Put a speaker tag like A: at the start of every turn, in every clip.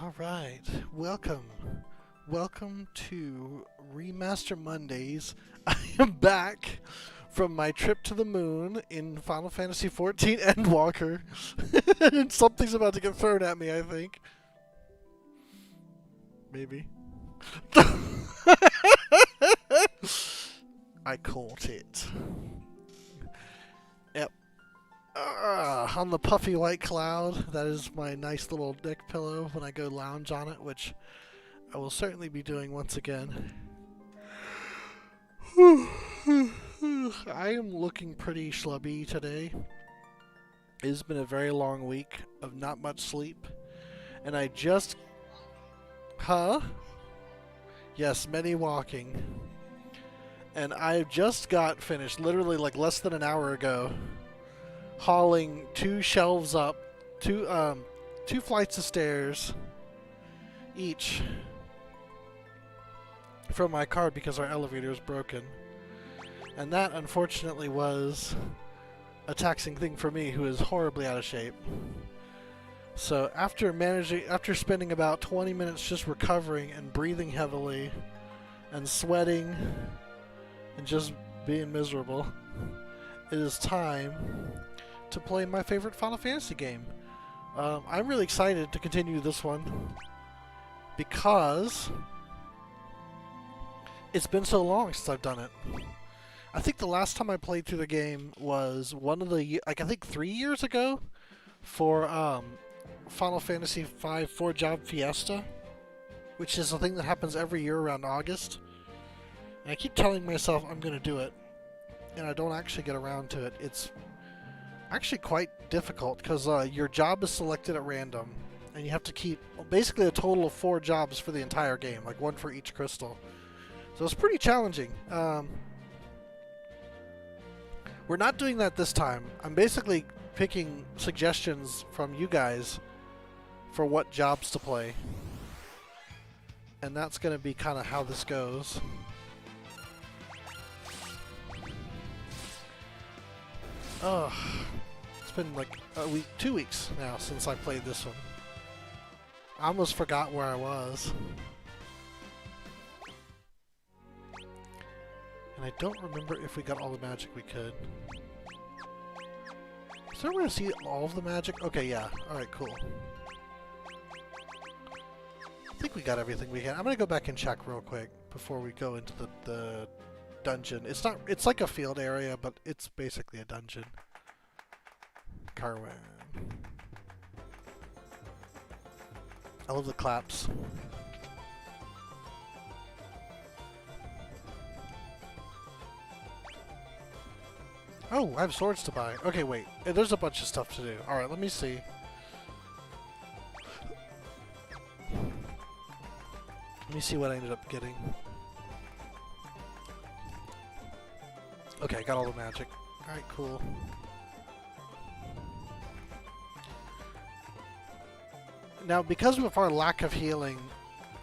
A: Alright, welcome to Remaster Mondays. I am back from my trip to the moon in Final Fantasy XIV Endwalker. And something's about to get thrown at me, I think. Maybe. I caught it. Yep. On the puffy white cloud, that is my nice little neck pillow when I go lounge on it, which I will certainly be doing once again. I am looking pretty schlubby today. It has been a very long week of not much sleep, and I just... Huh? Yes, many walking. And I just got finished, literally like less than an hour ago, hauling 2 shelves up, two flights of stairs each from my car because our elevator is broken. And that unfortunately was a taxing thing for me, who is horribly out of shape. So after spending about 20 minutes just recovering and breathing heavily and sweating and just being miserable, it is time to play my favorite Final Fantasy game. I'm really excited to continue this one because it's been so long since I've done it. I think the last time I played through the game was I think 3 years ago for Final Fantasy V 4-Job Fiesta, which is a thing that happens every year around August. And I keep telling myself I'm going to do it, and I don't actually get around to it. It's actually quite difficult because your job is selected at random, and you have to keep basically a total of 4 jobs for the entire game, like 1 for each crystal. So it's pretty challenging. We're not doing that this time. I'm basically picking suggestions from you guys for what jobs to play, and that's going to be kind of how this goes. Ugh. It's been like a week, 2 weeks now since I played this one. I almost forgot where I was. And I don't remember if we got all the magic we could. Is there a way to see all of the magic? Okay, yeah. Alright, cool. I think we got everything we can. I'm gonna go back and check real quick before we go into the dungeon. It's like a field area, but it's basically a dungeon. Carwin. I love the claps. Oh, I have swords to buy. Okay, wait. There's a bunch of stuff to do. Alright, let me see. Let me see what I ended up getting. Okay, I got all the magic. Alright, cool. Now, because of our lack of healing,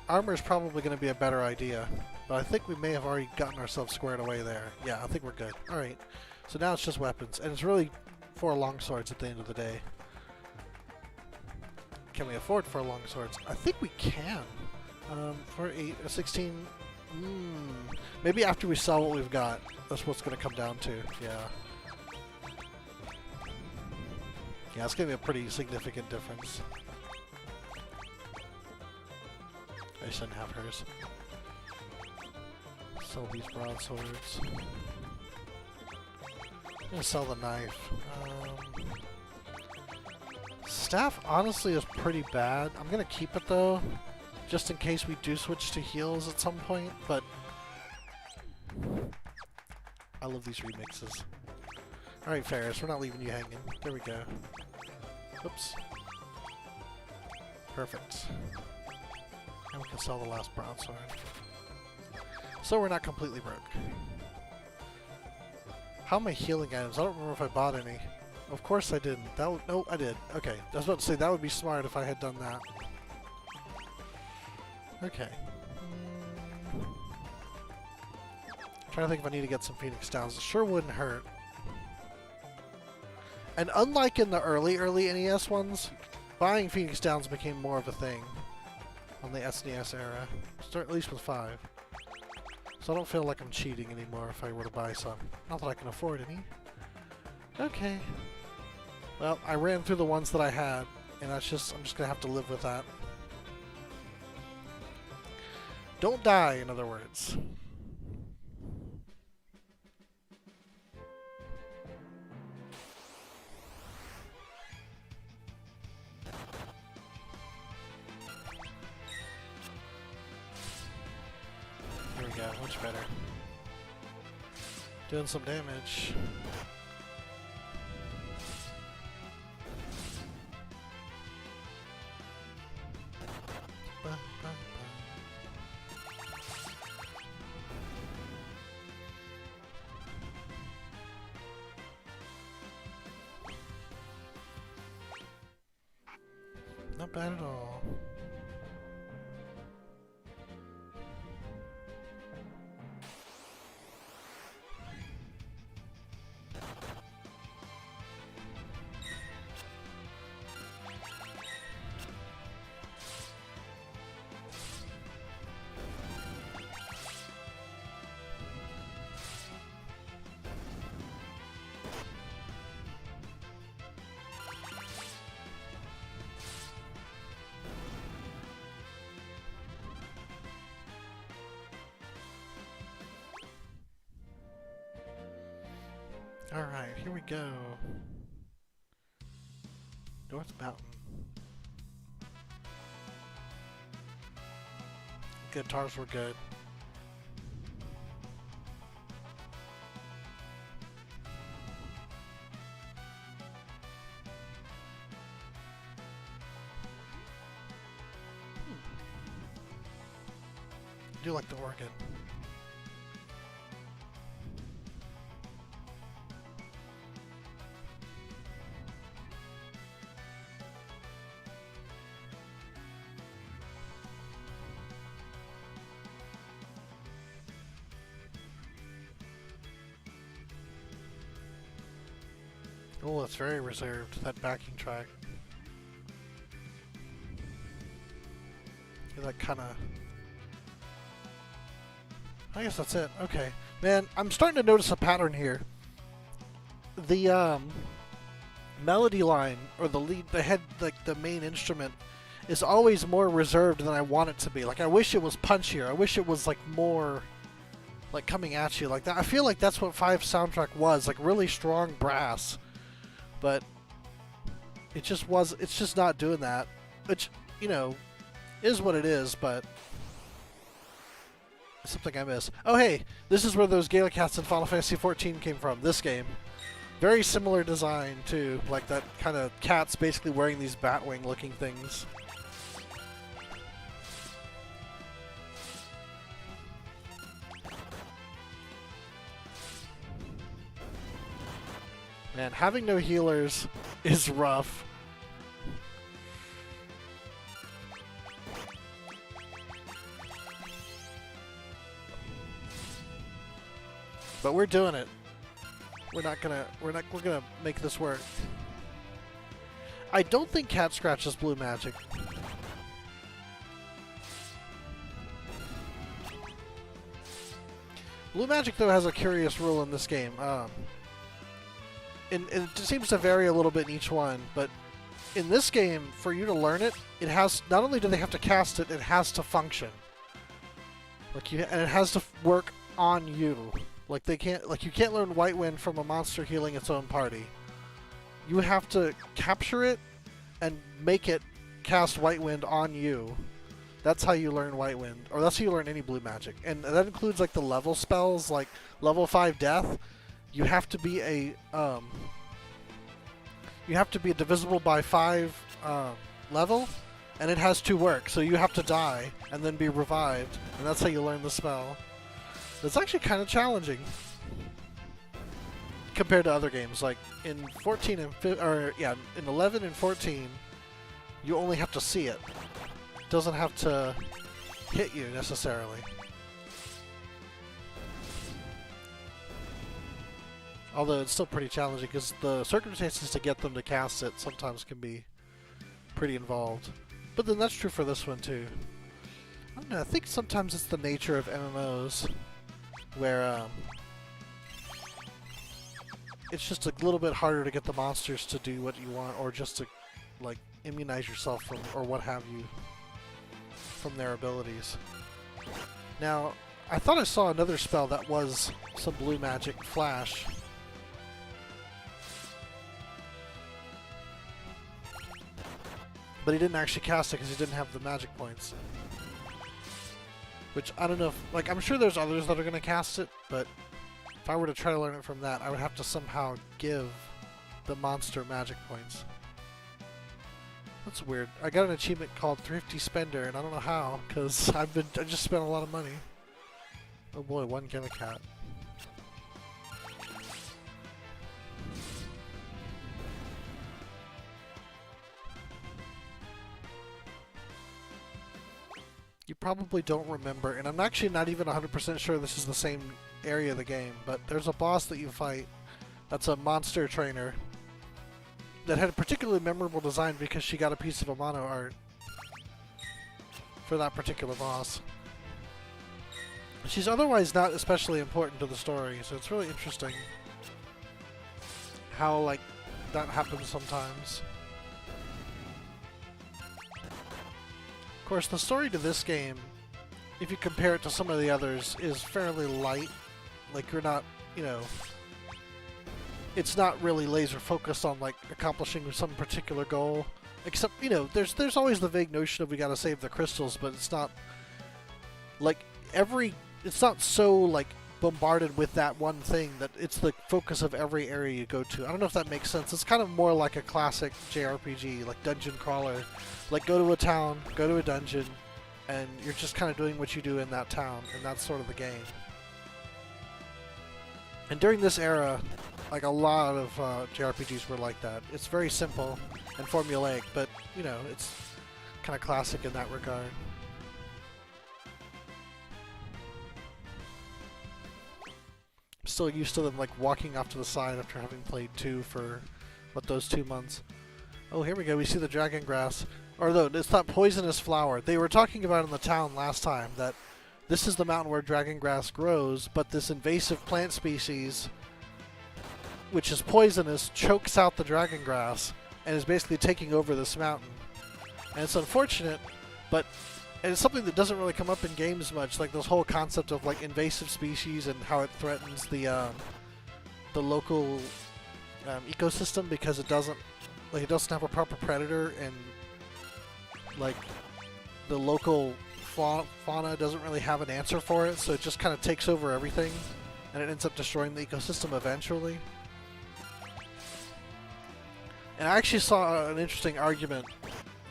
A: armor is probably going to be a better idea. But I think we may have already gotten ourselves squared away there. Yeah, I think we're good. Alright. So now it's just weapons. And it's really 4 longswords at the end of the day. Can we afford 4 longswords? I think we can. For 16... maybe after we sell what we've got. That's what's going to come down to. Yeah. Yeah, it's going to be a pretty significant difference. I shouldn't have hers. Sell these broadswords. I'm gonna sell the knife. Staff honestly is pretty bad. I'm gonna keep it though, just in case we do switch to heals at some point, but I love these remixes. Alright, Ferris, we're not leaving you hanging. There we go. Oops. Perfect. And we can sell the last broadsword. So we're not completely broke. How am I healing items? I don't remember if I bought any. Of course I didn't. No, I did. Okay. I was about to say, that would be smart if I had done that. Okay. Trying to think if I need to get some Phoenix Downs. It sure wouldn't hurt. And unlike in the early NES ones, buying Phoenix Downs became more of a thing. on the SNES era. Start at least with 5. So I don't feel like I'm cheating anymore if I were to buy some. Not that I can afford any. Okay. Well, I ran through the ones that I had, and I'm just gonna have to live with that. Don't die, in other words. Here we go, much better. Doing some damage. Not bad at all. Alright, here we go. North Mountain. Guitars were good. I do like the organ. Oh, it's very reserved, that backing track. That kind of... I guess that's it. Okay. Man, I'm starting to notice a pattern here. The, melody line, or the lead, the head, like the main instrument, is always more reserved than I want it to be. Like, I wish it was punchier. I wish it was, like, more... like, coming at you like that. I feel like that's what 5's soundtrack was. Like, really strong brass. But it just was, it's just not doing that, which, you know, is what it is, but it's something I miss. Oh hey, this is where those Gala Cats in Final Fantasy XIV came from, this game. Very similar design too, like that kind of cats basically wearing these batwing looking things. Man, having no healers is rough. But we're doing it. We're gonna make this work. I don't think Cat Scratch is blue magic. Blue magic though has a curious rule in this game. And it seems to vary a little bit in each one, but in this game, for you to learn it, it has, not only do they have to cast it, it has to function. Like and it has to work on you. Like you can't learn White Wind from a monster healing its own party. You have to capture it and make it cast White Wind on you. That's how you learn White Wind, or that's how you learn any blue magic. And that includes like the level spells, like level 5 Death. You have to be a divisible by 5 level, and it has 2 work. So you have to die and then be revived, and that's how you learn the spell. It's actually kind of challenging compared to other games. Like in 14 and in 11 and 14, you only have to see it. It doesn't have to hit you necessarily. Although it's still pretty challenging because the circumstances to get them to cast it sometimes can be pretty involved. But then that's true for this one too. I don't know, I think sometimes it's the nature of MMOs where it's just a little bit harder to get the monsters to do what you want, or just to like immunize yourself from, or what have you, from their abilities. Now, I thought I saw another spell that was some blue magic, Flash. But he didn't actually cast it because he didn't have the magic points. Which, I don't know if, like, I'm sure there's others that are going to cast it, but if I were to try to learn it from that, I would have to somehow give the monster magic points. That's weird. I got an achievement called Thrifty Spender, and I don't know how, because I just spent a lot of money. Oh boy, one Gala Cat. You probably don't remember, and I'm actually not even 100% sure this is the same area of the game, but there's a boss that you fight that's a monster trainer that had a particularly memorable design because she got a piece of Amano art for that particular boss. She's otherwise not especially important to the story, so it's really interesting how, like, that happens sometimes. Of course, the story to this game, if you compare it to some of the others, is fairly light. Like, you're not, you know, it's not really laser focused on, like, accomplishing some particular goal. Except, you know, there's always the vague notion of we gotta save the crystals, but it's not, like, it's not so, like, bombarded with that one thing that it's the focus of every area you go to. I don't know if that makes sense. It's kind of more like a classic JRPG, like dungeon crawler. Like, go to a town, go to a dungeon, and you're just kind of doing what you do in that town, and that's sort of the game. And during this era, like, a lot of JRPGs were like that. It's very simple and formulaic, but, you know, it's kind of classic in that regard. I'm still used to them, like, walking off to the side after having played 2 for, what, those 2 months. Oh, here we go, we see the dragon grass. Or no, it's that poisonous flower. They were talking about in the town last time that this is the mountain where dragon grass grows, but this invasive plant species, which is poisonous, chokes out the dragon grass and is basically taking over this mountain. And it's unfortunate, but and it's something that doesn't really come up in games much, like this whole concept of, like, invasive species and how it threatens the local ecosystem because it doesn't have a proper predator, and, like, the local fauna doesn't really have an answer for it, so it just kind of takes over everything, and it ends up destroying the ecosystem eventually. And I actually saw an interesting argument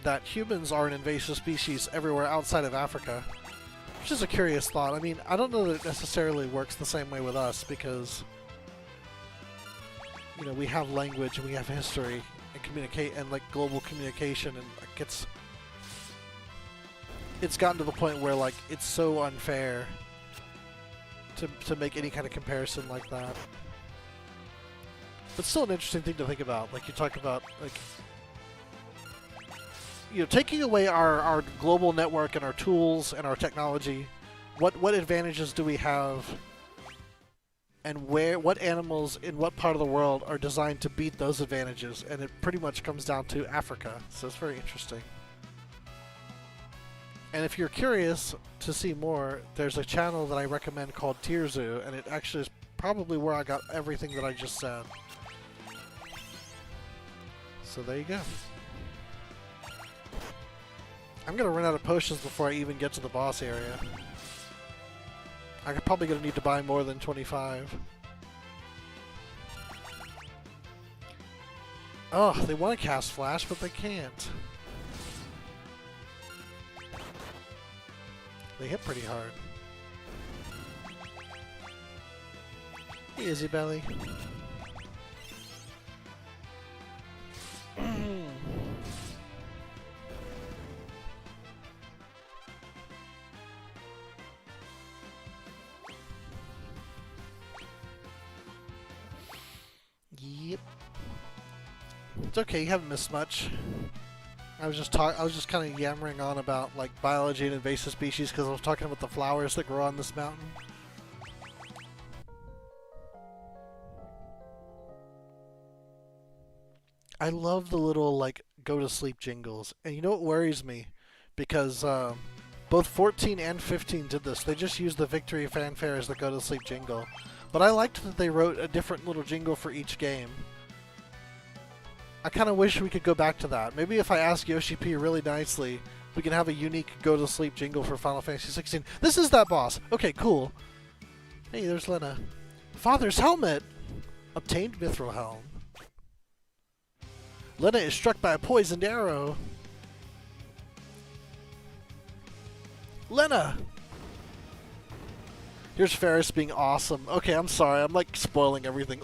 A: that humans are an invasive species everywhere outside of Africa, which is a curious thought. I mean, I don't know that it necessarily works the same way with us because, you know, we have language and we have history and communicate and, like, global communication, and, like, it's gotten to the point where, like, it's so unfair to make any kind of comparison like that. But still an interesting thing to think about. Like, you talk about, like, you know, taking away our global network and our tools and our technology, what advantages do we have, and what animals in what part of the world are designed to beat those advantages? And it pretty much comes down to Africa, so it's very interesting. And if you're curious to see more, there's a channel that I recommend called Tierzoo, and it actually is probably where I got everything that I just said. So there you go. I'm gonna run out of potions before I even get to the boss area. I'm probably gonna need to buy more than 25. Oh, they want to cast Flash, but they can't. They hit pretty hard. Hey, Izzy Belly. Yep. It's okay, you haven't missed much. I was just kind of yammering on about like biology and invasive species because I was talking about the flowers that grow on this mountain. I love the little like go to sleep jingles, and you know what worries me, because both 14 and 15 did this. They just used the victory fanfare as the go to sleep jingle, but I liked that they wrote a different little jingle for each game. I kind of wish we could go back to that. Maybe if I ask Yoshi P really nicely, we can have a unique go-to-sleep jingle for Final Fantasy 16. This is that boss. Okay, cool. Hey, there's Lenna. Father's helmet! Obtained Mithril Helm. Lenna is struck by a poisoned arrow. Lenna! Here's Ferris being awesome. Okay, I'm sorry. I'm like spoiling everything.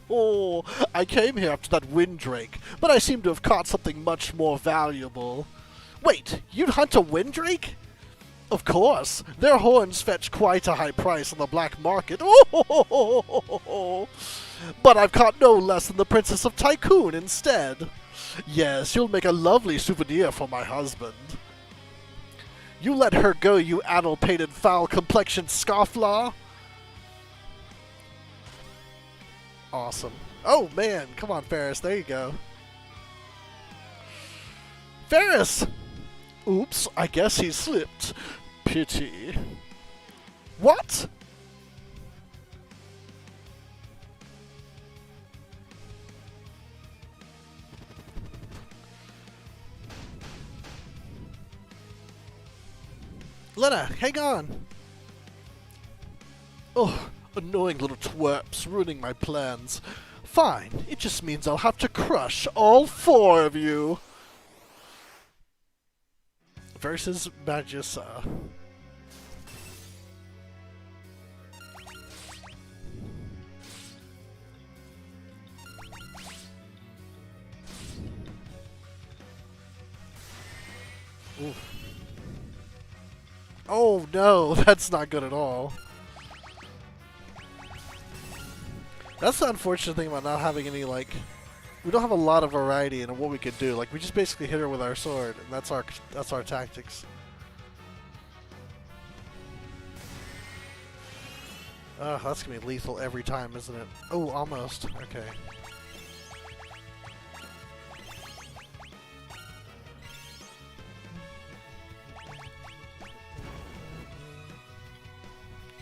A: Oh, I came here after that Windrake, but I seem to have caught something much more valuable. Wait, you'd hunt a Windrake? Of course. Their horns fetch quite a high price on the black market. Oh, but I've caught no less than the Princess of Tycoon instead. Yes, you'll make a lovely souvenir for my husband. You let her go, you addle-pated, foul-complexioned scofflaw! Awesome. Oh, man! Come on, Ferris. There you go. Ferris! Oops, I guess he slipped. Pity. What? Lenna, hang on! Oh, annoying little twerps ruining my plans. Fine, it just means I'll have to crush all 4 of you! Versus Magista. Oof. Oh no, that's not good at all. That's the unfortunate thing about not having any, like, we don't have a lot of variety in what we could do. Like, we just basically hit her with our sword, and that's our tactics. That's gonna be lethal every time, isn't it? Oh, almost. Okay.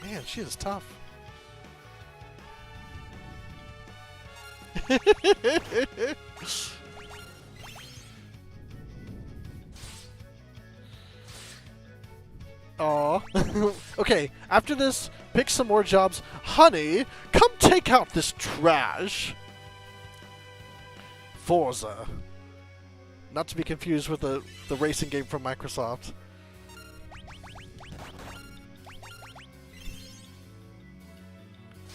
A: Man, she is tough. Aw. Okay, after this, pick some more jobs. Honey, come take out this trash. Forza. Not to be confused with the racing game from Microsoft.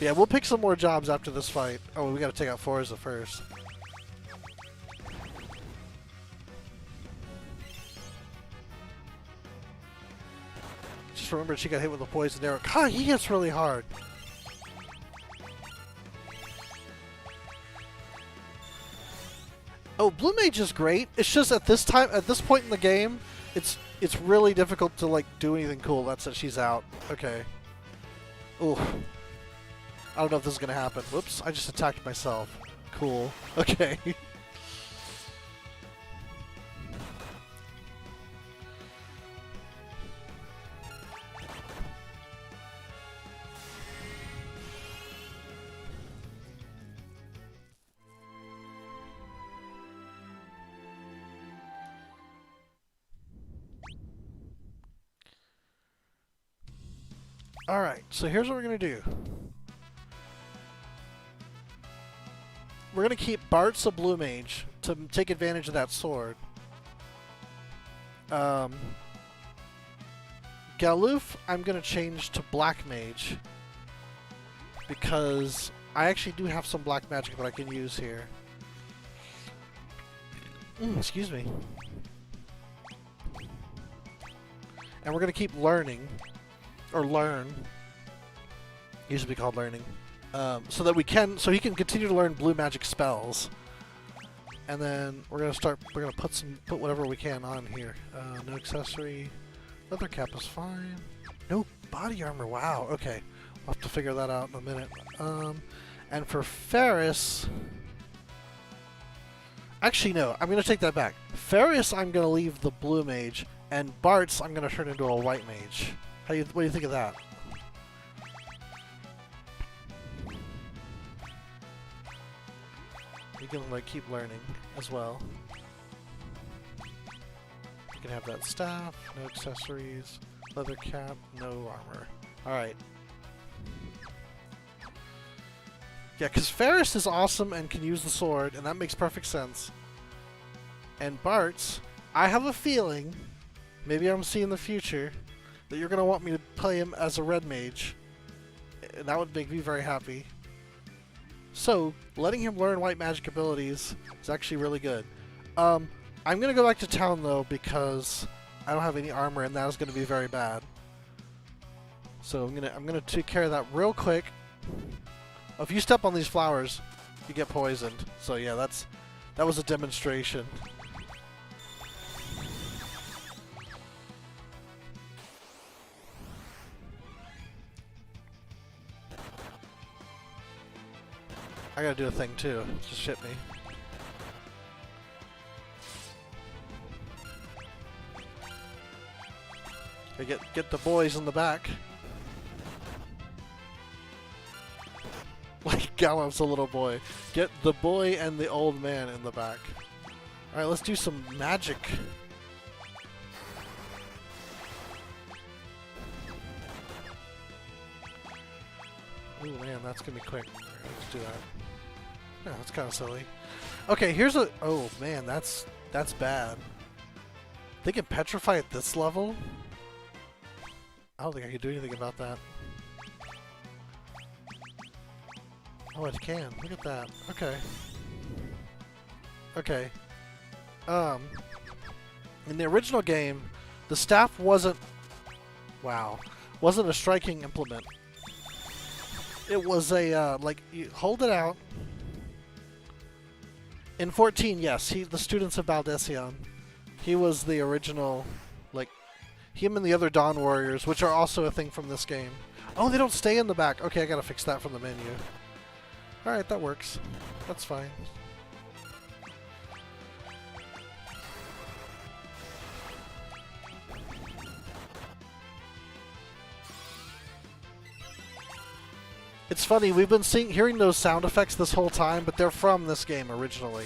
A: Yeah, we'll pick some more jobs after this fight. Oh, we gotta take out Forza first. Just remember she got hit with a poison arrow. God, he hits really hard. Oh, Blue Mage is great. It's just at this point in the game, it's really difficult to like do anything cool. That's it. She's out. Okay. Ooh. I don't know if this is gonna happen. Whoops! I just attacked myself. Cool. Okay. Alright, so here's what we're gonna do. We're gonna keep Bart's a Blue Mage to take advantage of that sword. Galoof, I'm gonna change to Black Mage because I actually do have some black magic that I can use here. Excuse me. And we're gonna keep learning, or learn. Used to be called learning. So he can continue to learn blue magic spells. And then we're gonna put whatever we can on here. No accessory. Leather cap is fine. No body armor. Wow. Okay. We'll have to figure that out in a minute. And for Ferris... Actually, no. I'm going to take that back. Ferris, I'm going to leave the blue mage. And Bart's, I'm going to turn into a white mage. What do you think of that? You can, like, keep learning as well. You can have that staff, no accessories, leather cap, no armor. Alright. Yeah, because Ferris is awesome and can use the sword, and that makes perfect sense. And Bart's, I have a feeling, maybe I'm seeing the future, that you're going to want me to play him as a red mage. And that would make me very happy. So, letting him learn white magic abilities is actually really good. I'm going to go back to town, though, because I don't have any armor, and that is going to be very bad. So I'm gonna take care of that real quick. If you step on these flowers, you get poisoned. So yeah, that was a demonstration. I gotta do a thing too. Just shit me. I get the boys in the back. Like Gallup's a little boy. Get the boy and the old man in the back. Alright, let's do some magic. Ooh man, that's gonna be quick. Alright, let's do that. Yeah, that's kinda silly. Okay, here's a... Oh man, that's bad. They can petrify at this level? I don't think I can do anything about that. Oh, it can. Look at that. Okay. Okay. In the original game, the staff wasn't... Wow. Wasn't a striking implement. It was a, like, you hold it out. In 14, yes, the students of Baldesion. He was the original, like, him and the other Dawn Warriors, which are also a thing from this game. Oh, they don't stay in the back. Okay, I gotta fix that from the menu. Alright, that works. That's fine. It's funny, we've been hearing those sound effects this whole time, but they're from this game originally.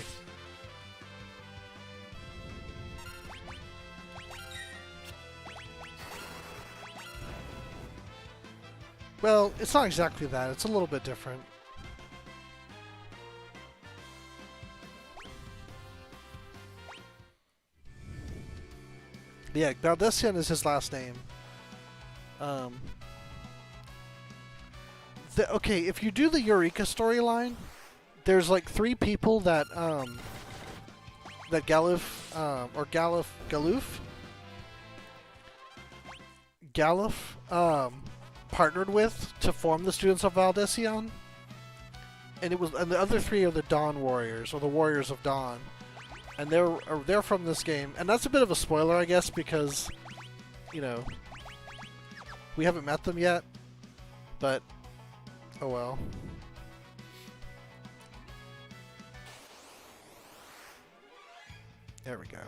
A: Well, it's not exactly that. It's a little bit different. Yeah, Baldesion is his last name. Okay, if you do the Eureka storyline, there's like 3 people that Galuf partnered with to form the Students of Baldesion, and the other 3 are the Dawn Warriors, or the Warriors of Dawn, and they're from this game, and that's a bit of a spoiler, I guess, because you know we haven't met them yet, but oh well. There we go.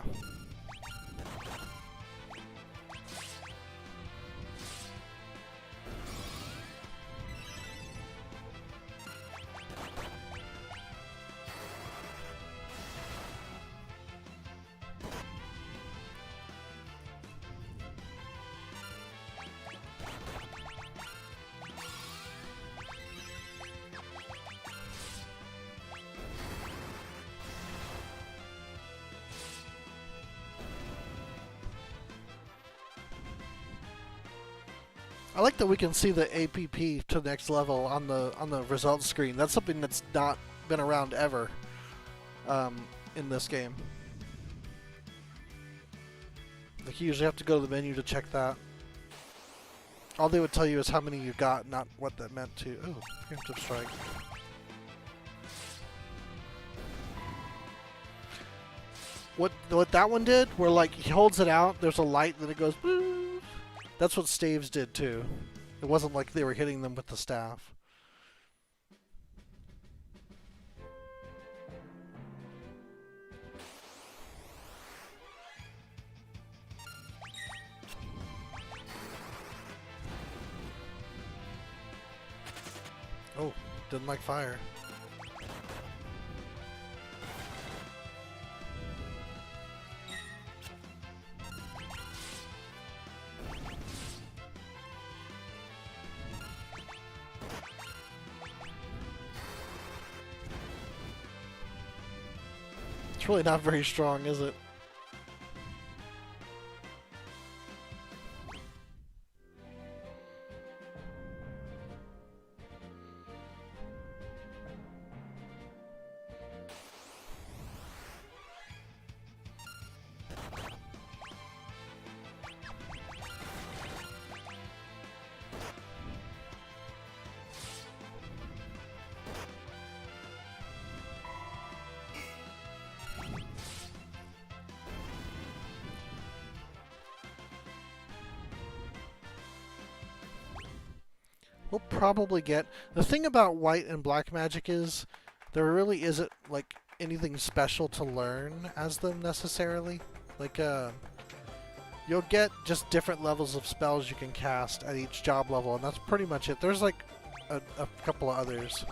A: I like that we can see the APP to the next level on the results screen. That's something that's not been around ever in this game. Like you usually have to go to the menu to check that. All they would tell you is how many you got, not what that meant to. Oh, preemptive strike. what that one did, where like he holds it out, there's a light, then it goes boo. That's what staves did too. It wasn't like they were hitting them with the staff. Oh, didn't like fire. It's really not very strong, is it? We'll probably get... The thing about white and black magic is there really isn't like anything special to learn as them necessarily. Like you'll get just different levels of spells you can cast at each job level, and that's pretty much it. There's like a couple of others,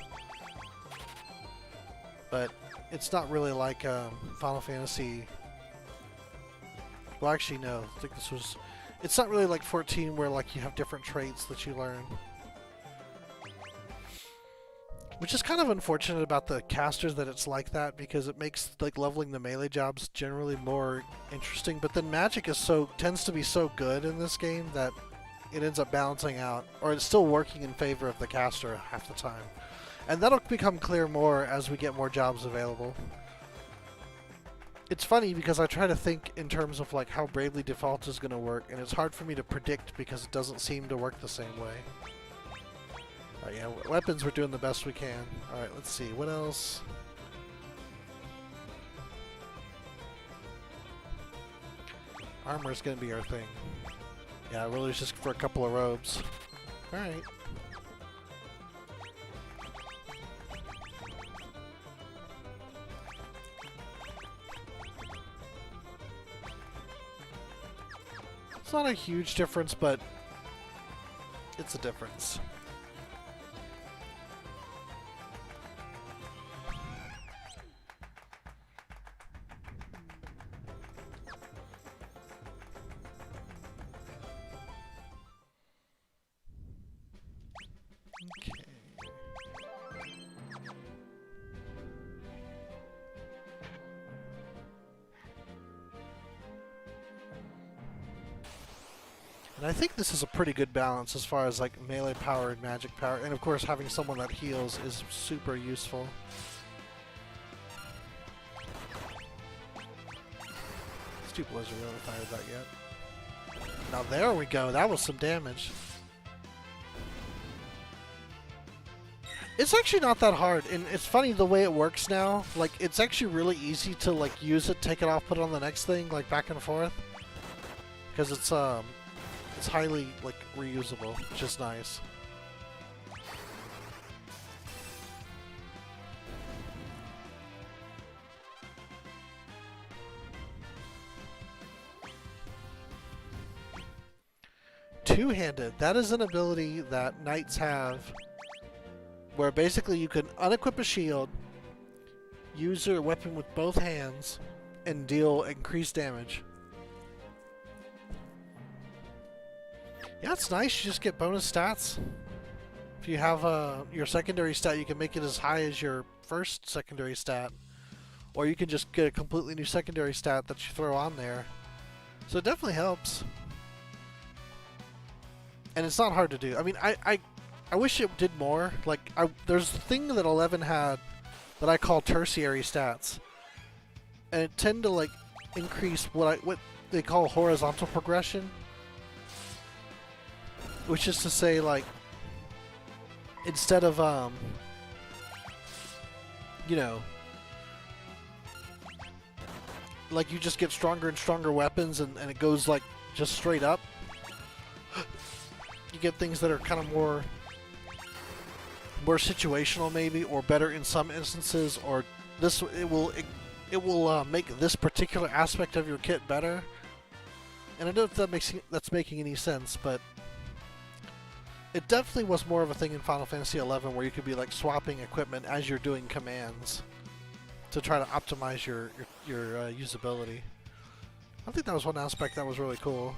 A: but it's not really like Final Fantasy. Well, actually, no. I think this was... It's not really like 14 where like you have different traits that you learn. Which is kind of unfortunate about the casters that it's like that, because it makes like leveling the melee jobs generally more interesting. But then magic is tends to be so good in this game that it ends up balancing out, or it's still working in favor of the caster half the time. And that'll become clear more as we get more jobs available. It's funny because I try to think in terms of like how Bravely Default is going to work, and it's hard for me to predict because it doesn't seem to work the same way. Yeah, weapons, we're doing the best we can. Alright, let's see. What else? Armor is going to be our thing. Yeah, really just for a couple of robes. Alright. It's not a huge difference, but it's a difference. And I think this is a pretty good balance as far as like melee power and magic power, and of course having someone that heals is super useful. Stupid Lizard, we haven't fired that yet. Now there we go, that was some damage. It's actually not that hard, and it's funny the way it works now. Like, it's actually really easy to like use it, take it off, put it on the next thing, like back and forth. Because it's highly like reusable, which is nice. Two-handed. That is an ability that knights have, where basically you can unequip a shield, use your weapon with both hands, and deal increased damage. Yeah, it's nice. You just get bonus stats. If you have your secondary stat, you can make it as high as your first secondary stat. Or you can just get a completely new secondary stat that you throw on there. So it definitely helps. And it's not hard to do. I mean, I wish it did more. Like, there's a thing that 11 had that I call tertiary stats. And it tend to, like, increase what they call horizontal progression. Which is to say, like, instead of, you know, like you just get stronger and stronger weapons, and it goes like just straight up. You get things that are kind of more situational maybe, or better in some instances, or this it will make this particular aspect of your kit better. And I don't know if that's making any sense, but it definitely was more of a thing in Final Fantasy XI where you could be like swapping equipment as you're doing commands to try to optimize your usability. I think that was one aspect that was really cool.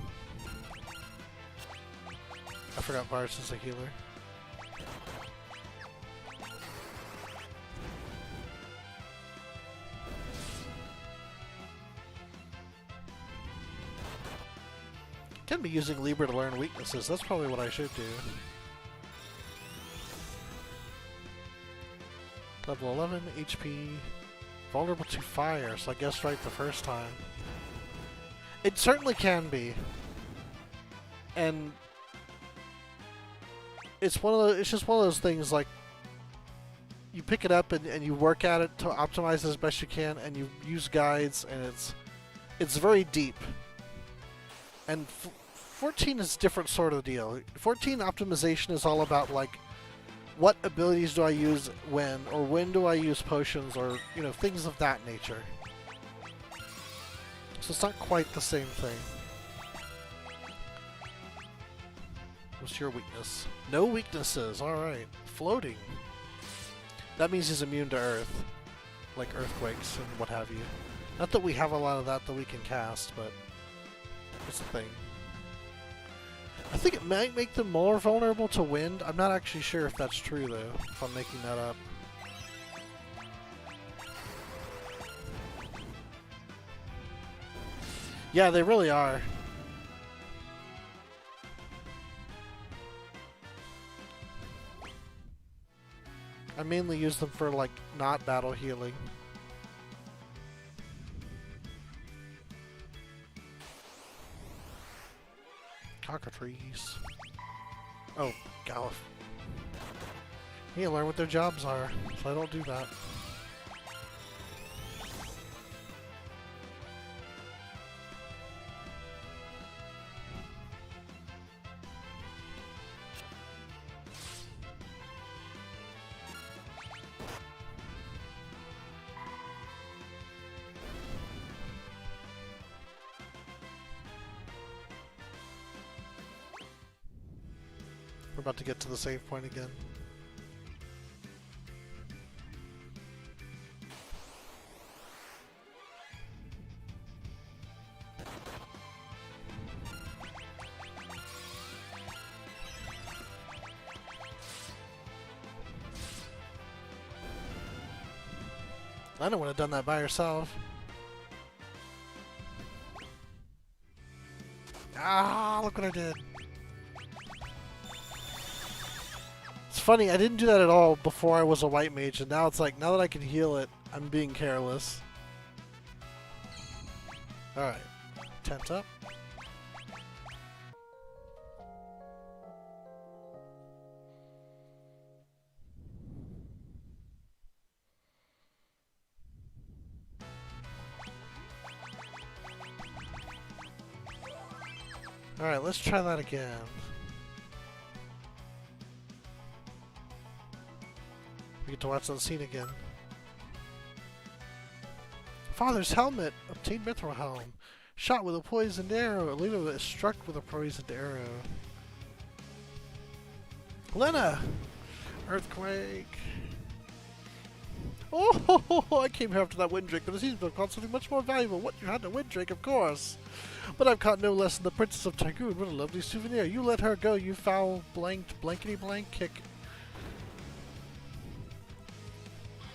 A: I forgot Virus is a healer. Can be using Libra to learn weaknesses. That's probably what I should do. Level 11, HP, vulnerable to fire, so I guess right the first time. It certainly can be. And it's just one of those things, like you pick it up and you work at it to optimize as best you can, and you use guides, and it's very deep. And 14 is a different sort of deal. 14 optimization is all about like what abilities do I use when, or when do I use potions, or you know, things of that nature. So it's not quite the same thing. What's your weakness? No weaknesses, alright. Floating. That means he's immune to earth. Like earthquakes and what have you. Not that we have a lot of that we can cast, but it's a thing. I think it might make them more vulnerable to wind. I'm not actually sure if that's true though, if I'm making that up. Yeah, they really are. I mainly use them for like not battle healing. Cockatrice. Oh, Gala. You need to learn what their jobs are, so I don't do that. We're about to get to the save point again. Lenna would have done that by herself. Ah, look what I did. It's funny, I didn't do that at all before I was a white mage, and now it's like, now that I can heal it, I'm being careless. Alright. Tent up. Alright, let's try that again. We get to watch that scene again. Father's helmet! Obtained mithril helm. Shot with a poisoned arrow. Lenna is struck with a poisoned arrow. Lenna! Earthquake! Oh, I came here after that wind drink, but it seems to have caught something much more valuable. What, you had a wind drink, of course. But I've caught no less than the Princess of Tygoon. What a lovely souvenir. You let her go, you foul blankety blank kick.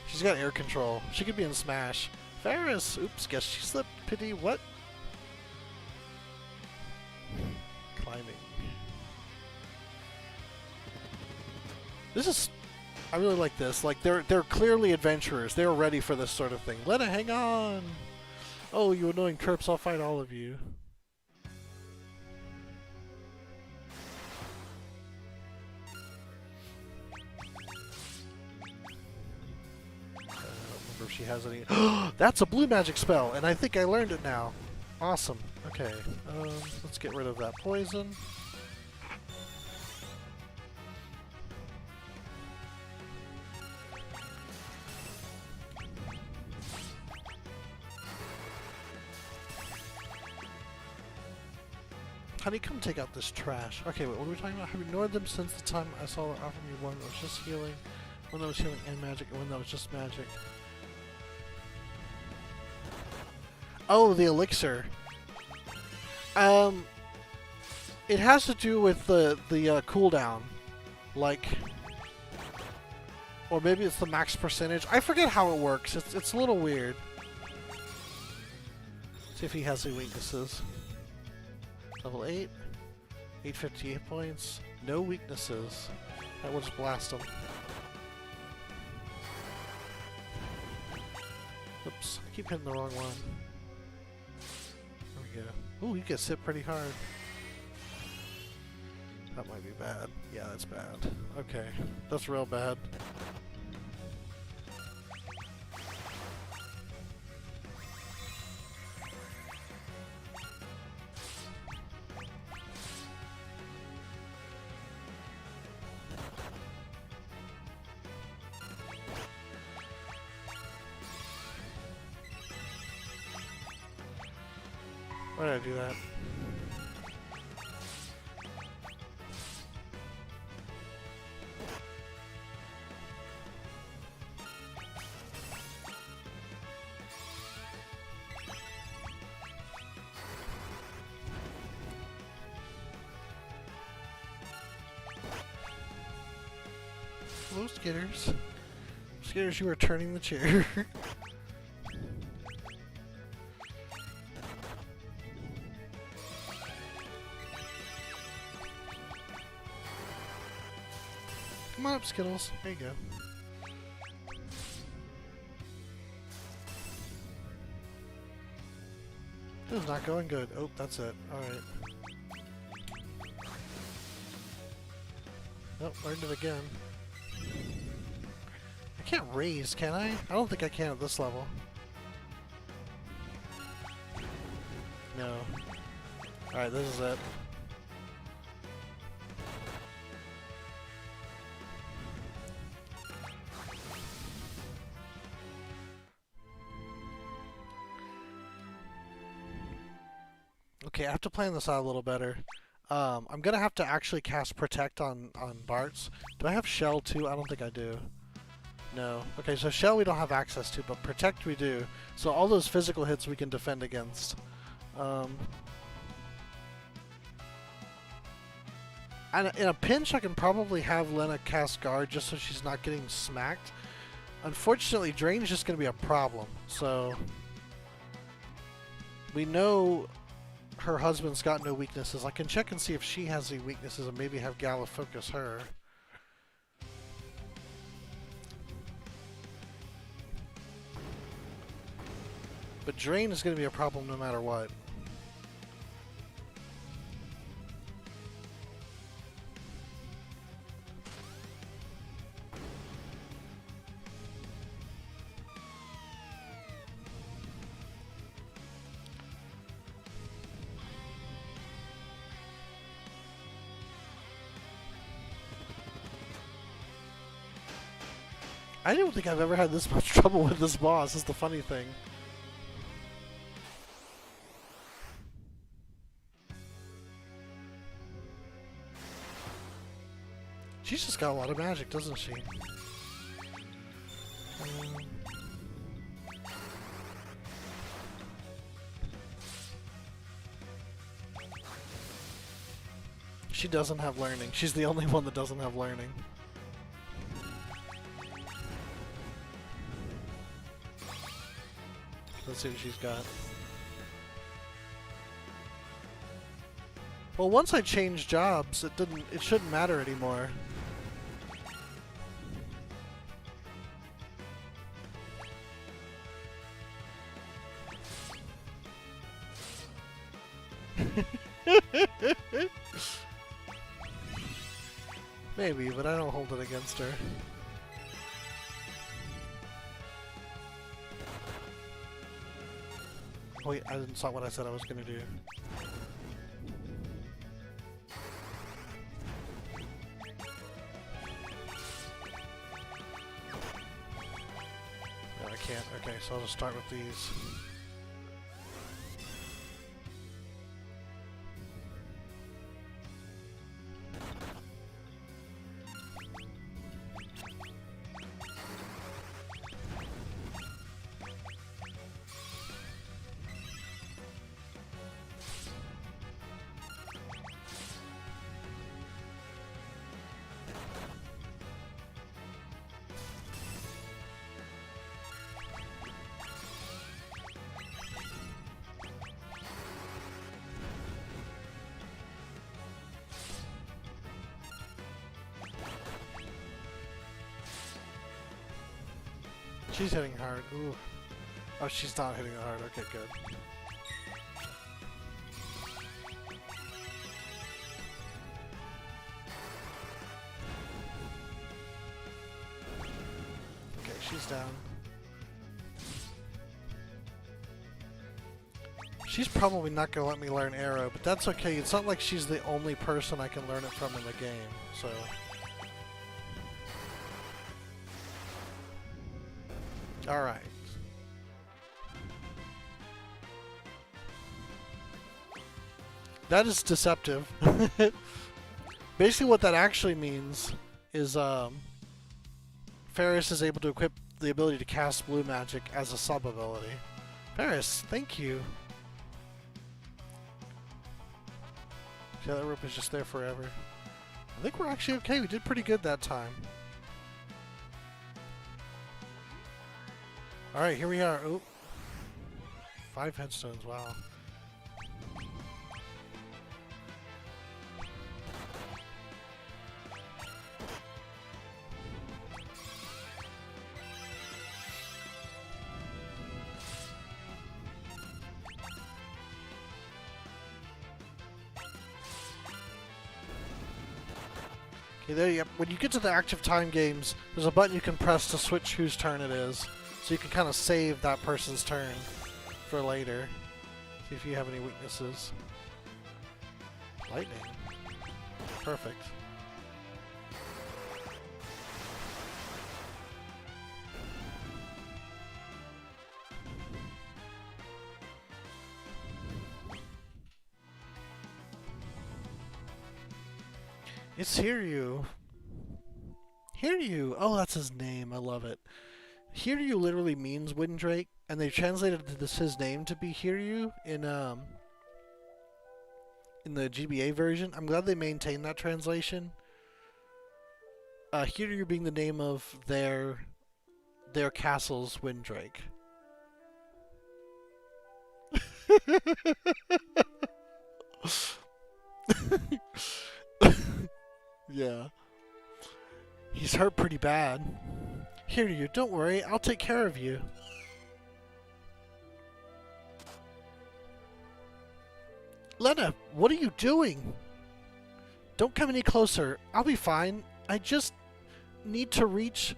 A: She's got air control. She could be in Smash. Ferris! Oops, guess she slipped. Pity, what? Climbing. This is... I really like this. Like, they're clearly adventurers. They're ready for this sort of thing. Lenna, hang on! Oh, you annoying Terps, I'll fight all of you. she has any. That's a blue magic spell, and I think I learned it now. Awesome. Okay, let's get rid of that poison. Honey, come take out this trash. Okay, wait, what are we talking about? Have ignored them since the time I saw her offer me one that was just healing, one that was healing and magic, and one that was just magic. Oh, the elixir. It has to do with the cooldown, like, or maybe it's the max percentage. I forget how it works. It's a little weird. See if he has any weaknesses. Level 8, 858 points, no weaknesses. That will just blast him. Oops, I keep hitting the wrong one. There we go. Ooh, he gets hit pretty hard. That might be bad. Yeah, that's bad. Okay, that's real bad. Why did I do that? Hello, Skitters. Skitters, you are turning the chair. Come on up, Skittles. There you go. This is not going good. Oh, that's it. Alright. Oh, learned it again. I can't raise, can I? I don't think I can at this level. No. Alright, this is it. Okay, I have to plan this out a little better. I'm gonna have to actually cast Protect on Bart's. Do I have Shell too? I don't think I do. No. Okay, so Shell we don't have access to, but Protect we do. So all those physical hits we can defend against. And in a pinch, I can probably have Lenna cast Guard just so she's not getting smacked. Unfortunately, Drain is just gonna be a problem. So we know her husband's got no weaknesses. I can check and see if she has any weaknesses and maybe have Gala focus her. But Drain is going to be a problem no matter what. I don't think I've ever had this much trouble with this boss, is the funny thing. She's just got a lot of magic, doesn't she? She doesn't have learning. She's the only one that doesn't have learning. Let's see what she's got. Well, once I changed jobs, it shouldn't matter anymore. Maybe, but I don't hold it against her. Wait, I didn't saw what I said I was gonna do. No, I can't. Okay, so I'll just start with these. She's hitting hard. Ooh. Oh, she's not hitting hard. Okay, good. Okay, she's down. She's probably not going to let me learn arrow, but that's okay. It's not like she's the only person I can learn it from in the game, so... Alright. That is deceptive. Basically what that actually means is Ferris is able to equip the ability to cast blue magic as a sub-ability. Ferris, thank you. Yeah, that rope is just there forever. I think we're actually okay. We did pretty good that time. Alright, here we are. Oh. 5 headstones, wow. Okay, there you go. When you get to the active time games, there's a button you can press to switch whose turn it is. So you can kind of save that person's turn for later. See if you have any weaknesses. Lightning. Perfect. It's Hiryu. Hiryu! Oh, that's his name. I love it. Hiryu literally means Windrake, and they translated his name to be Hiryu in the GBA version. I'm glad they maintained that translation. Hiryu being the name of their castle's Windrake. Yeah. He's hurt pretty bad. Hiryu, don't worry, I'll take care of you. Lenna, what are you doing? Don't come any closer. I'll be fine. I just need to reach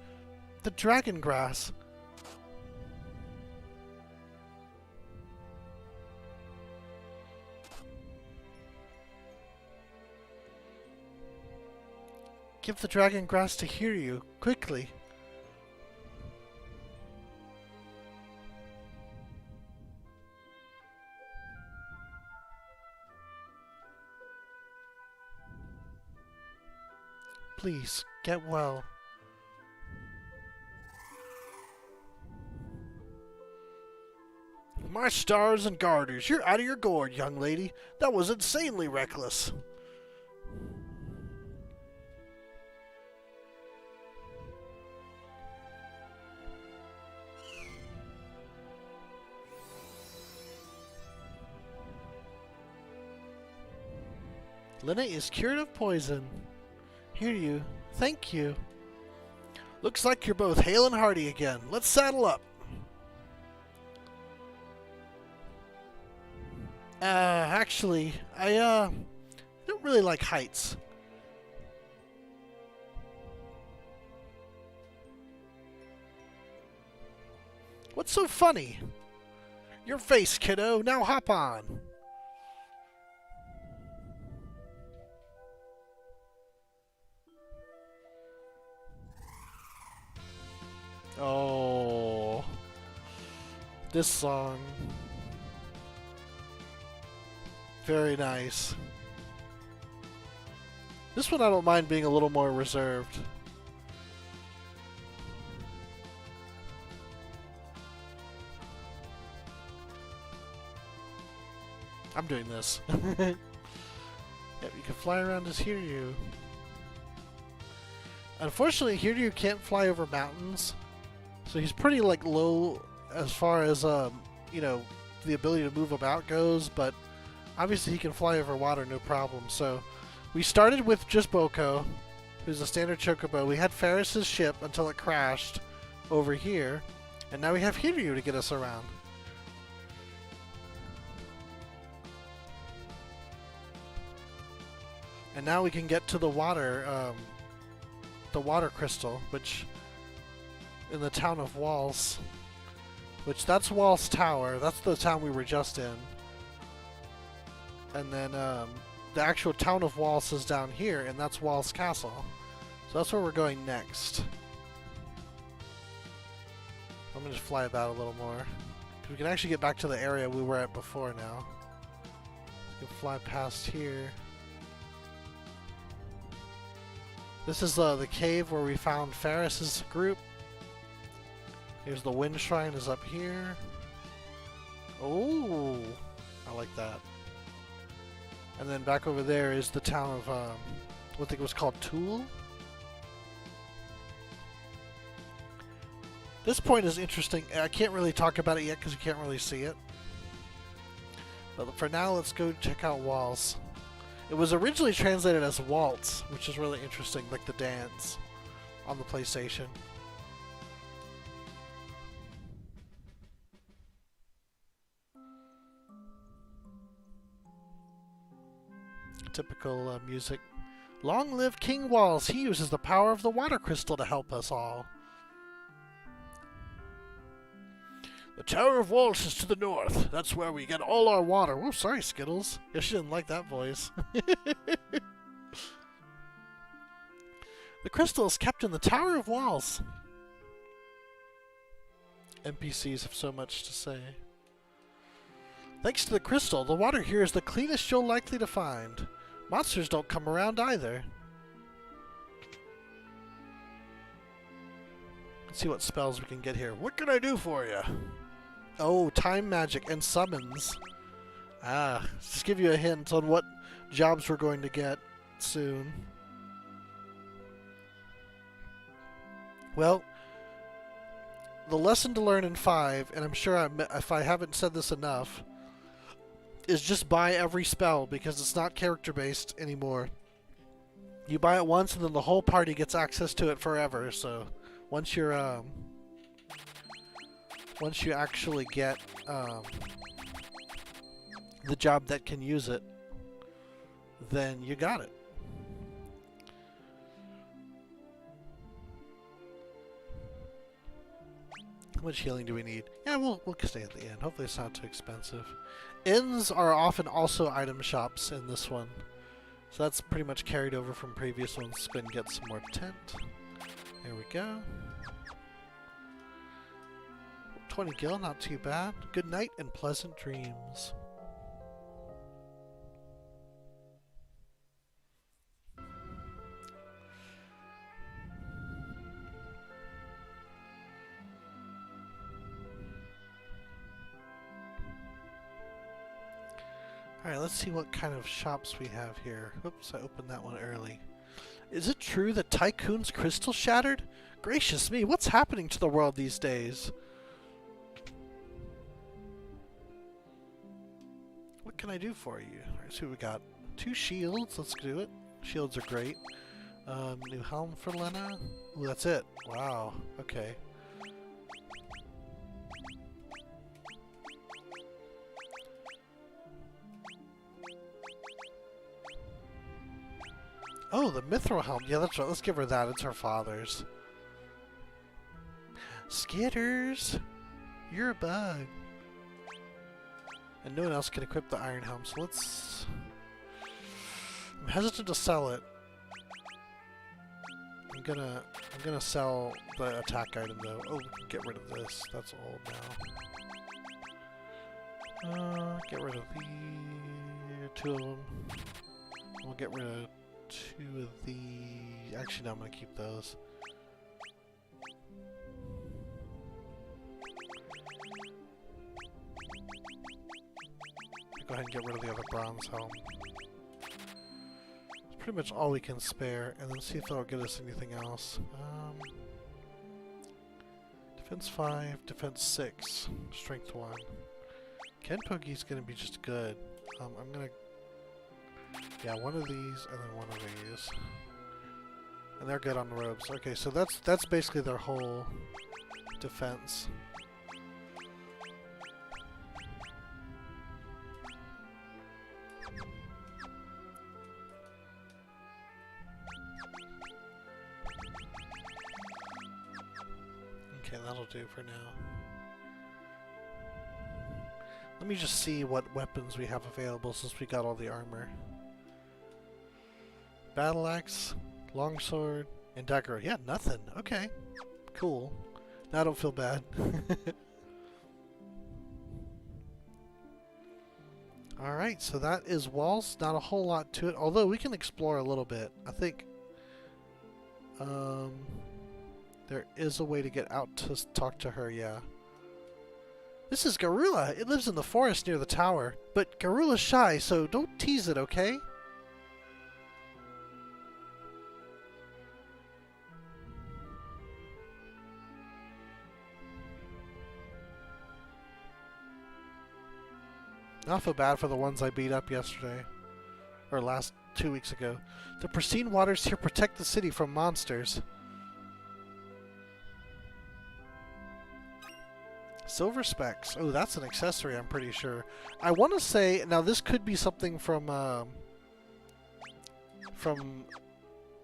A: the dragon grass. Give the dragon grass to Hiryu, quickly. Please, get well. My stars and garters, you're out of your gourd, young lady. That was insanely reckless. Lenna is cured of poison. Hiryu, thank you. Looks like you're both hale and hearty again. Let's saddle up. Actually, I don't really like heights. What's so funny? Your face, kiddo! Now hop on! Oh... This song. Very nice. This one I don't mind being a little more reserved. I'm doing this. Yep, you can fly around as Hiryu. Unfortunately, Hiryu can't fly over mountains, so he's pretty like low as far as you know, the ability to move about goes. But obviously, he can fly over water, no problem. So we started with just Boko, who's a standard chocobo. We had Ferris's ship until it crashed over here, and now we have Hiryu to get us around. And now we can get to the water crystal, which in the town of Walls, which that's Walls Tower. That's the town we were just in. And then the actual town of Walls is down here, and that's Walls Castle. So that's where we're going next. I'm gonna just fly about a little more. We can actually get back to the area we were at before now. We can fly past here. This is the cave where we found Ferris's group. Here's the wind shrine is up here. Oh, I like that. And then back over there is the town of, I think it was called Tool. This point is interesting. I can't really talk about it yet because you can't really see it. But for now, let's go check out Walls. It was originally translated as Waltz, which is really interesting, like the dance on the PlayStation. Typical music. Long live King Walls! He uses the power of the water crystal to help us all. The Tower of Walls is to the north. That's where we get all our water. Oh, sorry, Skittles. Yeah, she didn't like that voice. The crystal is kept in the Tower of Walls. NPCs have so much to say. Thanks to the crystal, the water here is the cleanest you'll likely to find. Monsters don't come around either. Let's see what spells we can get here. What can I do for you? Oh, time magic and summons. Ah, just give you a hint on what jobs we're going to get soon. Well, the lesson to learn in 5, and I'm sure if I haven't said this enough, is just buy every spell because it's not character-based anymore. You buy it once and then the whole party gets access to it forever, so once you're, once you actually get the job that can use it, then you got it. How much healing do we need? Yeah, we'll stay at the end. Hopefully it's not too expensive. Inns are often also item shops in this one. So that's pretty much carried over from previous ones. Let's go and get some more tent. There we go. 20 gil, not too bad. Good night and pleasant dreams. Alright, let's see what kind of shops we have here. Oops, I opened that one early. Is it true that Tycoon's crystal shattered? Gracious me, what's happening to the world these days? What can I do for you? Alright, so we got 2 shields. Let's do it. Shields are great. New helm for Lenna. Ooh, that's it. Wow. Okay. Oh, the mithril helm. Yeah, that's right. Let's give her that. It's her father's. Skitters! You're a bug. And no one else can equip the Iron Helm, so let's... I'm hesitant to sell it. I'm gonna sell the attack item though. Oh, we can get rid of this. That's old now. Get rid of the 2 of them. We'll get rid of 2 of the... Actually, no, I'm gonna keep those. Go ahead and get rid of the other bronze helm. It's pretty much all we can spare, and then see if that'll get us anything else. Defense 5, defense 6, strength 1. Kenpogi's gonna be just good. I'm gonna... Yeah, one of these, and then one of these. And they're good on robes. Okay, so that's basically their whole defense. Okay, that'll do for now. Let me just see what weapons we have available since we got all the armor. Battle axe, longsword, and dagger. Yeah, nothing. Okay, cool. Now I don't feel bad. Alright, so that is walls. Not a whole lot to it, although we can explore a little bit. I think there is a way to get out to talk to her, yeah. This is Garula. It lives in the forest near the tower. But Garula's shy, so don't tease it, okay? I feel bad for the ones I beat up yesterday. Or 2 weeks ago. The pristine waters here protect the city from monsters. Silver specks. Oh, that's an accessory, I'm pretty sure. I want to say... Now, this could be something from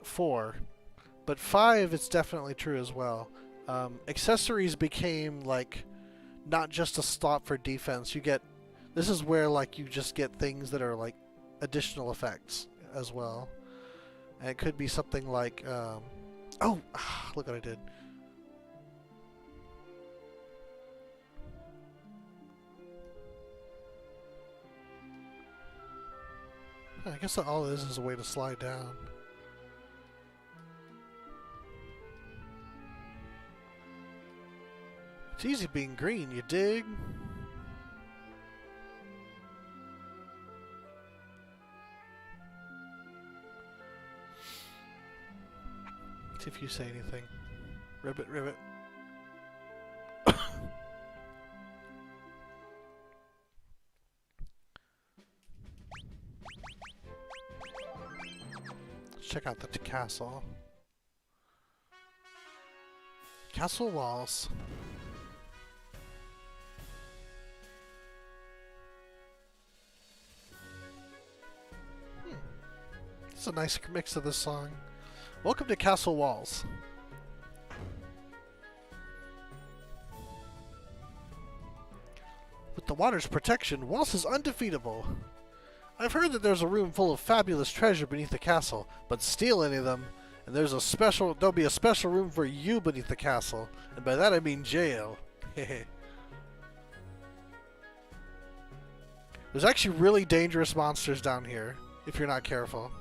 A: 4. But 5, it's definitely true as well. Accessories became, like, not just a stop for defense. You get... This is where, like, you just get things that are, like, additional effects as well. And it could be something like... Oh! Look what I did. I guess all this is a way to slide down. It's easy being green, you dig? See if you say anything. Ribbit, ribbit. Check out the castle. Castle walls. It's a nice mix of this song. Welcome to Castle Walls. With the water's protection, Walls is undefeatable. I've heard that there's a room full of fabulous treasure beneath the castle, but steal any of them, and there'll be a special room for you beneath the castle, and by that I mean jail. There's actually really dangerous monsters down here, if you're not careful.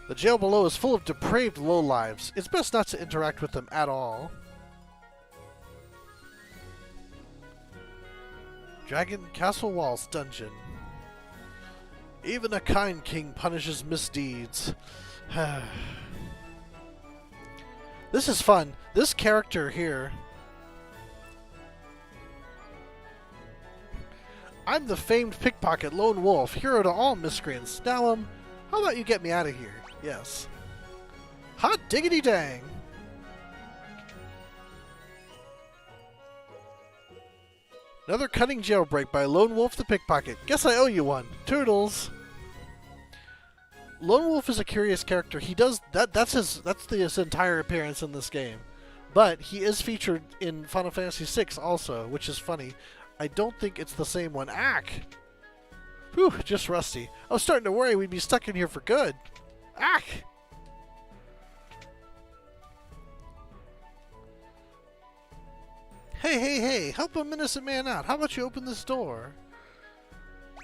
A: The jail below is full of depraved lowlives. It's best not to interact with them at all. Dragon Castle Walls Dungeon. Even a kind king punishes misdeeds. This is fun. This character here... I'm the famed pickpocket Lone Wolf, hero to all miscreants. Now, how about you get me out of here? Yes. Hot diggity dang! Another cunning jailbreak by Lone Wolf the Pickpocket. Guess I owe you one. Toodles! Lone Wolf is a curious character. He does... That's his entire appearance in this game. But he is featured in Final Fantasy VI also, which is funny. I don't think it's the same one. Ack! Whew, just rusty. I was starting to worry we'd be stuck in here for good. Ack! Hey, hey, hey! Help an innocent man out. How about you open this door?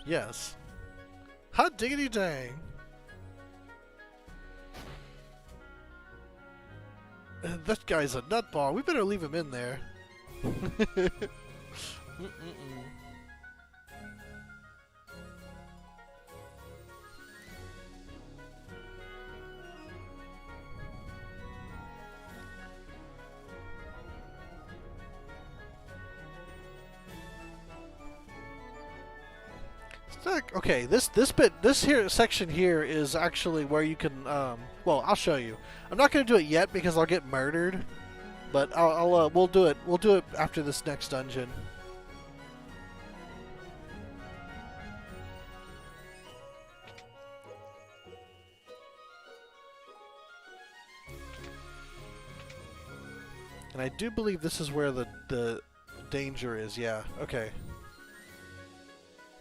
A: Yes. Hot diggity dang. That guy's a nutball. We better leave him in there. Okay, this section here is actually where you can well, I'll show you. I'm not going to do it yet because I'll get murdered, but we'll do it. We'll do it after this next dungeon. And I do believe this is where the danger is. Yeah. Okay.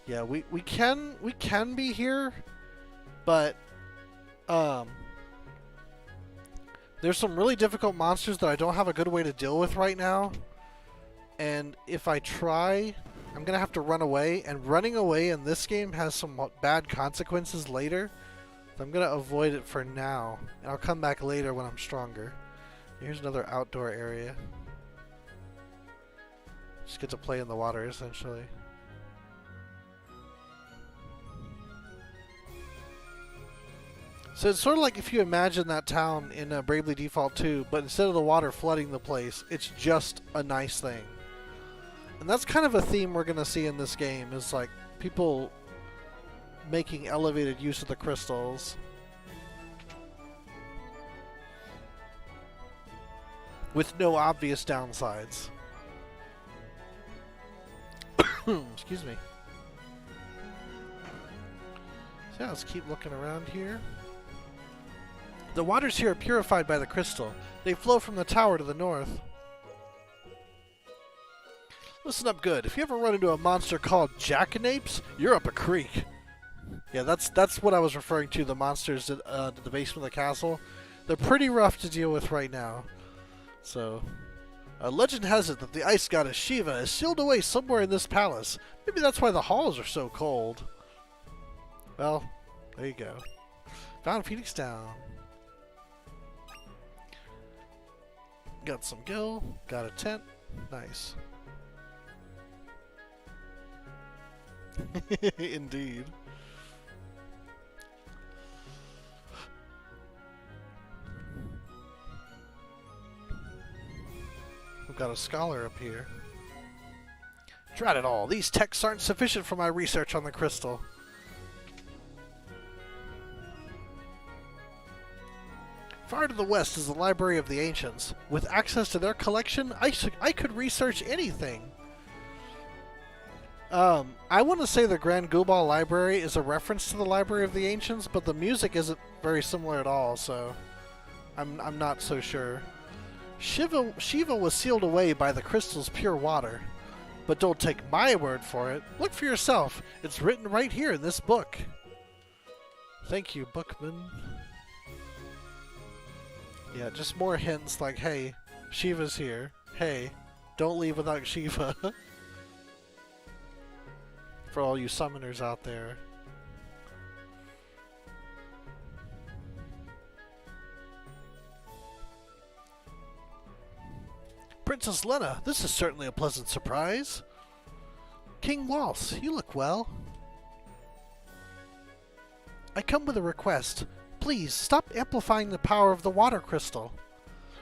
A: Yeah, we can be here, but there's some really difficult monsters that I don't have a good way to deal with right now. And if I try, I'm gonna have to run away, and running away in this game has some bad consequences later. So I'm gonna avoid it for now, and I'll come back later when I'm stronger. Here's another outdoor area. Just get to play in the water, essentially. So it's sort of like if you imagine that town in Bravely Default 2, but instead of the water flooding the place, it's just a nice thing. And that's kind of a theme we're going to see in this game, is like people making elevated use of the crystals. With no obvious downsides. Excuse me. So yeah, let's keep looking around here. The waters here are purified by the crystal. They flow from the tower to the north. Listen up good. If you ever run into a monster called jackanapes, you're up a creek. Yeah, that's what I was referring to, the monsters at the basement of the castle. They're pretty rough to deal with right now. So, legend has it that the ice goddess Shiva is sealed away somewhere in this palace. Maybe that's why the halls are so cold. Well, there you go. Found Phoenix Down. Got some gil, got a tent, nice. Indeed. We've got a scholar up here. Drat it all, these texts aren't sufficient for my research on the crystal. Far to the west is the Library of the Ancients. With access to their collection, I could research anything. I want to say the Grand Goobal Library is a reference to the Library of the Ancients, but the music isn't very similar at all, so I'm not so sure. Shiva was sealed away by the crystal's pure water. But don't take my word for it. Look for yourself. It's written right here in this book. Thank you, Bookman. Yeah, just more hints like, hey, Shiva's here. Hey, don't leave without Shiva. For all you summoners out there. Princess Lenna, this is certainly a pleasant surprise. King Waltz, you look well. I come with a request. Please, stop amplifying the power of the water crystal.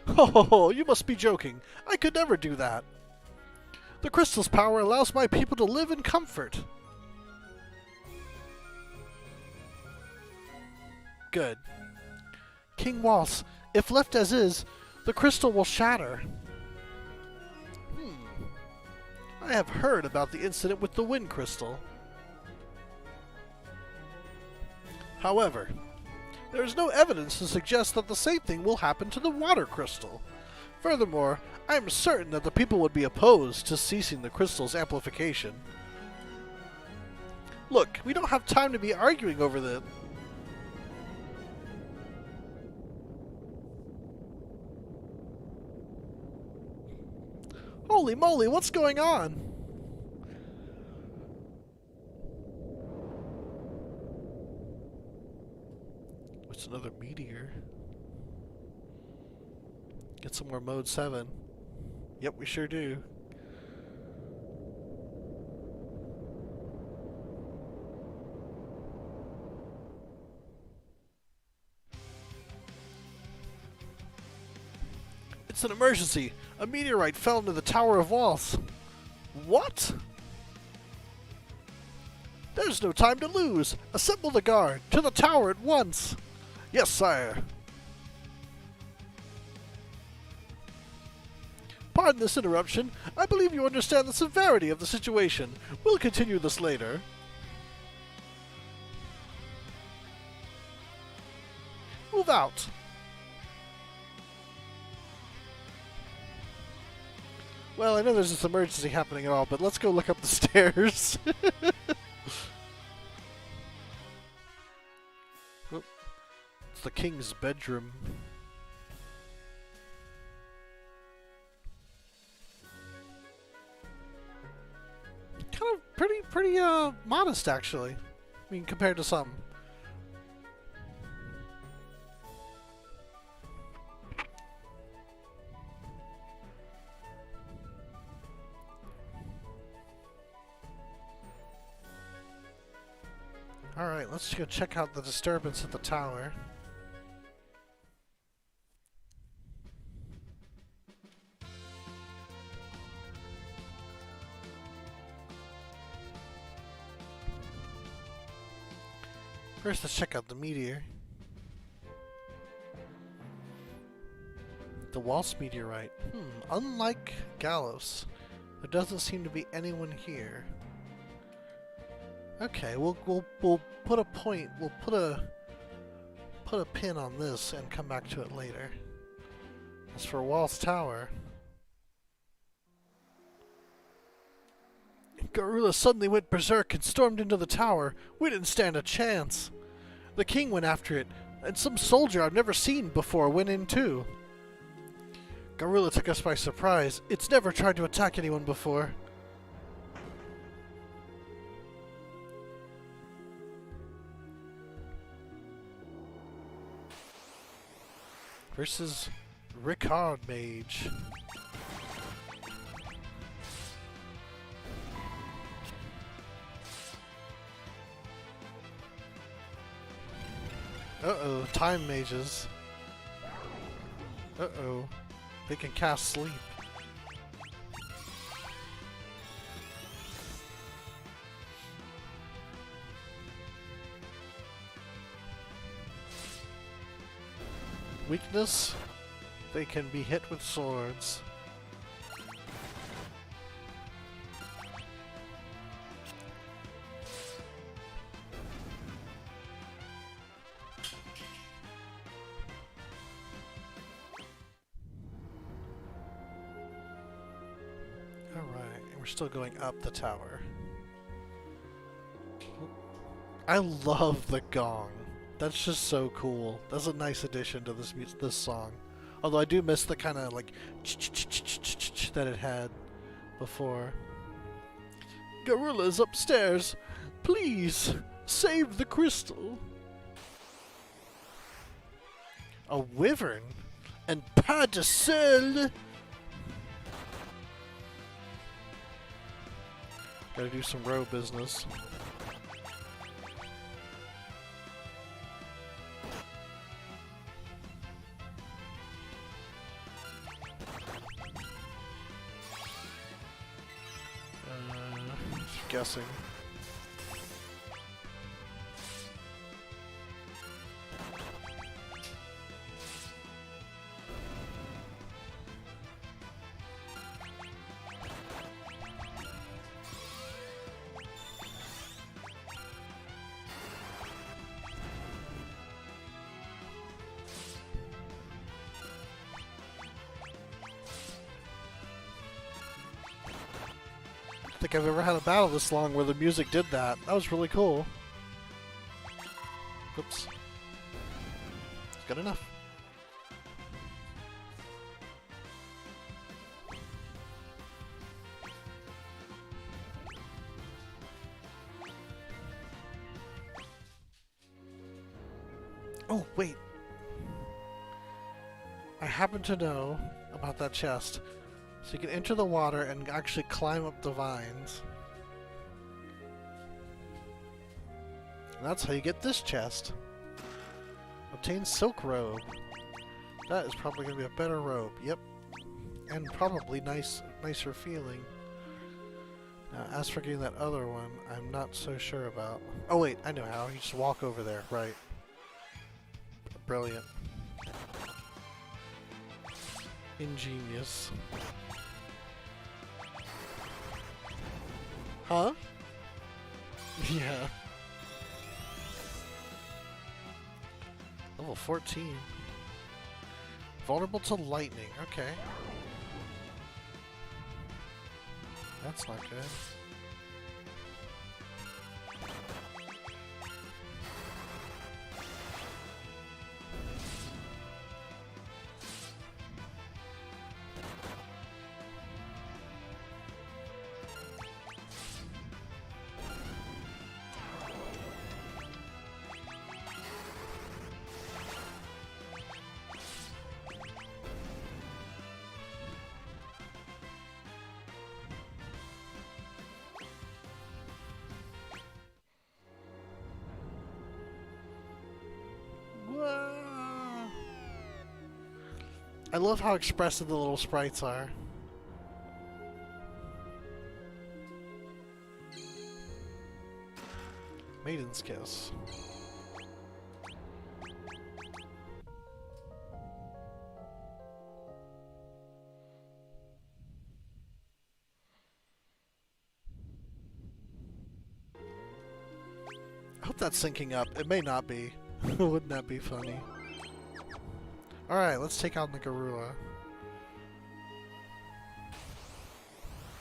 A: Oh, you must be joking. I could never do that. The crystal's power allows my people to live in comfort. Good. King Waltz, if left as is, the crystal will shatter. I have heard about the incident with the wind crystal. However, there is no evidence to suggest that the same thing will happen to the water crystal. Furthermore, I am certain that the people would be opposed to ceasing the crystal's amplification. Look, we don't have time to be arguing over this. Holy moly, what's going on? It's another meteor. Get some more mode 7. Yep, we sure do. It's an emergency! A meteorite fell into the Tower of Walls. What? There's no time to lose! Assemble the guard! To the tower at once! Yes, sire! Pardon this interruption. I believe you understand the severity of the situation. We'll continue this later. Move out! Well, I know there's this emergency happening and all, but let's go look up the stairs. Oh, it's the king's bedroom. Kind of pretty modest, actually. I mean, compared to some. Alright, let's go check out the disturbance at the tower. First, let's check out the meteor. The Waltz meteorite. Unlike Galos, there doesn't seem to be anyone here. Okay, we'll put a point. We'll put a pin on this and come back to it later. As for Waltz Tower, Garula suddenly went berserk and stormed into the tower. We didn't stand a chance. The king went after it, and some soldier I've never seen before went in too. Garula took us by surprise. It's never tried to attack anyone before. Versus Ricard Mage. Uh-oh, time mages. Uh-oh. They can cast sleep. Weakness? They can be hit with swords. We're still going up the tower. I love the gong. That's just so cool. That's a nice addition to this song. Although I do miss the kind of like that it had before. Gorilla's upstairs. Please save the crystal. A wyvern and pas de seul. Gotta do some row business. Guessing. don't think I've ever had a battle this long where the music did that. That was really cool. Oops. Good enough. Oh, wait. I happen to know about that chest. So you can enter the water and actually climb up the vines. And that's how you get this chest. Obtain silk robe. That is probably going to be a better robe. Yep. And probably nicer feeling. Now, as for getting that other one, I'm not so sure about. Oh wait, I know how. You just walk over there. Right. Brilliant. Ingenious. Huh? Yeah. Level 14. Vulnerable to lightning. Okay. That's not good. I love how expressive the little sprites are. Maiden's Kiss. I hope that's syncing up. It may not be. Wouldn't that be funny? Alright, let's take out the Garula.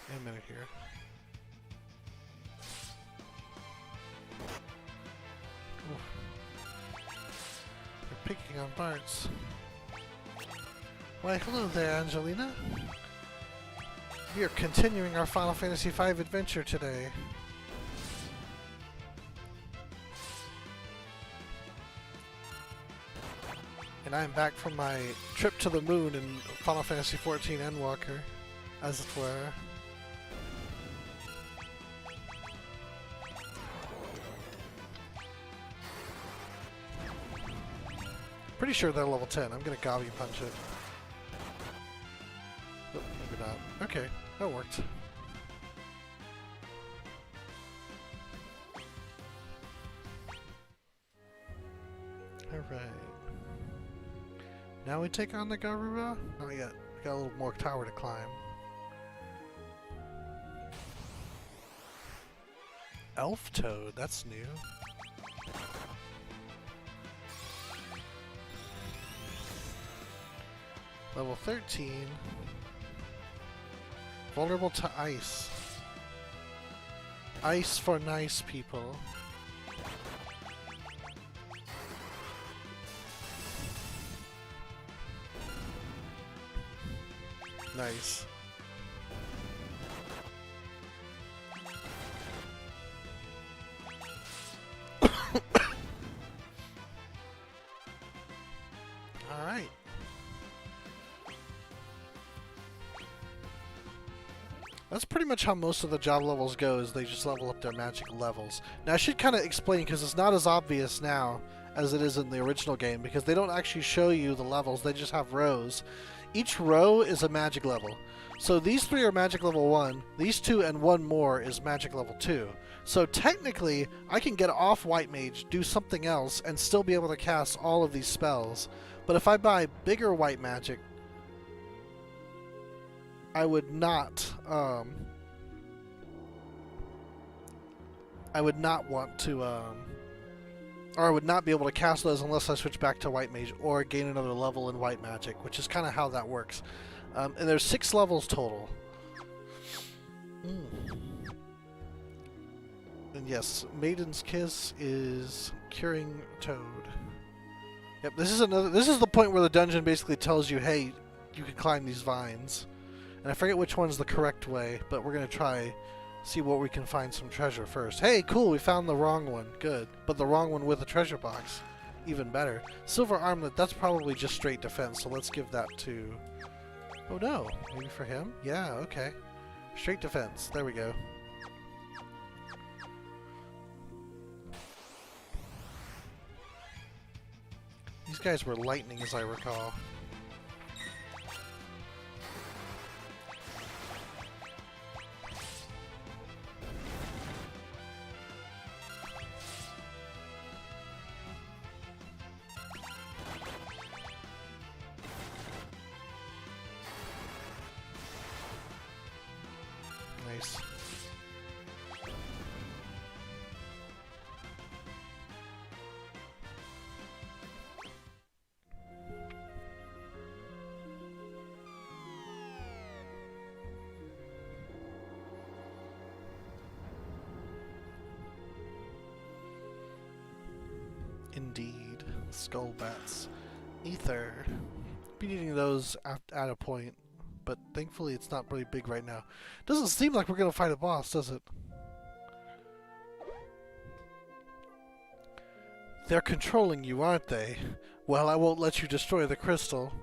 A: In a minute here. They're picking on parts. Why, hello there, Angelina. We are continuing our Final Fantasy V adventure today. And I'm back from my trip to the moon in Final Fantasy XIV Endwalker, as it were. Pretty sure they're level 10. I'm gonna Gobby punch it. Oh, maybe not. Okay, that worked. Alright. Now we take on the Garuba? Not yet. We got a little more tower to climb. Elf Toad, that's new. Level 13. Vulnerable to ice. Ice for nice people. Nice. Alright. That's pretty much how most of the job levels go, is they just level up their magic levels. Now I should kind of explain, because it's not as obvious now as it is in the original game, because they don't actually show you the levels, they just have rows. Each row is a magic level. So these 3 are magic level 1, these 2 and 1 more is magic level 2. So technically, I can get off White Mage, do something else, and still be able to cast all of these spells. But if I buy bigger White Magic, I would not want to, or I would not be able to cast those unless I switch back to White Mage or gain another level in White Magic, which is kind of how that works. And there's 6 levels total. And yes, Maiden's Kiss is curing Toad. Yep, this is the point where the dungeon basically tells you, hey, you can climb these vines. And I forget which one's the correct way, but we're gonna try see what we can find some treasure first. Hey, cool, we found the wrong one. Good. But the wrong one with a treasure box. Even better. Silver armlet, that's probably just straight defense, so let's give that to... Oh no, maybe for him? Yeah, okay. Straight defense, there we go. These guys were lightning, as I recall. Nice. Indeed. Skull bats. Ether. Be needing those at a point, but thankfully it's not really big right now. Doesn't seem like we're gonna fight a boss, does it? They're controlling you, aren't they? Well, I won't let you destroy the crystal.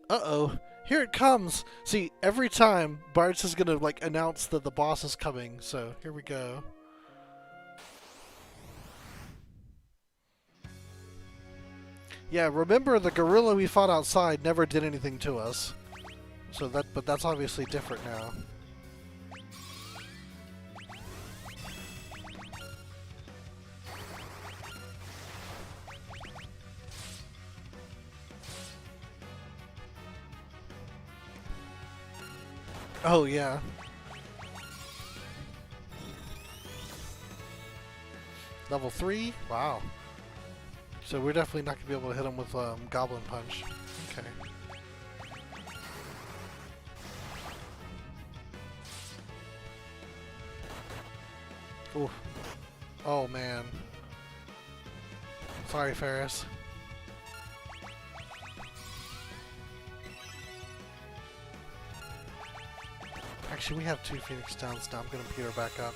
A: Uh-oh. Here it comes! See, every time, Bart's is gonna, like, announce that the boss is coming, so here we go. Yeah, remember the gorilla we fought outside never did anything to us. So but that's obviously different now. Oh, yeah. Level 3? Wow. So we're definitely not going to be able to hit him with Goblin Punch. Okay. Oof. Oh, man. Sorry, Ferris. Actually, we have 2 Phoenix Downs now. I'm going to peter back up.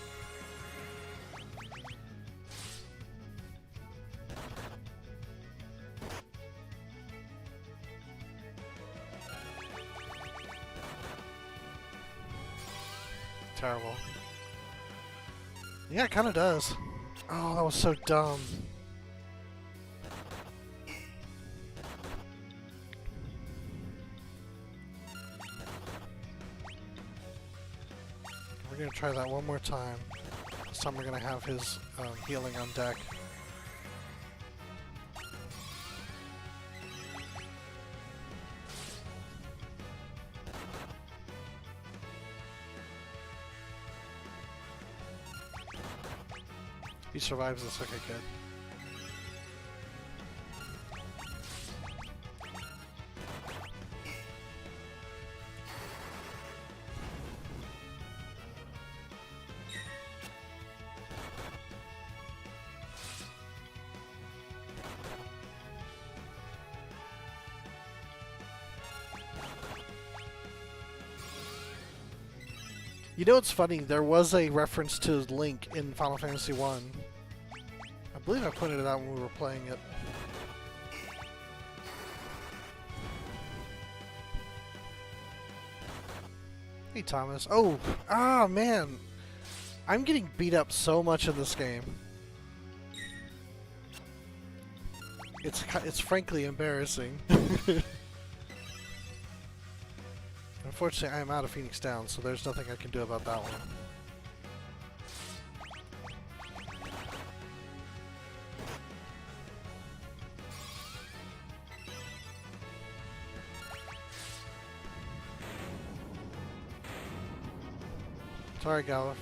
A: Terrible. Yeah, it kind of does. Oh, that was so dumb. We're going to try that one more time. This time we're going to have his healing on deck. He survives this, okay, good. You know what's funny? There was a reference to Link in Final Fantasy 1. I believe I pointed it out when we were playing it. Hey, Thomas. Oh! Ah, man! I'm getting beat up so much in this game. It's frankly embarrassing. Unfortunately, I am out of Phoenix Down, so there's nothing I can do about that one. Sorry, Gala.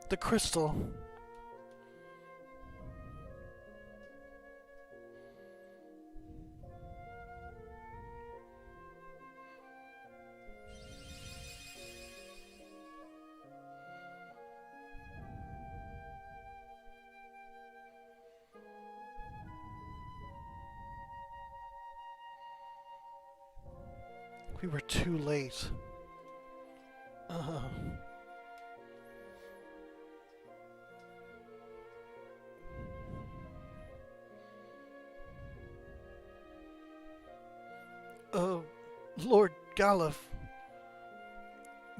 A: The crystal. We were too late. Uh. Lord Gala.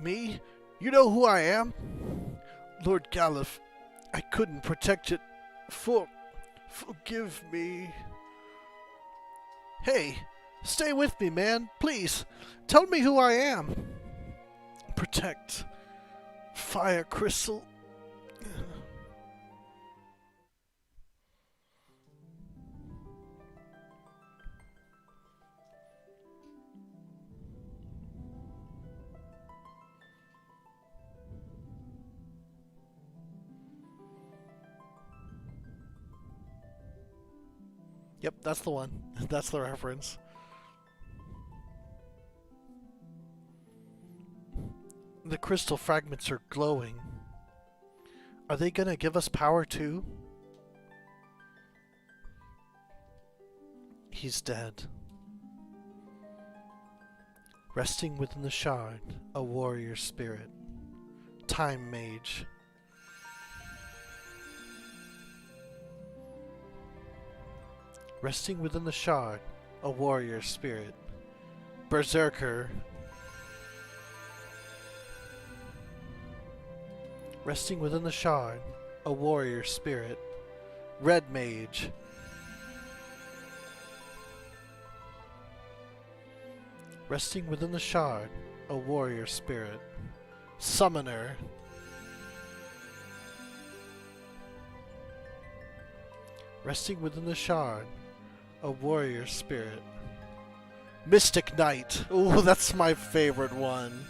A: Me? You know who I am? Lord Gala. I couldn't protect it. Forgive me. Hey, stay with me, man. Please, tell me who I am. Protect. Fire crystal. Yep, that's the one. That's the reference. The crystal fragments are glowing. Are they gonna give us power too? He's dead. Resting within the shard, a warrior spirit. Time mage. Resting within the shard, a warrior spirit. Berserker. Resting within the shard, a warrior spirit. Red mage. Resting within the shard, a warrior spirit. Summoner. Resting within the shard, a warrior spirit. Mystic Knight. Ooh, that's my favorite one.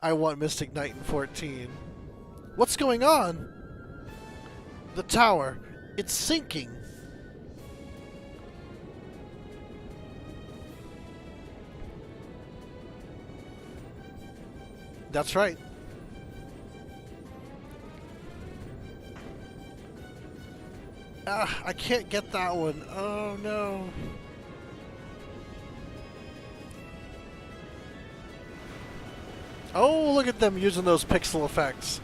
A: I want Mystic Knight in 14. What's going on? The tower. It's sinking. That's right. Ah, I can't get that one. Oh no. Oh, look at them using those pixel effects.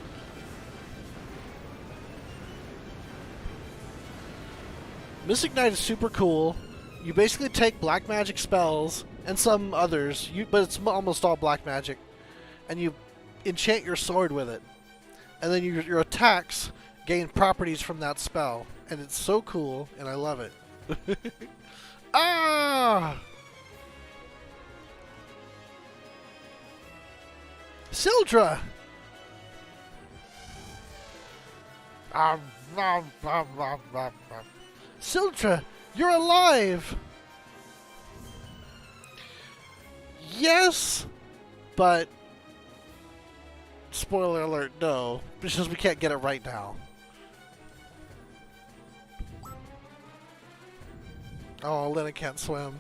A: Mystic Knight is super cool. You basically take black magic spells and some others, but it's almost all black magic, and you enchant your sword with it. And then your attacks gain properties from that spell. And it's so cool, and I love it. Ah! Sildra! Sildra, you're alive! Yes, but spoiler alert, no, because we can't get it right now. Oh, Lenna can't swim.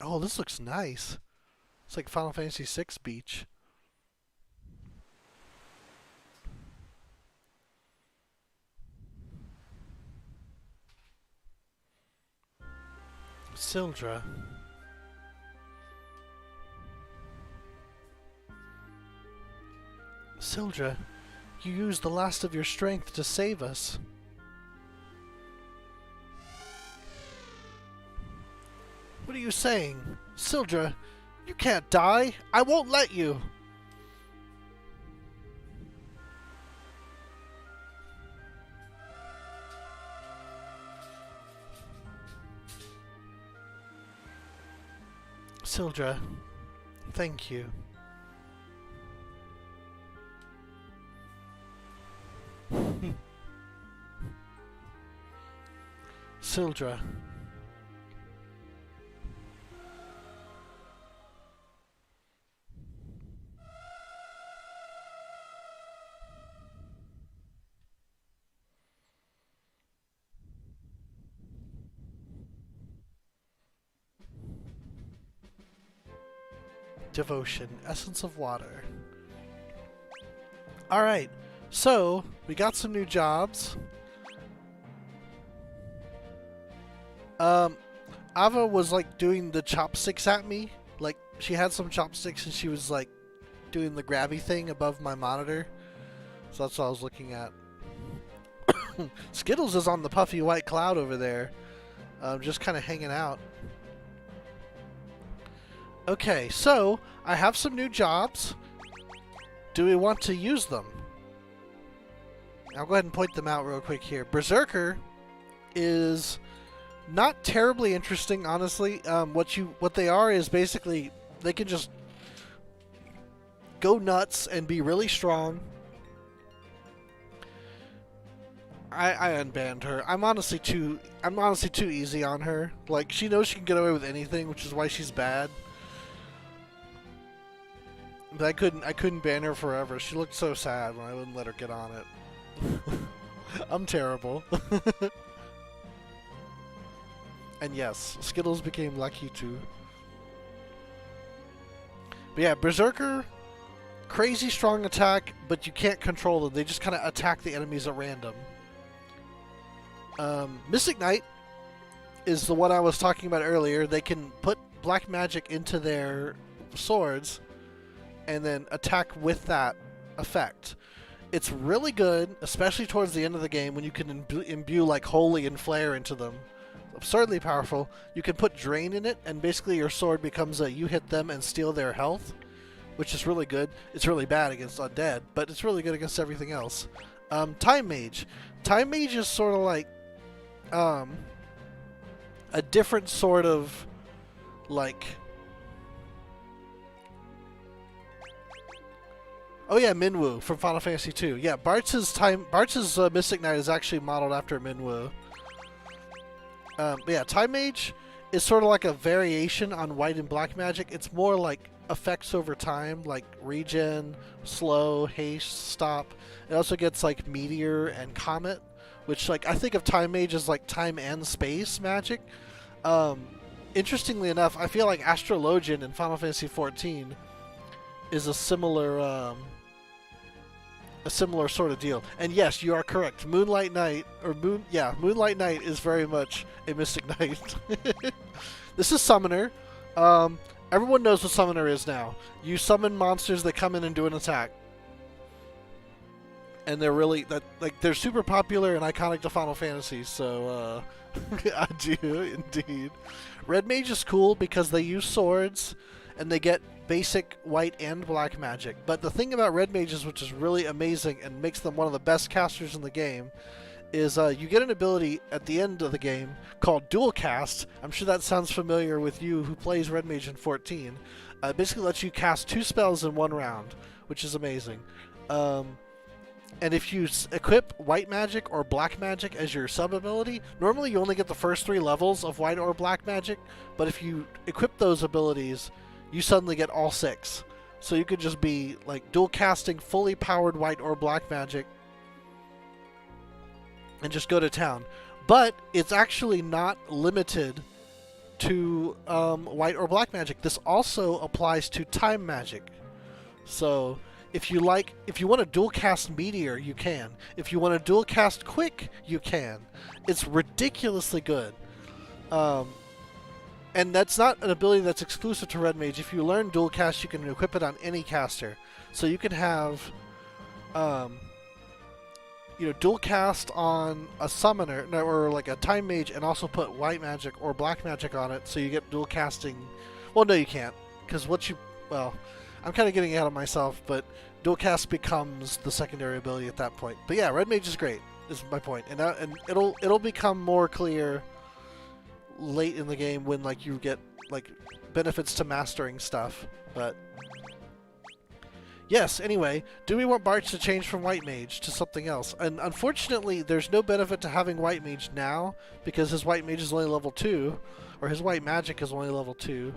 A: Oh, this looks nice. It's like Final Fantasy VI beach. Sildra. Sildra, you used the last of your strength to save us. What are you saying? Sildra, you can't die. I won't let you. Sildra, thank you. Sildra. Devotion, essence of water. Alright, so we got some new jobs. Ava was like doing the chopsticks at me. Like she had some chopsticks and she was like doing the grabby thing above my monitor. So that's what I was looking at. Skittles is on the puffy white cloud over there. Just kind of hanging out. Okay, so I have some new jobs. Do we want to use them? I'll go ahead and point them out real quick here. Berserker is not terribly interesting, honestly. What they are is basically they can just go nuts and be really strong. I unbanned her. I'm honestly too easy on her. Like she knows she can get away with anything, which is why she's bad. But I couldn't ban her forever. She looked so sad when I wouldn't let her get on it. I'm terrible. And yes, Skittles became lucky too. But yeah, Berserker, crazy strong attack, but you can't control them. They just kind of attack the enemies at random. Mystic Knight is the one I was talking about earlier. They can put black magic into their swords and then attack with that effect. It's really good, especially towards the end of the game when you can imbue like Holy and Flare into them. Absurdly powerful. You can put Drain in it, and basically your sword becomes a you hit them and steal their health, which is really good. It's really bad against undead, but it's really good against everything else. Time Mage. Time Mage is sort of like a different sort of like... Oh yeah, Minwu from Final Fantasy II. Yeah, Bartz's Mystic Knight is actually modeled after Minwu. But yeah, Time Mage is sort of like a variation on white and black magic. It's more like effects over time, like regen, slow, haste, stop. It also gets like meteor and comet, which like I think of Time Mage as like time and space magic. Interestingly enough, I feel like Astrologian in Final Fantasy XIV is a similar sort of deal. And yes, you are correct. Moonlight Knight Moonlight Knight is very much a Mystic Knight. This is Summoner. Everyone knows what Summoner is now. You summon monsters that come in and do an attack. And they're really they're super popular and iconic to Final Fantasy, so I do indeed. Red Mage is cool because they use swords and they get basic white and black magic. But the thing about Red Mages, which is really amazing and makes them one of the best casters in the game, is you get an ability at the end of the game called Dual Cast. I'm sure that sounds familiar with you who plays Red Mage in 14. It basically lets you cast 2 spells in 1 round, which is amazing. And if you equip white magic or black magic as your sub-ability, normally you only get the first 3 levels of white or black magic, but if you equip those abilities, you suddenly get all 6. So you could just be like dual casting fully powered white or black magic and just go to town. But it's actually not limited to white or black magic. This also applies to time magic. So if you want to dual cast Meteor, you can. If you want to dual cast Quick, you can. It's ridiculously good. And that's not an ability that's exclusive to Red Mage. If you learn Dual Cast, you can equip it on any caster. So you can have, Dual Cast on a Summoner, or like a Time Mage, and also put white magic or black magic on it, so you get dual casting. Well, no, you can't, because I'm kind of getting ahead of myself, but Dual Cast becomes the secondary ability at that point. But yeah, Red Mage is great, is my point. And it'll become more clear late in the game when you get benefits to mastering stuff. But Yes, anyway, do we want Bartz to change from White Mage to something else? And unfortunately, there's no benefit to having White Mage now, because his White Mage is only level 2, or his White Magic is only level 2.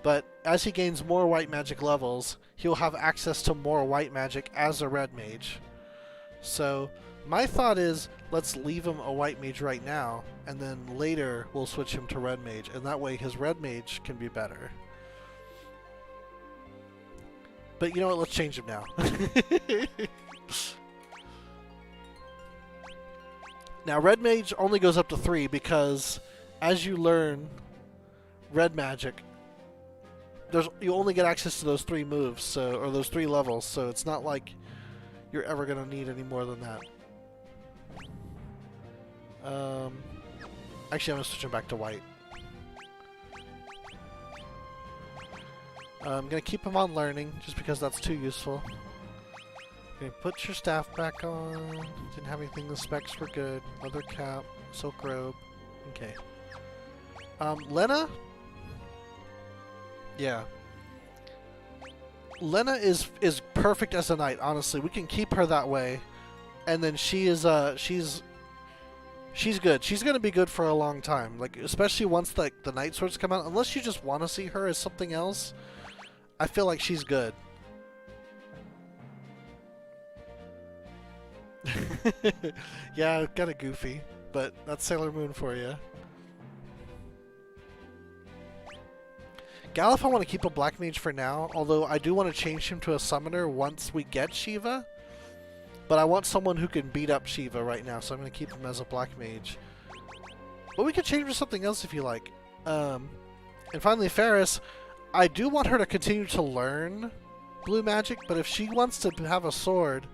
A: But as he gains more White Magic levels, he'll have access to more White Magic as a Red Mage. So, my thought is, let's leave him a White Mage right now, and then later we'll switch him to Red Mage, and that way his Red Mage can be better. But you know what, let's change him now. Now, Red Mage only goes up to 3 because as you learn Red Magic, you only get access to those 3 moves, or those 3 levels, so it's not like you're ever going to need any more than that. Actually, I'm going to switch him back to White. I'm going to keep him on learning, just because that's too useful. Okay, put your staff back on. Didn't have anything, the specs were good. Leather cap, silk robe. Okay. Lenna? Yeah. Lenna is perfect as a knight, honestly. We can keep her that way. And then she is, she's good. She's going to be good for a long time. Like, especially once, like, the Night Swords come out. Unless you just want to see her as something else, I feel like she's good. Yeah, kind of goofy, but that's Sailor Moon for you. Galif, I want to keep a Black Mage for now, although I do want to change him to a Summoner once we get Shiva. But I want someone who can beat up Shiva right now, so I'm going to keep him as a Black Mage. But we could change him to something else if you like. And finally, Ferris. I do want her to continue to learn blue magic, but if she wants to have a sword,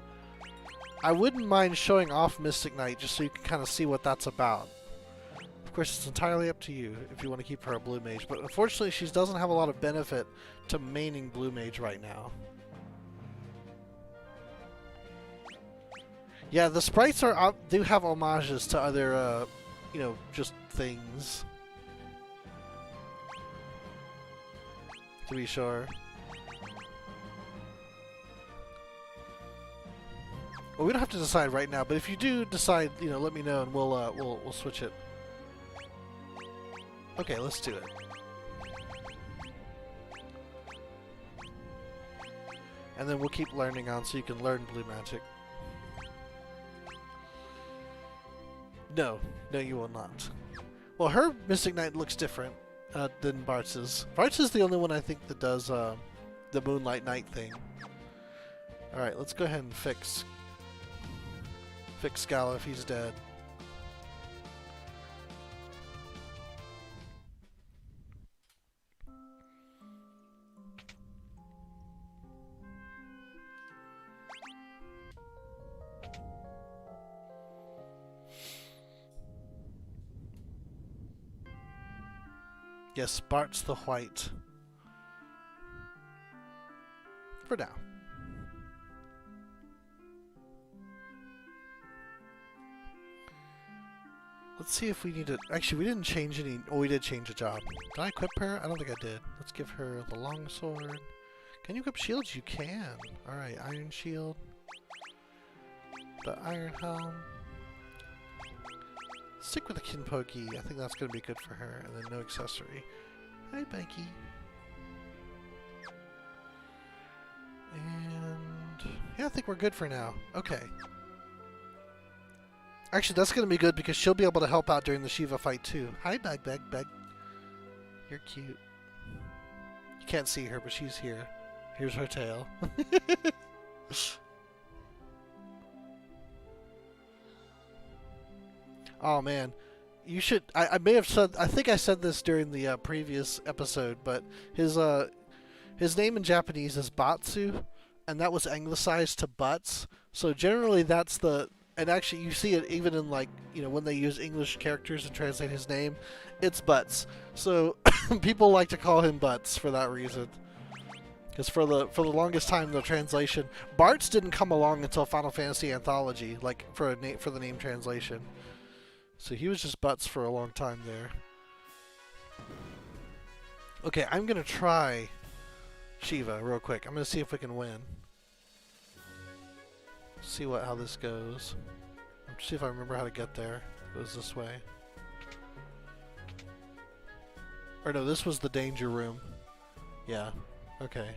A: I wouldn't mind showing off Mystic Knight just so you can kind of see what that's about. Of course, it's entirely up to you if you want to keep her a blue mage, but unfortunately she doesn't have a lot of benefit to maining blue mage right now. Yeah, the sprites do have homages to other, you know, just things. To be sure. Well, we don't have to decide right now, but if you do decide, you know, let me know and we'll switch it. Okay, let's do it. And then we'll keep learning on so you can learn blue magic. No, you will not. Well, her Mystic Knight looks different than Bartz's. Bartz is the only one I think that does the Moonlight Knight thing. Alright, let's go ahead and fix Gala if he's dead. Yes, Bart's the White. For now. Let's see if we need to... Actually, we didn't change any... Oh, we did change a job. Did I equip her? I don't think I did. Let's give her the longsword. Can you equip shields? You can. Alright, iron shield. The iron helm. Stick with the Kinpoki. I think that's going to be good for her. And then no accessory. Hi, Becky. And... yeah, I think we're good for now. Okay. Actually, that's going to be good because she'll be able to help out during the Shiva fight too. Hi, Beg. You're cute. You can't see her, but she's here. Here's her tail. Oh man, you should. I may have said. I think I said this during the previous episode, but his name in Japanese is Batsu, and that was anglicized to Butts. So generally, that's the. And actually, you see it even in, like, you know, when they use English characters to translate his name, it's Butts. So people like to call him Butts for that reason. Because for the longest time, the translation, Bart's didn't come along until Final Fantasy Anthology, like for the name translation. So he was just Butts for a long time there. Okay, I'm gonna try Shiva real quick. I'm gonna see if we can win. See how this goes. Let's see if I remember how to get there. It goes this way. Or no, this was the danger room. Yeah. Okay.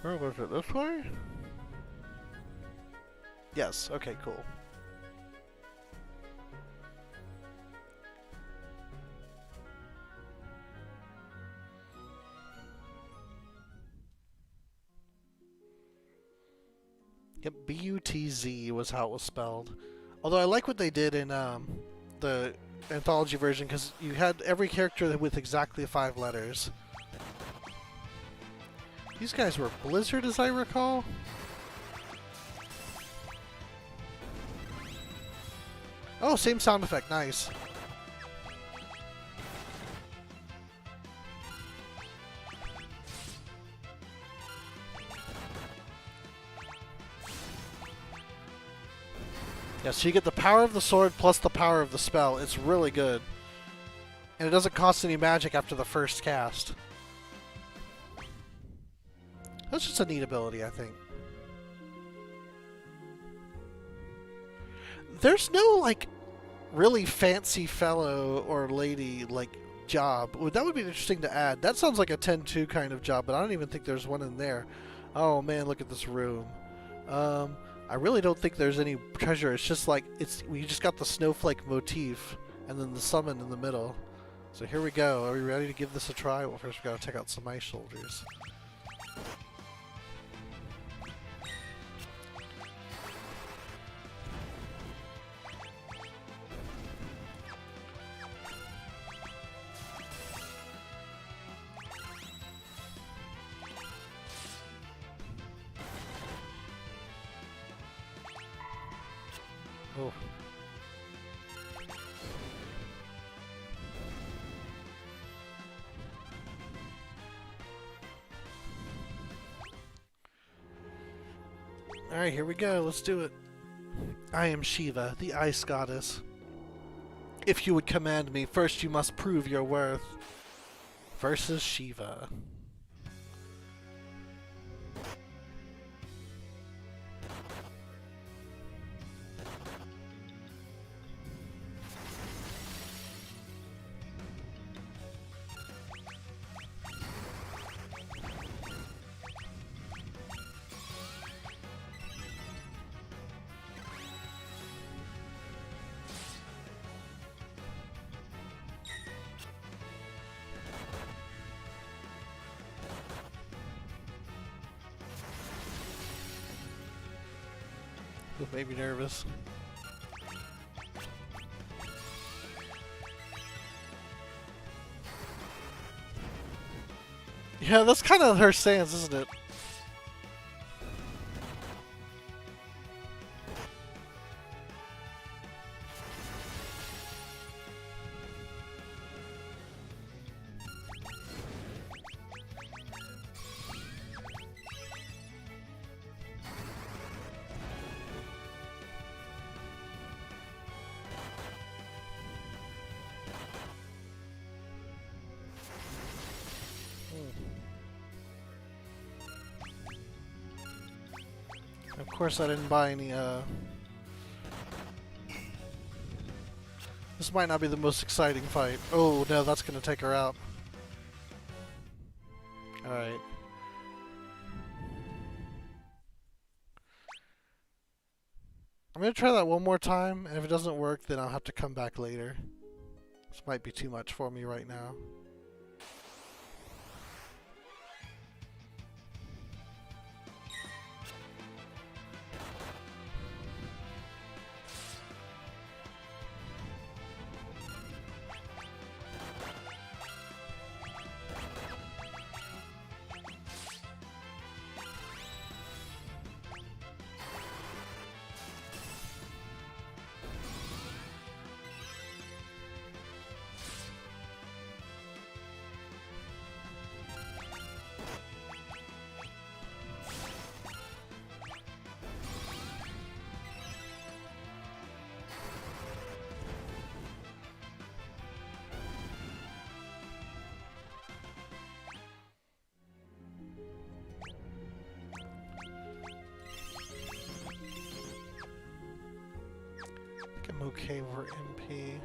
A: Where was it? This way? Yes. Okay, cool. Yep, B-U-T-Z was how it was spelled. Although I like what they did in the anthology version, because you had every character with exactly 5 letters. These guys were Blizzard, as I recall. Oh, same sound effect. Nice. Yeah, so you get the power of the sword plus the power of the spell. It's really good. And it doesn't cost any magic after the first cast. That's just a neat ability, I think. There's no, like, really fancy fellow or lady, like, job. That would be interesting to add. That sounds like a 10-2 kind of job, but I don't even think there's one in there. Oh, man, look at this room. I really don't think there's any treasure. It's just like, we just got the snowflake motif, and then the summon in the middle. So here we go. Are we ready to give this a try? Well, first we gotta take out some ice soldiers. Oh. Alright, here we go. Let's do it. I am Shiva, the ice goddess. If you would command me, first you must prove your worth. Versus Shiva. It made me nervous. Yeah, that's kind of her stance, isn't it? Of course I didn't buy any, This might not be the most exciting fight. Oh, no, that's gonna take her out. Alright. I'm gonna try that one more time, and if it doesn't work, then I'll have to come back later. This might be too much for me right now. I'm okay for MP.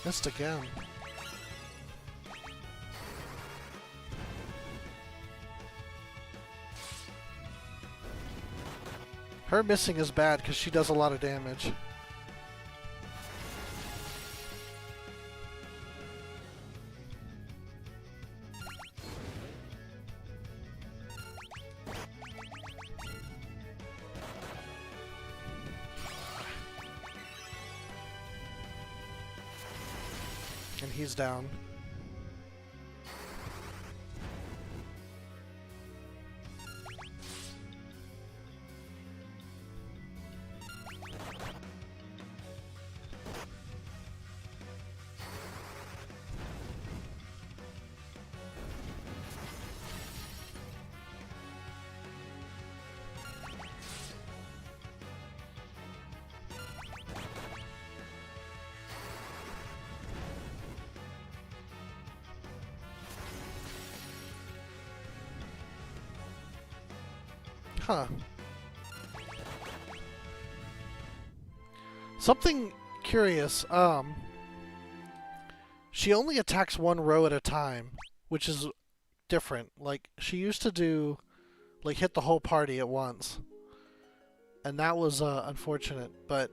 A: Missed again. Her missing is bad because she does a lot of damage. And he's down. Huh. Something curious, she only attacks one row at a time, which is different. Like, she used to do, like, hit the whole party at once. And that was, unfortunate, but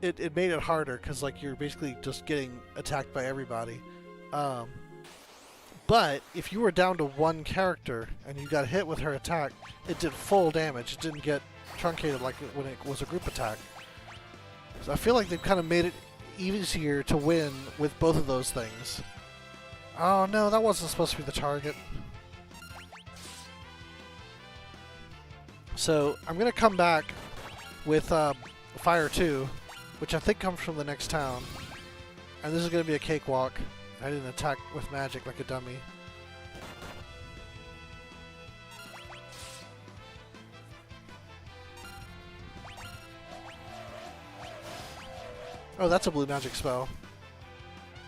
A: it made it harder, because, like, you're basically just getting attacked by everybody. But if you were down to one character and you got hit with her attack, it did full damage. It didn't get truncated like when it was a group attack. So I feel like they've kind of made it easier to win with both of those things. Oh no, that wasn't supposed to be the target. So I'm going to come back with Fire 2, which I think comes from the next town. And this is going to be a cakewalk. I didn't attack with magic like a dummy. Oh, that's a blue magic spell.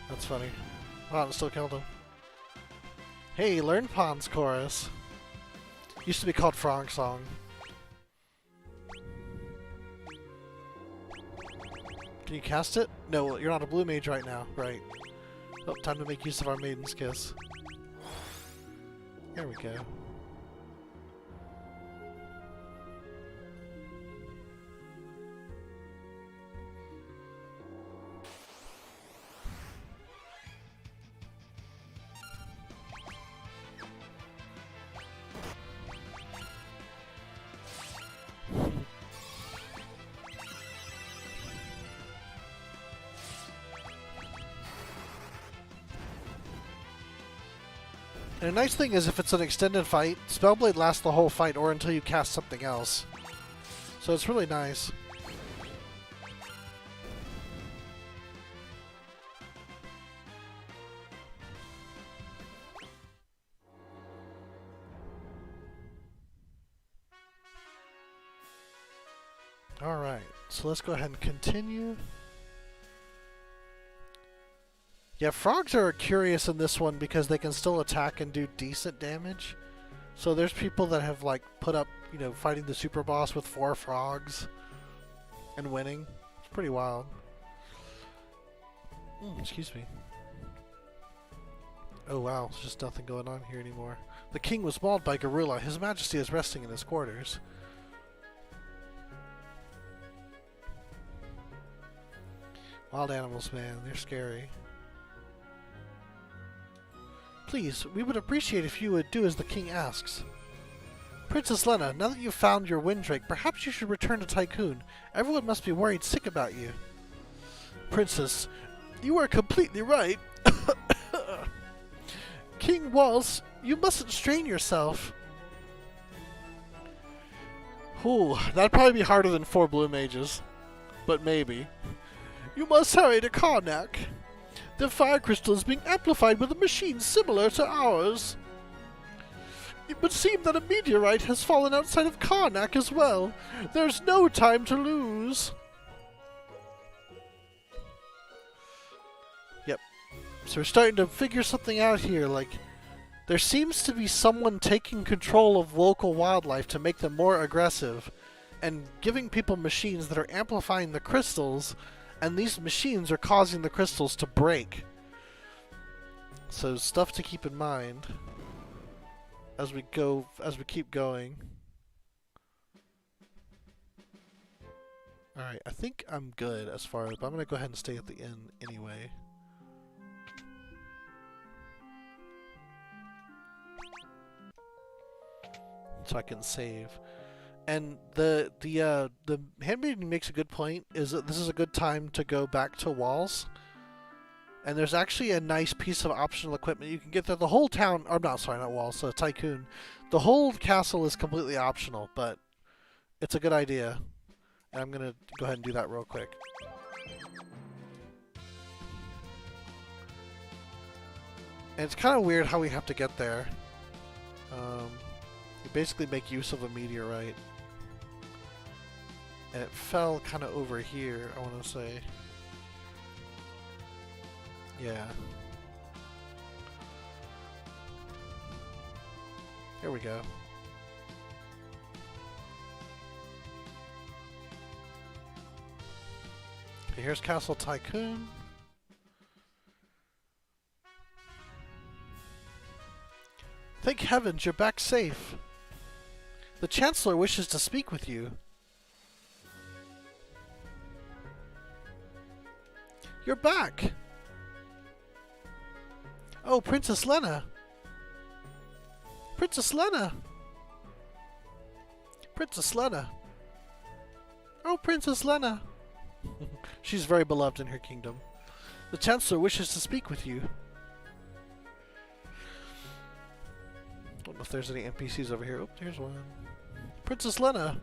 A: That's funny. Wow, it still killed him. Hey, learn Pond's Chorus. Used to be called Frog Song. Can you cast it? No, you're not a blue mage right now. Right. Oh, time to make use of our Maiden's Kiss. There we go. And a nice thing is if it's an extended fight, Spellblade lasts the whole fight or until you cast something else. So it's really nice. Alright, so let's go ahead and continue. Yeah, frogs are curious in this one because they can still attack and do decent damage. So there's people that have like put up, you know, fighting the super boss with 4 frogs and winning. It's pretty wild. Excuse me. Oh wow, there's just nothing going on here anymore. The king was mauled by Gorilla. His Majesty is resting in his quarters. Wild animals, man, they're scary. Please, we would appreciate if you would do as the king asks. Princess Lenna, now that you've found your Windrake, perhaps you should return to Tycoon. Everyone must be worried sick about you. Princess, you are completely right. King Waltz, you mustn't strain yourself. Ooh, that'd probably be harder than 4 blue mages. But maybe. You must hurry to Karnak. The fire crystal is being amplified with a machine similar to ours. It would seem that a meteorite has fallen outside of Karnak as well. There's no time to lose. Yep. So we're starting to figure something out here, like... There seems to be someone taking control of local wildlife to make them more aggressive, and giving people machines that are amplifying the crystals, and these machines are causing the crystals to break. So stuff to keep in mind as we keep going. Alright, I think I'm good as far as, but I'm gonna go ahead and stay at the inn anyway. So I can save. And the handmaiden makes a good point, is that this is a good time to go back to Walls. And there's actually a nice piece of optional equipment you can get there. The whole town, or not, sorry, not Walls, Tycoon. The whole castle is completely optional, but it's a good idea. And I'm gonna go ahead and do that real quick. And it's kind of weird how we have to get there. You basically make use of a meteorite. And it fell kind of over here, I want to say. Yeah. Here we go. Okay, here's Castle Tycoon. Thank heavens you're back safe. The Chancellor wishes to speak with you. You're back! Oh, Princess Lenna! Princess Lenna! Princess Lenna! Oh, Princess Lenna! She's very beloved in her kingdom. The Chancellor wishes to speak with you. Don't know if there's any NPCs over here. Oh, here's one. Princess Lenna!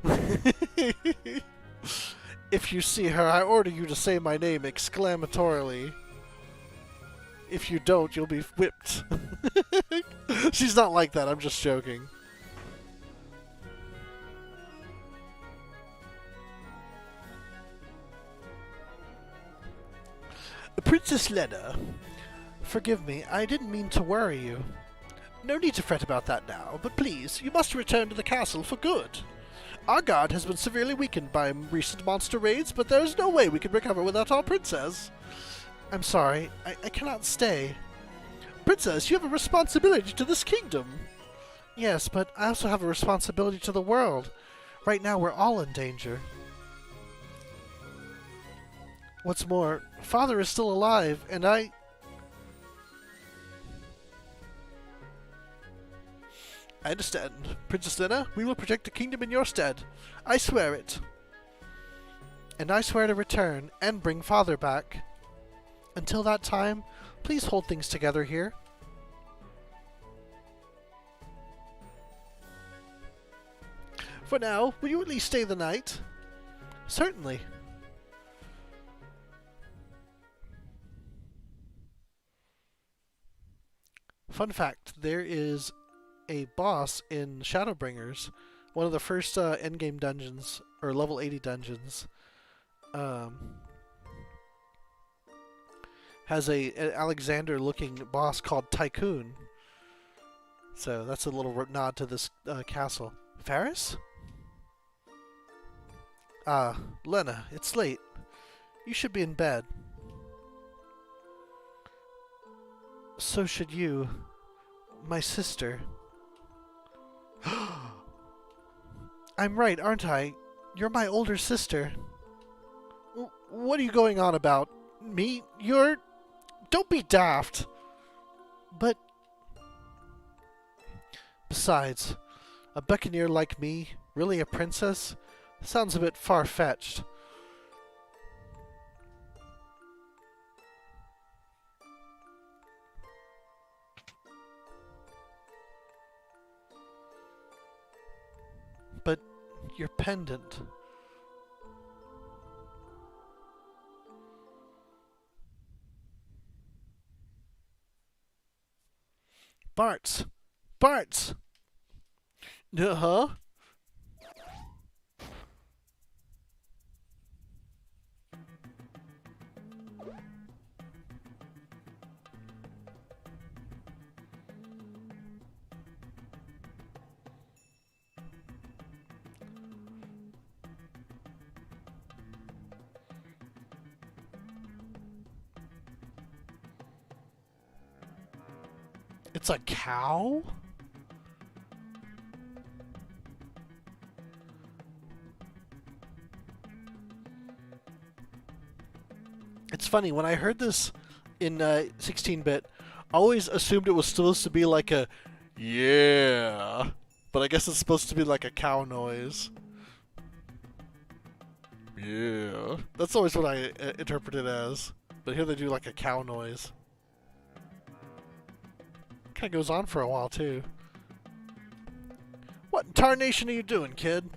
A: If you see her, I order you to say my name exclamatorily. If you don't, you'll be whipped. She's not like that, I'm just joking. Princess Lenna, forgive me, I didn't mean to worry you. No need to fret about that now, but please, you must return to the castle for good. Our guard has been severely weakened by recent monster raids, but there is no way we can recover without our princess. I'm sorry, I cannot stay. Princess, you have a responsibility to this kingdom. Yes, but I also have a responsibility to the world. Right now we're all in danger. What's more, Father is still alive, and I understand. Princess Lenna, we will protect the kingdom in your stead. I swear it. And I swear to return and bring Father back. Until that time, please hold things together here. For now, will you at least stay the night? Certainly. Fun fact, there is a boss in Shadowbringers, one of the first endgame dungeons, or level 80 dungeons, has an Alexander-looking boss called Tycoon. So that's a little nod to this castle. Ferris? Lenna, it's late. You should be in bed. So should you. My sister. I'm right, aren't I? You're my older sister. What are you going on about? Me? You're... Don't be daft. But... Besides, a buccaneer like me, really a princess? Sounds a bit far-fetched. Your pendant. Bart's. Bart's! Uh-huh. It's a cow? It's funny, when I heard this in 16-bit, I always assumed it was supposed to be like a yeah, but I guess it's supposed to be like a cow noise. Yeah. That's always what I interpret it as. But here they do like a cow noise. Kind of goes on for a while, too. What in tarnation are you doing, kid?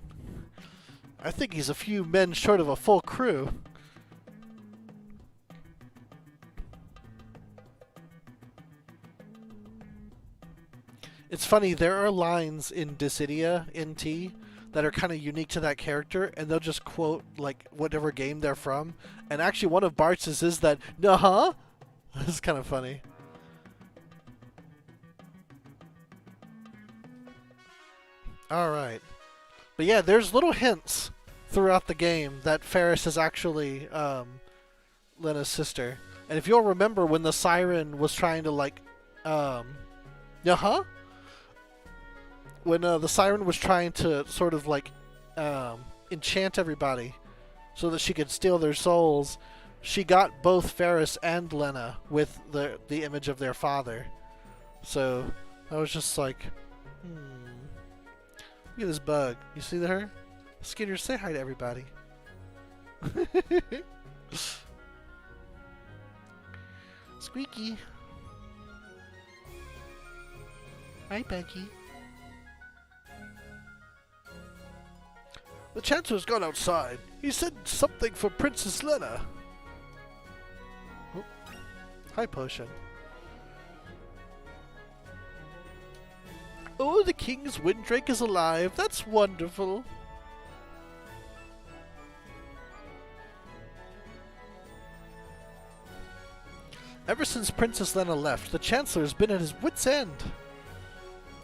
A: I think he's a few men short of a full crew. It's funny, there are lines in Dissidia NT that are kind of unique to that character, and they'll just quote, like, whatever game they're from. And actually, one of Bart's is that, nuh-huh? It's kind of funny. Alright. But yeah, there's little hints throughout the game that Ferris is actually Lenna's sister. And if you'll remember when the siren was trying to, like, uh-huh? When the siren was trying to sort of, like, enchant everybody so that she could steal their souls, she got both Ferris and Lenna with the image of their father. So I was just like, Look at this bug. You see her? Skinner, say hi to everybody. Squeaky. Hi, Becky. The Chancellor's gone outside. He said something for Princess Lenna. Oh. Hi, Potion. Oh, the King's Winddrake is alive. That's wonderful. Ever since Princess Lenna left, the Chancellor's been at his wit's end.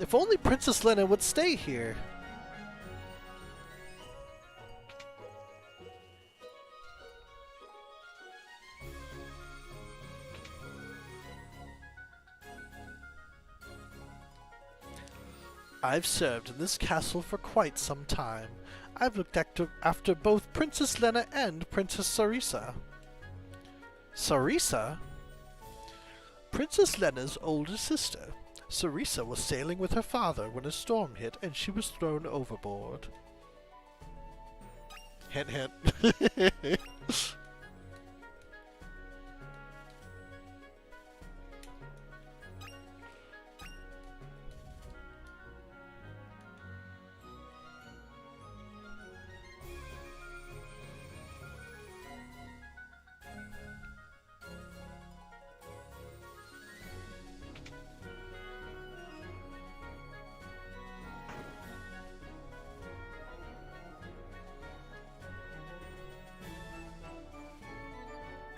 A: If only Princess Lenna would stay here. I've served in this castle for quite some time. I've looked after both Princess Lenna and Princess Sarisa. Sarisa? Princess Lenna's older sister. Sarisa was sailing with her father when a storm hit and she was thrown overboard. Hint, hint.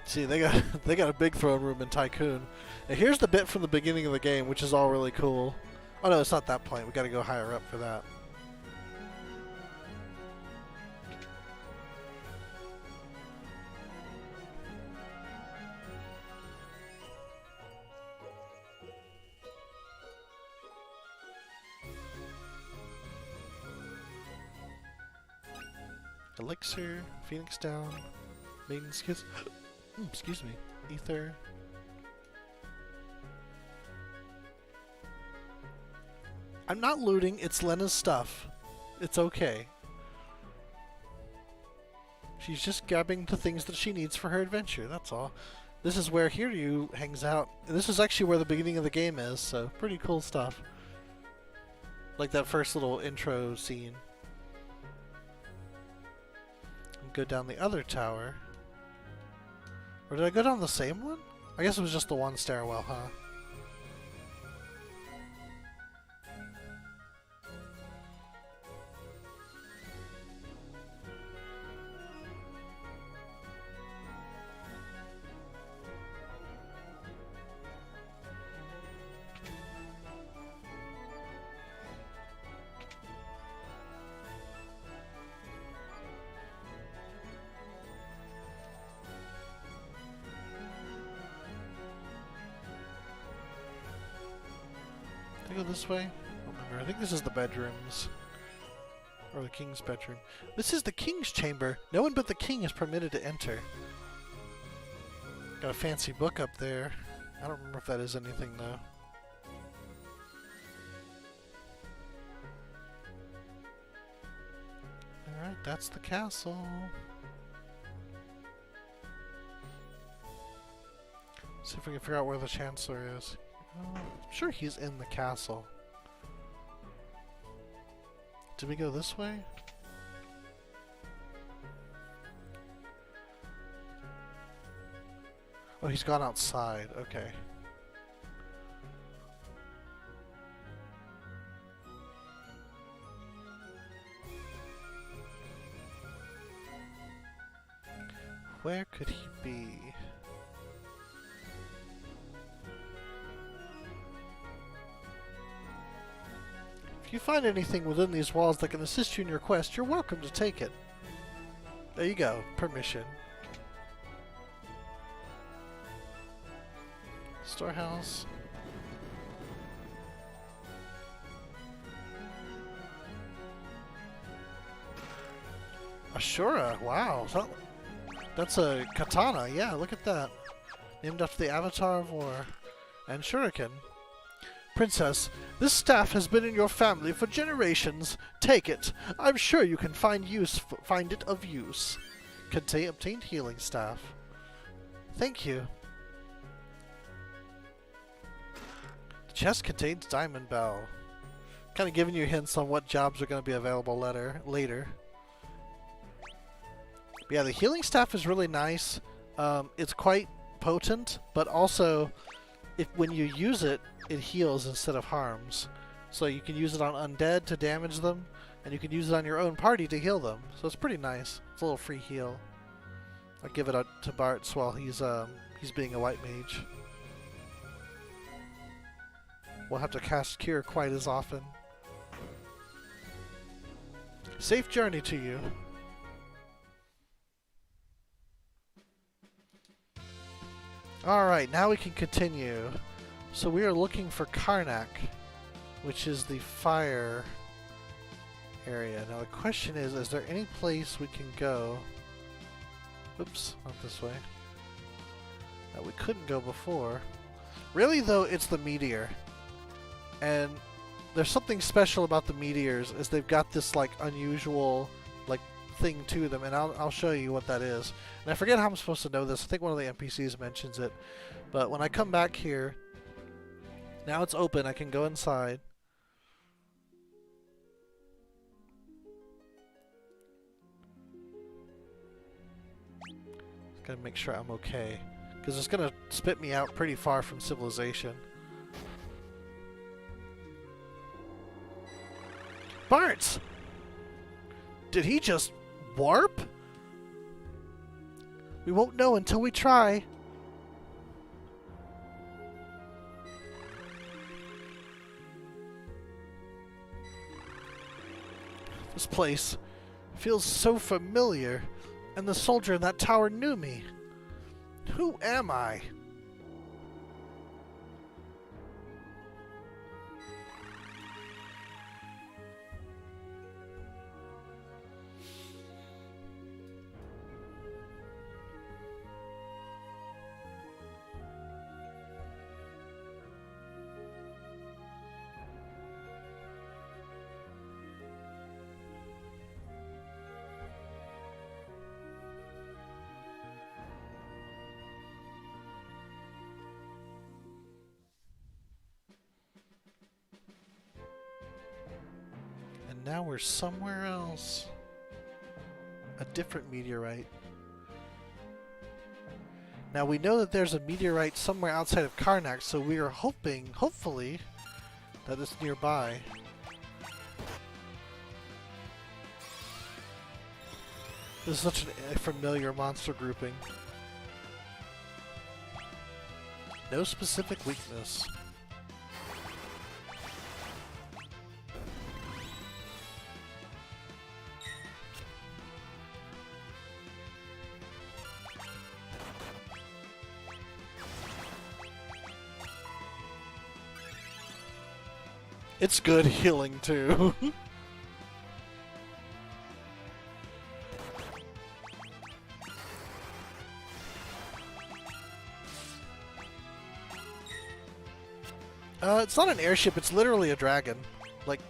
A: See, they got a big throne room in Tycoon. Now here's the bit from the beginning of the game, which is all really cool. Oh no, it's not that point. We got to go higher up for that. Elixir, Phoenix Down, Maiden's Kiss. Excuse me. Ether. I'm not looting, it's Lenna's stuff. It's okay. She's just grabbing the things that she needs for her adventure, that's all. This is where Hiryu hangs out. And this is actually where the beginning of the game is, so pretty cool stuff. Like that first little intro scene. go down the other tower. Or did I go down the same one? I guess it was just the one stairwell, huh? Did I go this way? I don't remember. I think this is the bedrooms. Or the king's bedroom. This is the king's chamber. No one but the king is permitted to enter. Got a fancy book up there. I don't remember if that is anything though. Alright, that's the castle. See if we can figure out where the chancellor is. I'm sure he's in the castle. Did we go this way? Oh, he's gone outside. Okay. Where could he be? If you find anything within these walls that can assist you in your quest, you're welcome to take it. There you go. Permission. Storehouse. Ashura. Wow. That's a katana. Yeah, look at that. Named after the Avatar of War. And Shuriken. Princess, this staff has been in your family for generations. Take it. I'm sure you can find it of use. Obtained healing staff. Thank you. The chest contains diamond bell. Kind of giving you hints on what jobs are going to be available later. But yeah, the healing staff is really nice. It's quite potent, but also when you use it, it heals instead of harms. So you can use it on undead to damage them, and you can use it on your own party to heal them. So it's pretty nice. It's a little free heal. I'll give it out to Bartz while he's being a white mage. We'll have to cast Cure quite as often. Safe journey to you. Alright, now we can continue. So we are looking for Karnak, which is the fire area. Now the question is there any place we can go? Oops, not this way. That we couldn't go before. Really though, it's the meteor. And there's something special about the meteors, is they've got this like unusual like thing to them, and I'll show you what that is. And I forget how I'm supposed to know this. I think one of the NPCs mentions it. But when I come back here, now it's open, I can go inside. Just gotta make sure I'm okay, because it's gonna spit me out pretty far from civilization. Bartz! Did he just warp? We won't know until we try. This place feels so familiar, and the soldier in that tower knew me. Who am I? Now we're somewhere else. A different meteorite. Now we know that there's a meteorite somewhere outside of Karnak, so we are hoping, hopefully, that it's nearby. This is such a familiar monster grouping. No specific weakness. It's good healing too. It's not an airship, it's literally a dragon. Like,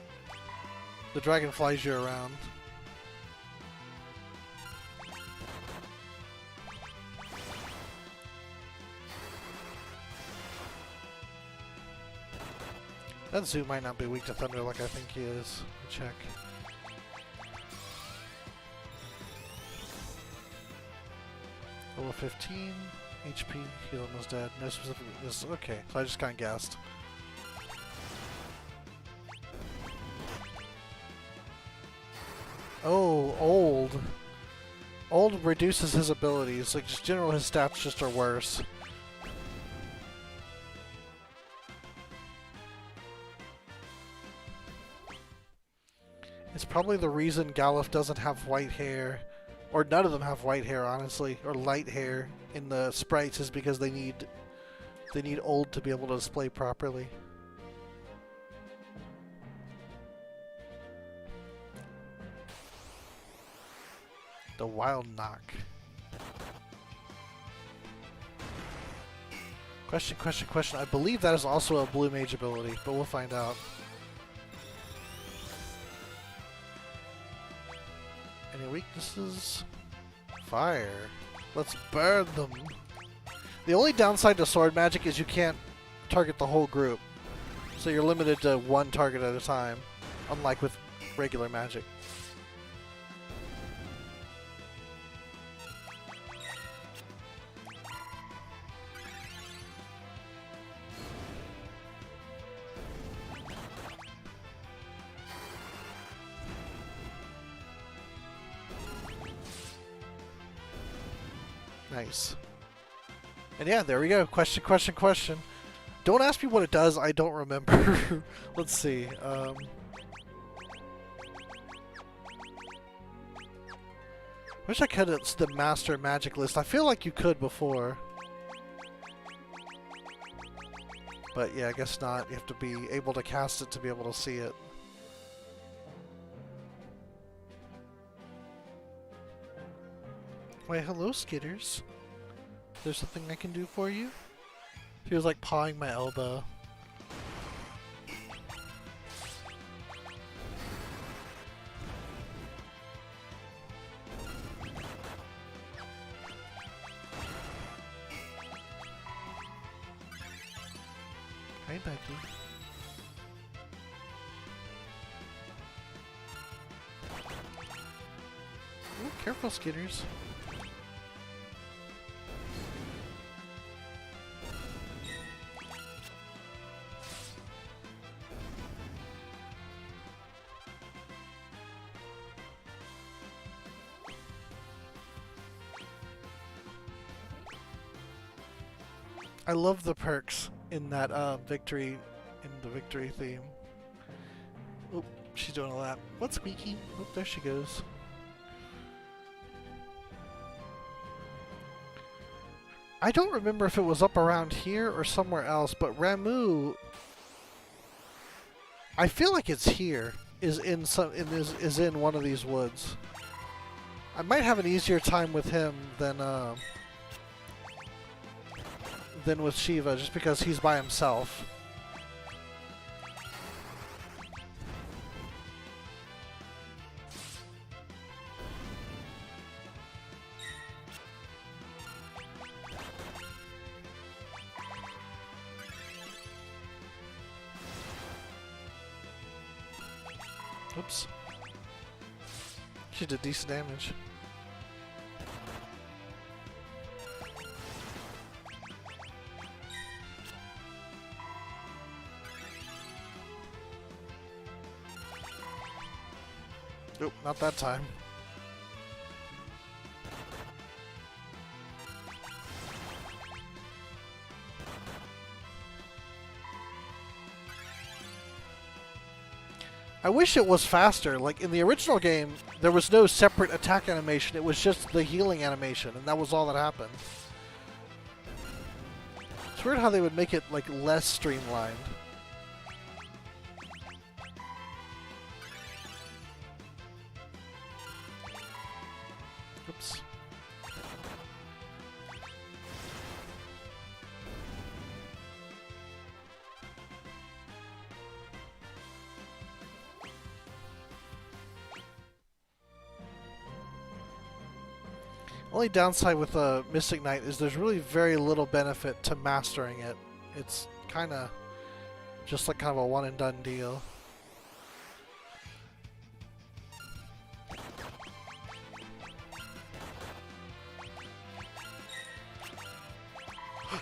A: the dragon flies you around. That Zoo might not be weak to thunder like I think he is. Check. Level 15, HP, he's almost dead. No specific weakness. Okay, so I just kind of guessed. Oh, old. Old reduces his abilities. Like, just general, his stats just are worse. It's probably the reason Galuf doesn't have white hair, or none of them have white hair, honestly, or light hair in the sprites, is because they need old to be able to display properly. The Wild Knock. Question, question, question. I believe that is also a blue mage ability, but we'll find out. Any weaknesses? Fire. Let's burn them. The only downside to sword magic is you can't target the whole group. So you're limited to one target at a time, unlike with regular magic. Nice. And yeah, there we go. Question, question, question. Don't ask me what it does. I don't remember. Let's see. Wish I could have the master magic list. I feel like you could before. But yeah, I guess not. You have to be able to cast it to be able to see it. Why, hello, Skitters. Is there something I can do for you? Feels like pawing my elbow. Hi, Becky. Ooh, careful, Skitters. I love the perks in that victory, in the victory theme. Oop, she's doing a lap. What's Squeaky? Oop, there she goes. I don't remember if it was up around here or somewhere else, but Ramu, I feel like it's here. Is in one of these woods. I might have an easier time with him than with Shiva, just because he's by himself. Oops. She did decent damage. Nope, not that time. I wish it was faster. Like, in the original game, there was no separate attack animation. It was just the healing animation, and that was all that happened. It's weird how they would make it, like, less streamlined. Oops. Only downside with Mystic Knight is there's really very little benefit to mastering it. It's kind of just like kind of a one and done deal. I'm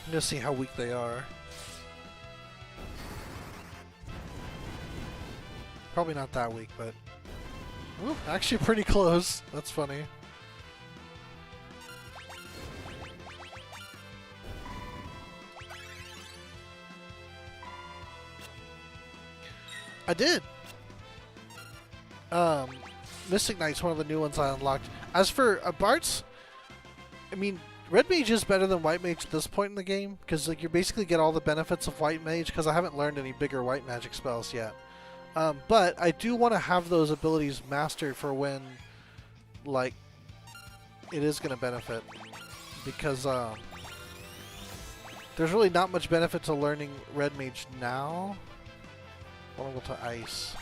A: gonna see how weak they are. Probably not that weak, but ooh, actually pretty close. That's funny. I did. Mystic Knight's one of the new ones I unlocked. As for Bart's, I mean, Red Mage is better than White Mage at this point in the game, because like you basically get all the benefits of White Mage, because I haven't learned any bigger White Magic spells yet. But I do want to have those abilities mastered for when, like, it is going to benefit. Because, there's really not much benefit to learning Red Mage now. Vulnerable to Ice.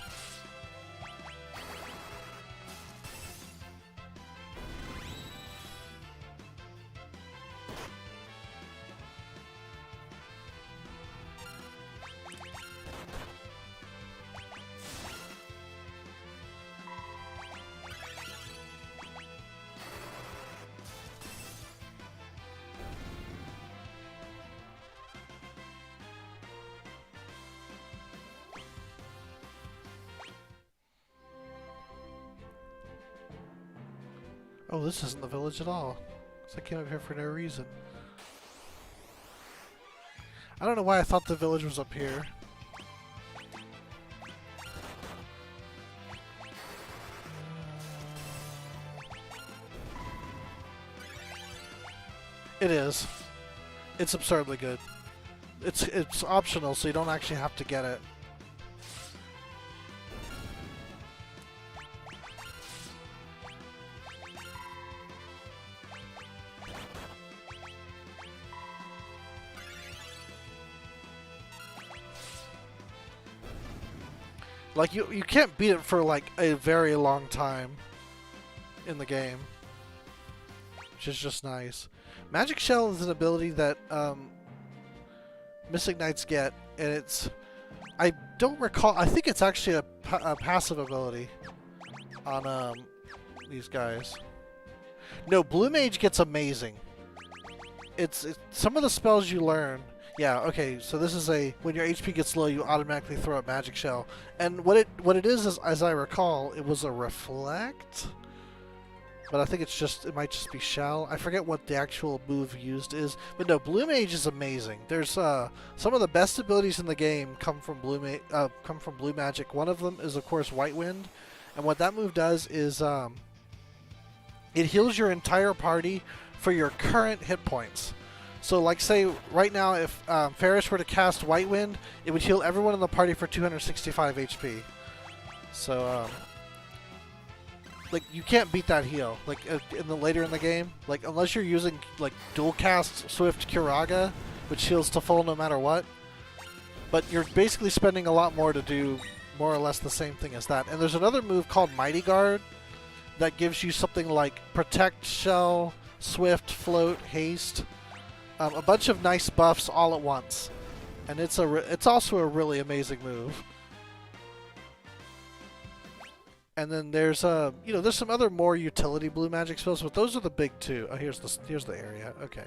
A: Oh, this isn't the village at all. So I came up here for no reason. I don't know why I thought the village was up here. It is. It's absurdly good. It's optional, so you don't actually have to get it. Like, you can't beat it for, like, a very long time in the game. Which is just nice. Magic Shell is an ability that, Mystic Knights get, and it's... I don't recall... I think it's actually a passive ability on, these guys. No, Blue Mage gets amazing. It's some of the spells you learn... Yeah, okay, so this is a... When your HP gets low, you automatically throw out Magic Shell. And what it is, as I recall, it was a Reflect? But I think it's just... It might just be Shell. I forget what the actual move used is. But no, Blue Mage is amazing. There's, some of the best abilities in the game come from Blue Magic. One of them is, of course, White Wind. And what that move does is, it heals your entire party for your current hit points. So, like, say, right now, if Ferris were to cast White Wind, it would heal everyone in the party for 265 HP. So, like, you can't beat that heal. Like, later in the game, like, unless you're using, like, dual cast Swift Kiraga, which heals to full no matter what. But you're basically spending a lot more to do more or less the same thing as that. And there's another move called Mighty Guard that gives you something like Protect, Shell, Swift, Float, Haste. A bunch of nice buffs all at once, and it's also a really amazing move. And then there's there's some other more utility Blue Magic spells, but those are the big two. Oh, here's the area. Okay.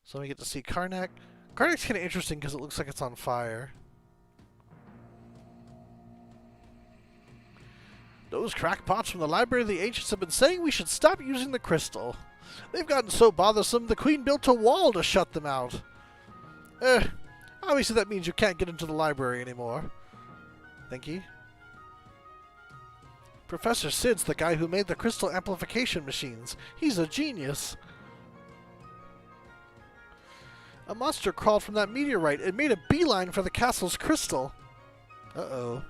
A: So we get to see Karnak. Karnak's kind of interesting because it looks like it's on fire. Those crackpots from the Library of the Ancients have been saying we should stop using the crystal. They've gotten so bothersome the Queen built a wall to shut them out. Obviously that means you can't get into the library anymore. Thank you. Professor Sid's the guy who made the crystal amplification machines. He's a genius. A monster crawled from that meteorite and made a beeline for the castle's crystal. Uh-oh.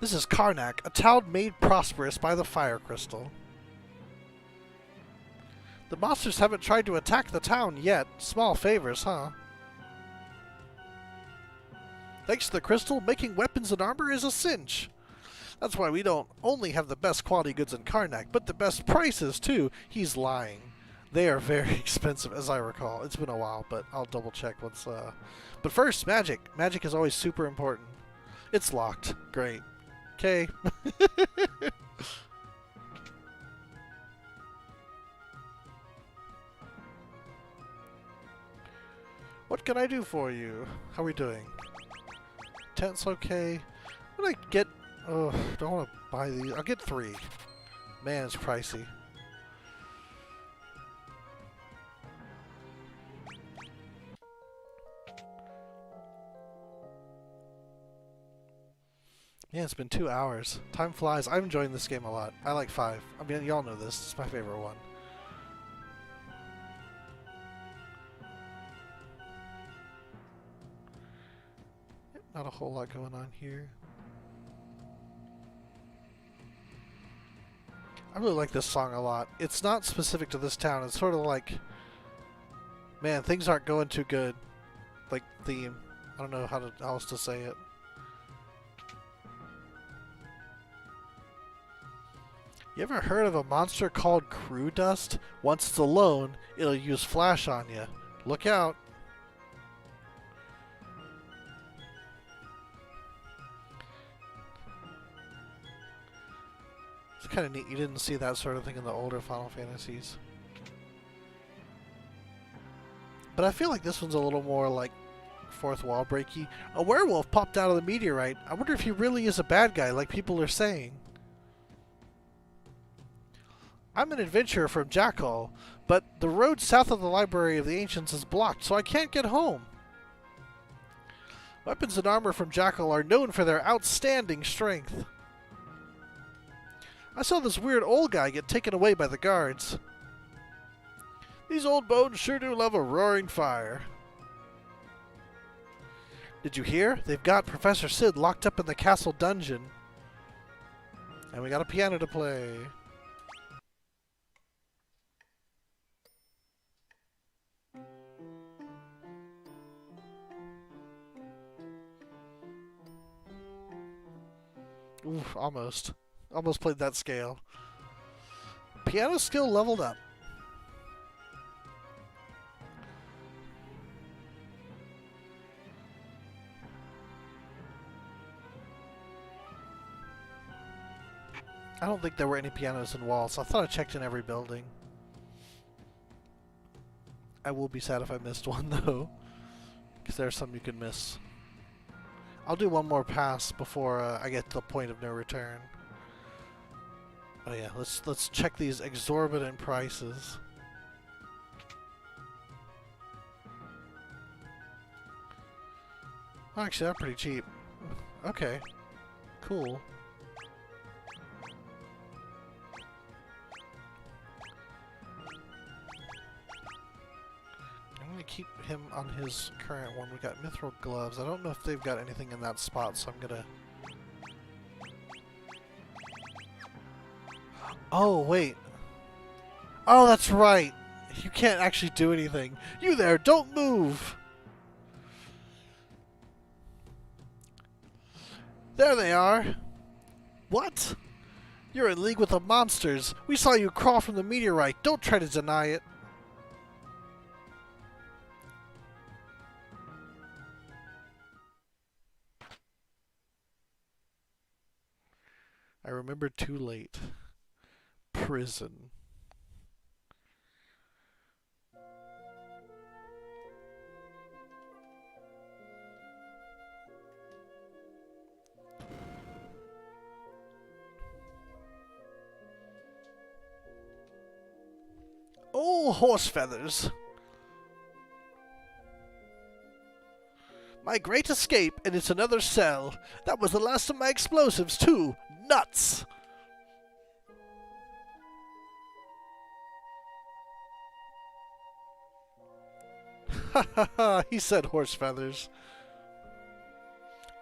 A: This is Karnak, a town made prosperous by the fire crystal. The monsters haven't tried to attack the town yet. Small favors, huh? Thanks to the crystal, making weapons and armor is a cinch. That's why we don't only have the best quality goods in Karnak, but the best prices, too. He's lying. They are very expensive, as I recall. It's been a while, but I'll double check once. But first, magic. Magic is always super important. It's locked. Great. Okay. What can I do for you? How are we doing? Tent's okay. What do I get? Oh, don't want to buy these. I'll get 3. Man, it's pricey. Yeah, it's been 2 hours. Time flies. I'm enjoying this game a lot. I like 5. I mean, y'all know this. It's my favorite one. Not a whole lot going on here. I really like this song a lot. It's not specific to this town. It's sort of like, man, things aren't going too good. Like theme. I don't know how else to say it. You ever heard of a monster called crew dust? Once it's alone, it'll use flash on you. Look out. It's kind of neat. You didn't see that sort of thing in the older Final Fantasies. But I feel like this one's a little more like fourth wall breaky. A werewolf popped out of the meteorite. I wonder if he really is a bad guy like people are saying. I'm an adventurer from Jackal, but the road south of the Library of the Ancients is blocked, so I can't get home. Weapons and armor from Jackal are known for their outstanding strength. I saw this weird old guy get taken away by the guards. These old bones sure do love a roaring fire. Did you hear? They've got Professor Sid locked up in the castle dungeon. And we got a piano to play. Oof, almost. Almost played that scale. Piano skill leveled up. I don't think there were any pianos in walls. I thought I checked in every building. I will be sad if I missed one though, because there's some you can miss. I'll do one more pass before I get to the point of no return. Oh yeah, let's check these exorbitant prices. Oh, actually, they're pretty cheap. Okay, cool. I'm gonna keep him on his current one. We got mithril gloves. I don't know if they've got anything in that spot, so I'm gonna... Oh, wait. Oh, that's right. You can't actually do anything. You there, don't move! There they are. What? You're in league with the monsters. We saw you crawl from the meteorite. Don't try to deny it. I remember too late. Prison. More horse feathers. My great escape, and it's another cell. That was the last of my explosives, too. Nuts! Ha ha ha, he said horse feathers.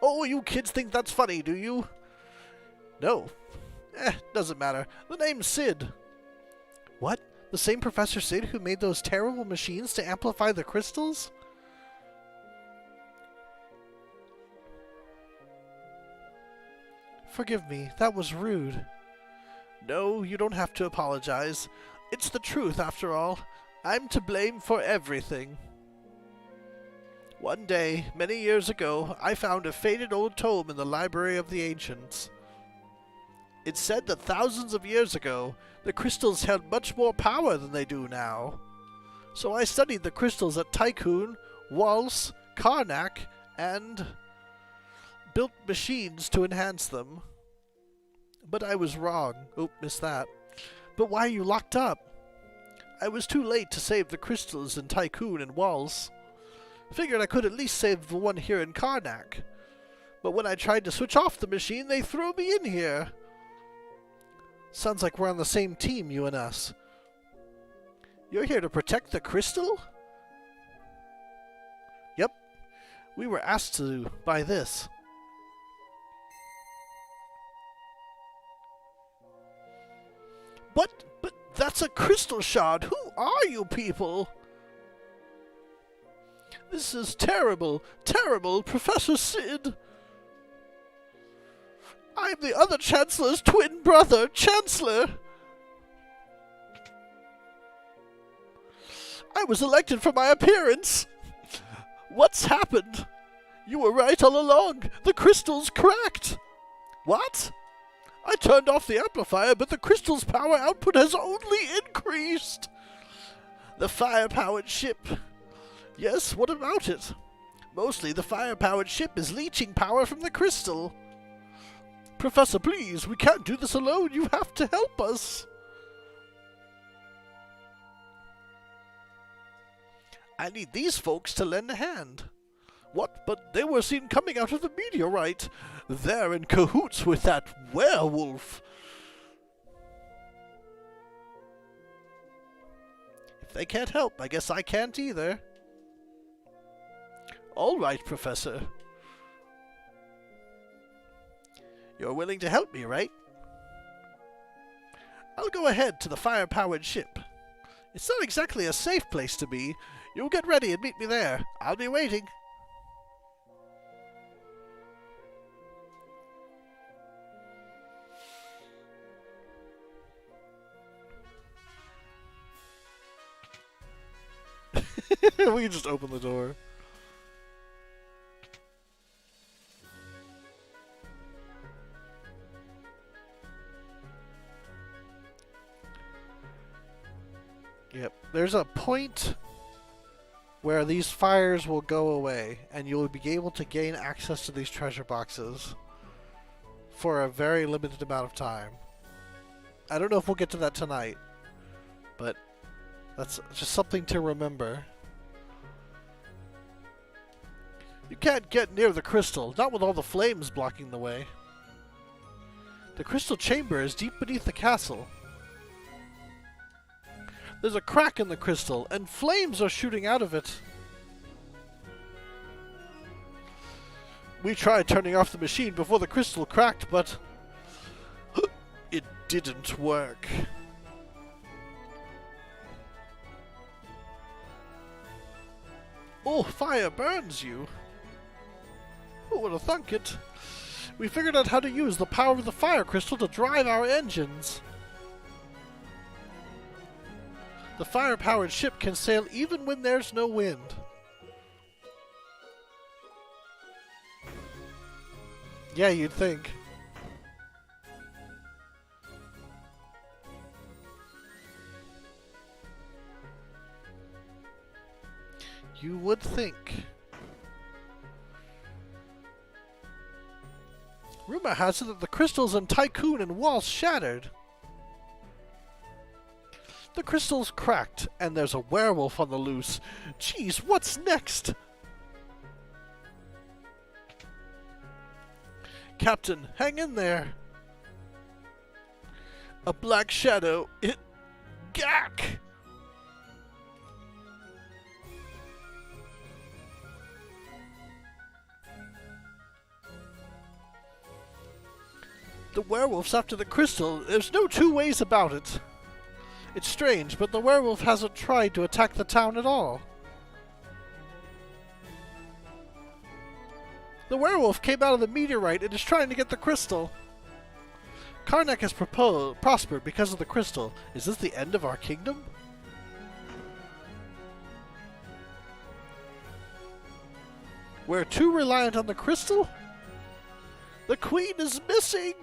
A: Oh, you kids think that's funny, do you? No. Doesn't matter. The name's Sid. What? The same Professor Sid who made those terrible machines to amplify the crystals? Forgive me, that was rude. No, you don't have to apologize. It's the truth, after all. I'm to blame for everything. One day, many years ago, I found a faded old tome in the Library of the Ancients. It said that thousands of years ago, the crystals held much more power than they do now. So I studied the crystals at Tycoon, Waltz, Karnak, and built machines to enhance them. But I was wrong. Oh, missed that. But why are you locked up? I was too late to save the crystals in Tycoon and Waltz. Figured I could at least save the one here in Karnak. But when I tried to switch off the machine, they threw me in here. Sounds like we're on the same team, you and us. You're here to protect the crystal? Yep. We were asked to by this. But that's a crystal shard. Who are you people? This is terrible, terrible, Professor Sid. I'm the other Chancellor's twin brother, Chancellor. I was elected for my appearance. What's happened? You were right all along. The crystal's cracked. What? I turned off the amplifier, but the crystal's power output has only increased. The fire-powered ship. Yes, what about it? Mostly the fire-powered ship is leeching power from the crystal. Professor, please, we can't do this alone. You have to help us. I need these folks to lend a hand. What? But they were seen coming out of the meteorite. They're in cahoots with that werewolf. If they can't help, I guess I can't either. All right, Professor. You're willing to help me, right? I'll go ahead to the fire-powered ship. It's not exactly a safe place to be. You'll get ready and meet me there. I'll be waiting. We can just open the door. Yep, there's a point where these fires will go away, and you'll be able to gain access to these treasure boxes for a very limited amount of time. I don't know if we'll get to that tonight, but that's just something to remember. You can't get near the crystal, not with all the flames blocking the way. The crystal chamber is deep beneath the castle. There's a crack in the crystal, and flames are shooting out of it. We tried turning off the machine before the crystal cracked, but it didn't work. Oh, fire burns you. Who would have thunk it? We figured out how to use the power of the fire crystal to drive our engines. The fire-powered ship can sail even when there's no wind. Yeah, you'd think. You would think. Rumor has it that the crystals in Tycoon and Waltz shattered. The crystal's cracked, and there's a werewolf on the loose. Geez, what's next? Captain, hang in there. A black shadow. It... Gack! The werewolf's after the crystal. There's no two ways about it. It's strange, but the werewolf hasn't tried to attack the town at all. The werewolf came out of the meteorite and is trying to get the crystal. Karnak has prospered because of the crystal. Is this the end of our kingdom? We're too reliant on the crystal? The queen is missing!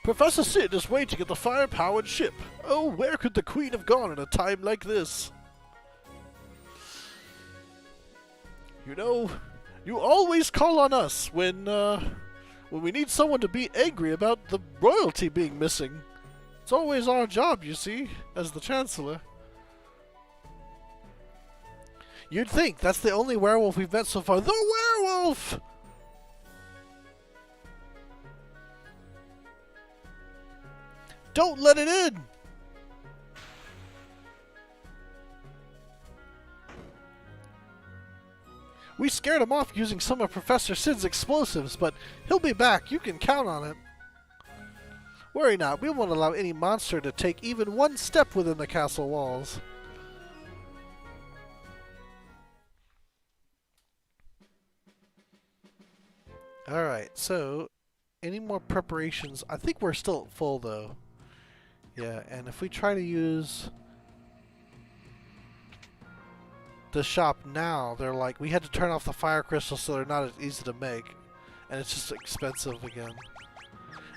A: Professor Sid is waiting at the fire-powered ship. Oh, where could the queen have gone at a time like this? You know, you always call on us when we need someone to be angry about the royalty being missing. It's always our job, you see, as the Chancellor. You'd think that's the only werewolf we've met so far. The werewolf! Don't let it in! We scared him off using some of Professor Sid's explosives, but he'll be back. You can count on it. Worry not. We won't allow any monster to take even one step within the castle walls. Alright, so any more preparations? I think we're still full though. Yeah, and if we try to use the shop now, they're like, we had to turn off the fire crystals so they're not as easy to make. And it's just expensive again.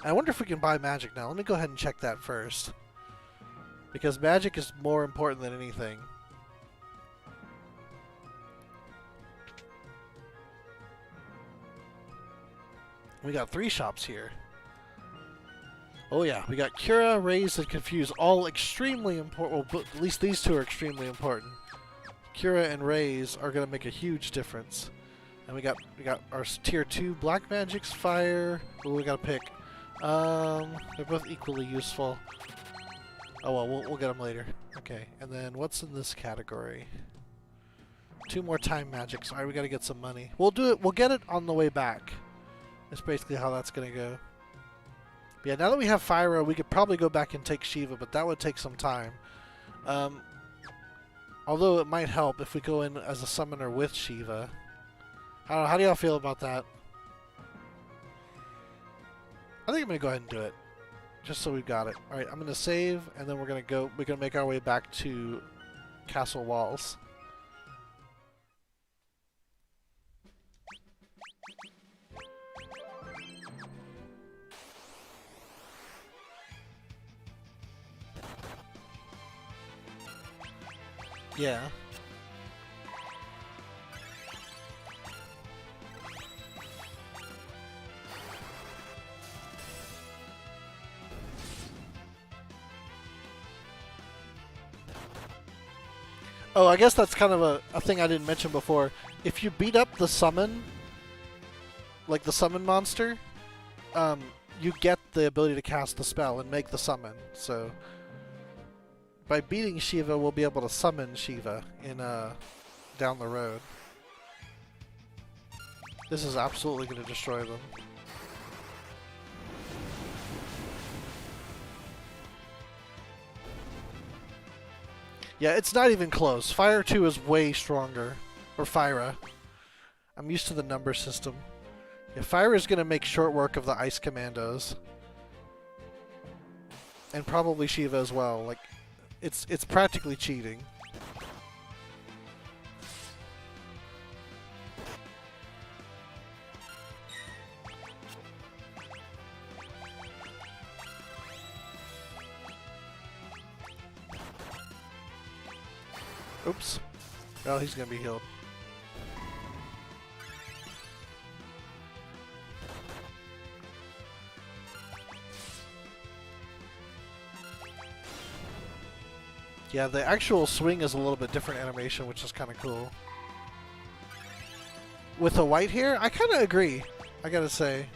A: And I wonder if we can buy magic now. Let me go ahead and check that first. Because magic is more important than anything. We got 3 shops here. Oh yeah, we got Cura, Raise, and Confuse, all extremely important. Well, at least these 2 are extremely important. Cura and Raise are going to make a huge difference. And we got our tier 2 black magics, fire. Oh, we got to pick. They're both equally useful. Oh well, we'll get them later. Okay, and then what's in this category? 2 more time magics. Alright, we got to get some money. We'll do it. We'll get it on the way back. That's basically how that's going to go. But yeah, now that we have Fyra, we could probably go back and take Shiva, but that would take some time. Although it might help if we go in as a summoner with Shiva. How do y'all feel about that? I think I'm going to go ahead and do it. Just so we've got it. Alright, I'm going to save, and then we're going to make our way back to Castle Walls. Yeah. Oh, I guess that's kind of a thing I didn't mention before. If you beat up the summon, like the summon monster, you get the ability to cast the spell and make the summon. So by beating Shiva, we'll be able to summon Shiva in down the road. This is absolutely going to destroy them. Yeah, it's not even close. Fire 2 is way stronger. Or Fyra. I'm used to the number system. Yeah, Fyra is going to make short work of the Ice Commandos. And probably Shiva as well. Like, it's practically cheating. Oops. Oh, he's gonna be healed. Yeah, the actual swing is a little bit different animation, which is kind of cool. With the white hair, I kind of agree, I gotta say.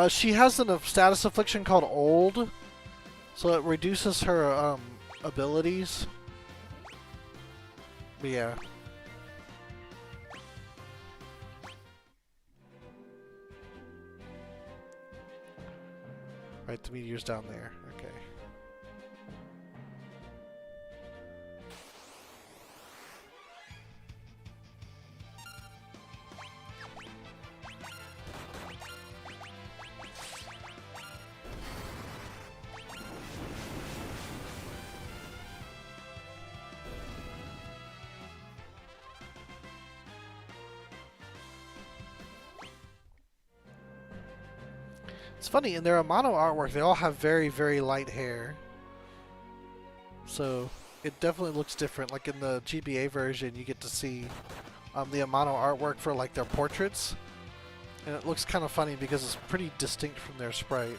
A: She has a status affliction called Old, so it reduces her abilities. But yeah. Right, the meteor's down there. Okay. It's funny, in their Amano artwork, they all have very, very light hair. So, it definitely looks different. Like in the GBA version, you get to see the Amano artwork for like their portraits. And it looks kind of funny because it's pretty distinct from their sprite.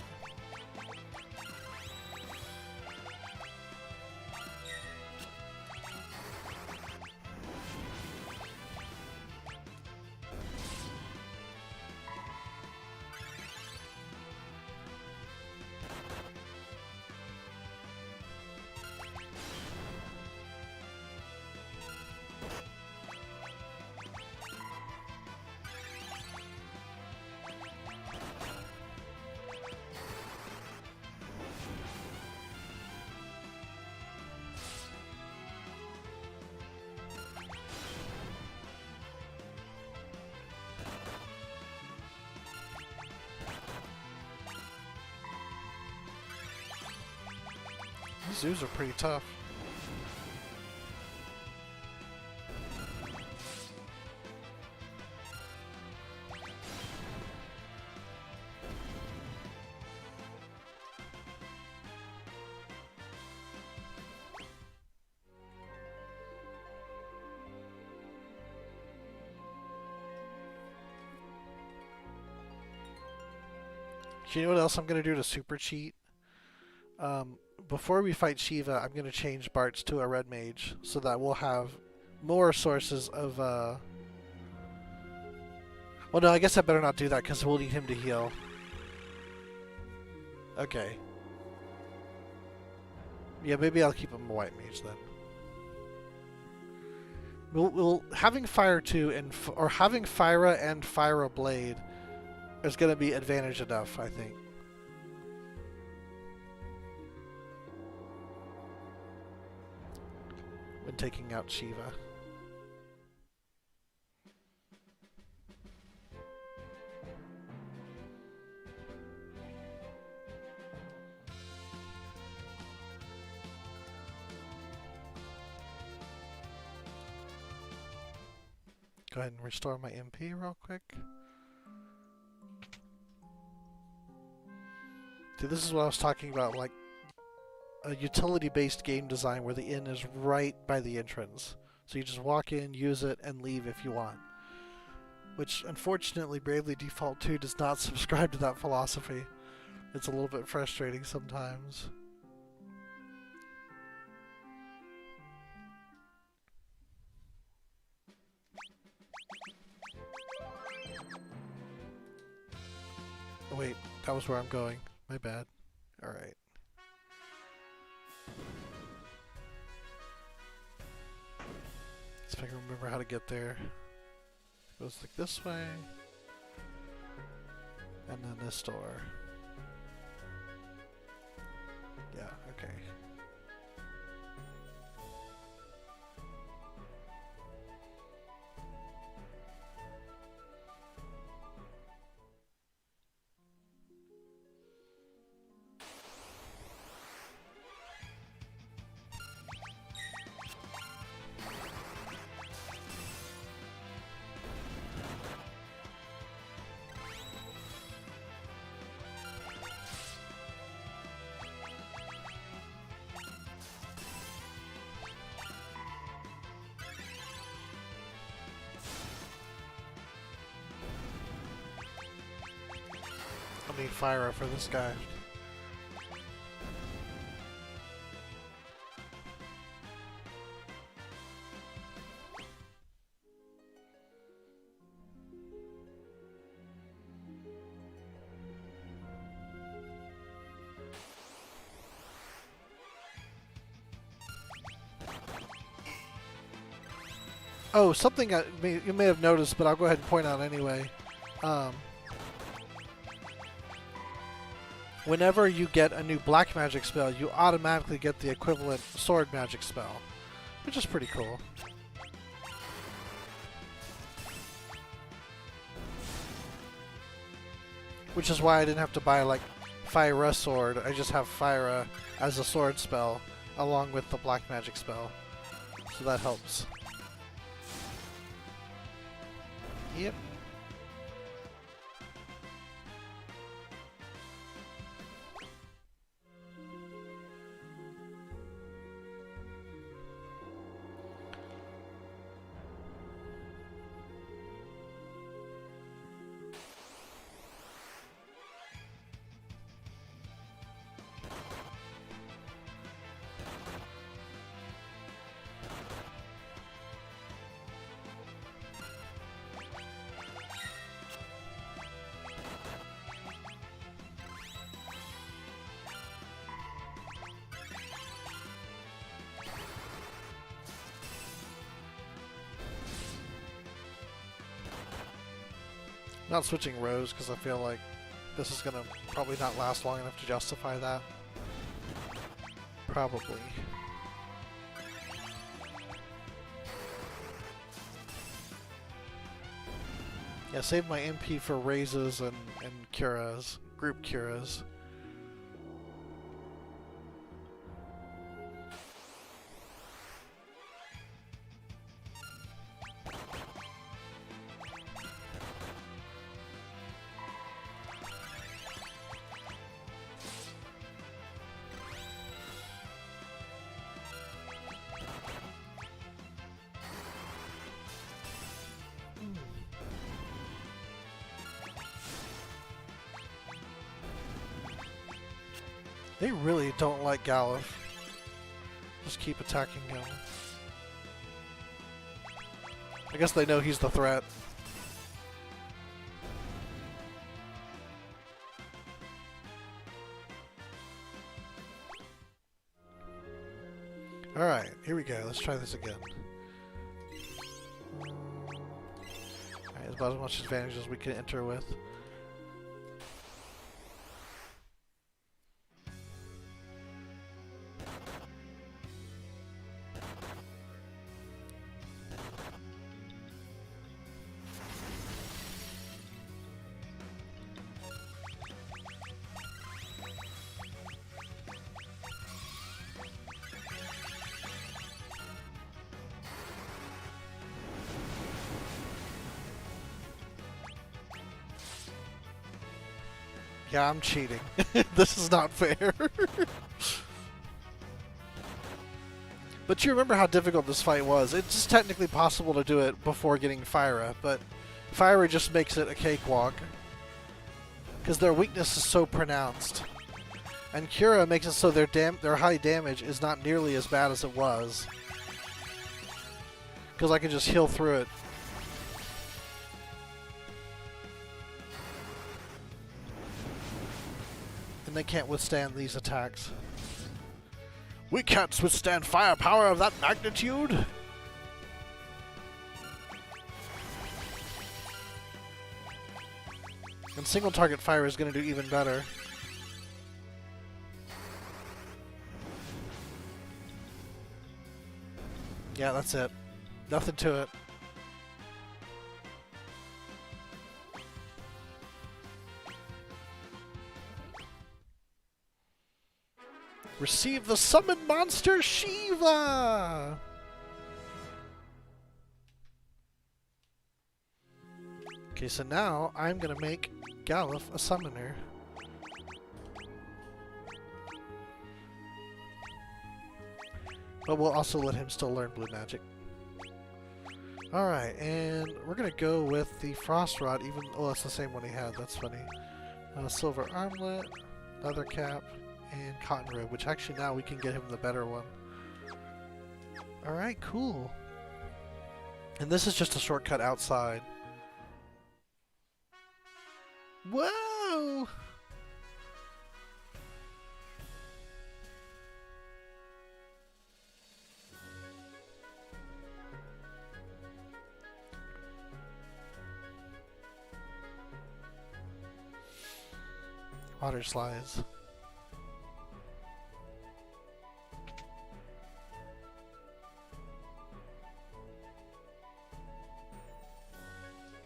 A: These zoos are pretty tough. You know what else I'm going to do to super cheat? Before we fight Shiva, I'm going to change Bart's to a red mage so that we'll have more sources of... Well, no, I guess I better not do that because we'll need him to heal. Okay. Yeah, maybe I'll keep him a white mage then. We'll having Fire 2 and or having Fyra and Fyra Blade is going to be advantage enough, I think. When taking out Shiva. Go ahead and restore my MP real quick. See, this is what I was talking about, like a utility-based game design where the inn is right by the entrance. So you just walk in, use it, and leave if you want. Which, unfortunately, Bravely Default 2 does not subscribe to that philosophy. It's a little bit frustrating sometimes. Oh, wait, that was where I'm going. My bad. Alright. See if I can remember how to get there. It goes like this way. And then this door. Yeah, okay. don't need fire for this guy. Oh, something you may have noticed, but I'll go ahead and point out anyway. Whenever you get a new black magic spell, you automatically get the equivalent sword magic spell, which is pretty cool. Which is why I didn't have to buy like Fire Sword. I just have Fire as a sword spell along with the black magic spell. So that helps. Yep. Not switching rows because I feel like this is gonna probably not last long enough to justify that. Probably. Yeah, save my MP for raises and curas, group curas. They really don't like Gala. Just keep attacking him. I guess they know he's the threat. Alright, here we go. Let's try this again. Alright, about as much advantage as we can enter with. Yeah, I'm cheating. This is not fair. But you remember how difficult this fight was. It's just technically possible to do it before getting Fyra, but Fyra just makes it a cakewalk. Because their weakness is so pronounced. And Cura makes it so their high damage is not nearly as bad as it was. Because I can just heal through it. And they can't withstand these attacks. We can't withstand firepower of that magnitude! And single target fire is going to do even better. Yeah, that's it. Nothing to it. Receive the summoned monster Shiva! Okay, so now I'm gonna make Galuf a summoner. But we'll also let him still learn blue magic. Alright, and we're gonna go with the Frost Rod, even... Oh, that's the same one he had, that's funny. Silver armlet, leather cap, and cotton robe, which actually now we can get him the better one. Alright, cool. And this is just a shortcut outside. Whoa! Water slides.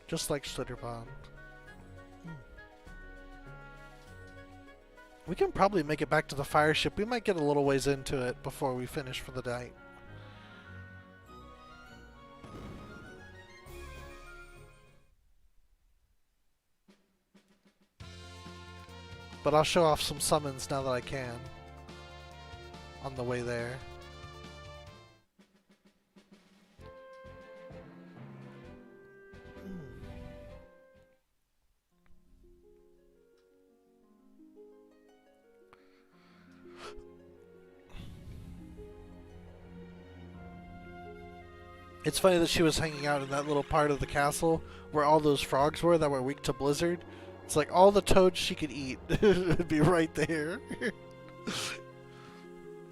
A: Just like Schlitterbahn. We can probably make it back to the fire ship. We might get a little ways into it before we finish for the night. But I'll show off some summons now that I can. On the way there. It's funny that she was hanging out in that little part of the castle where all those frogs were that were weak to blizzard. It's like all the toads she could eat would be right there.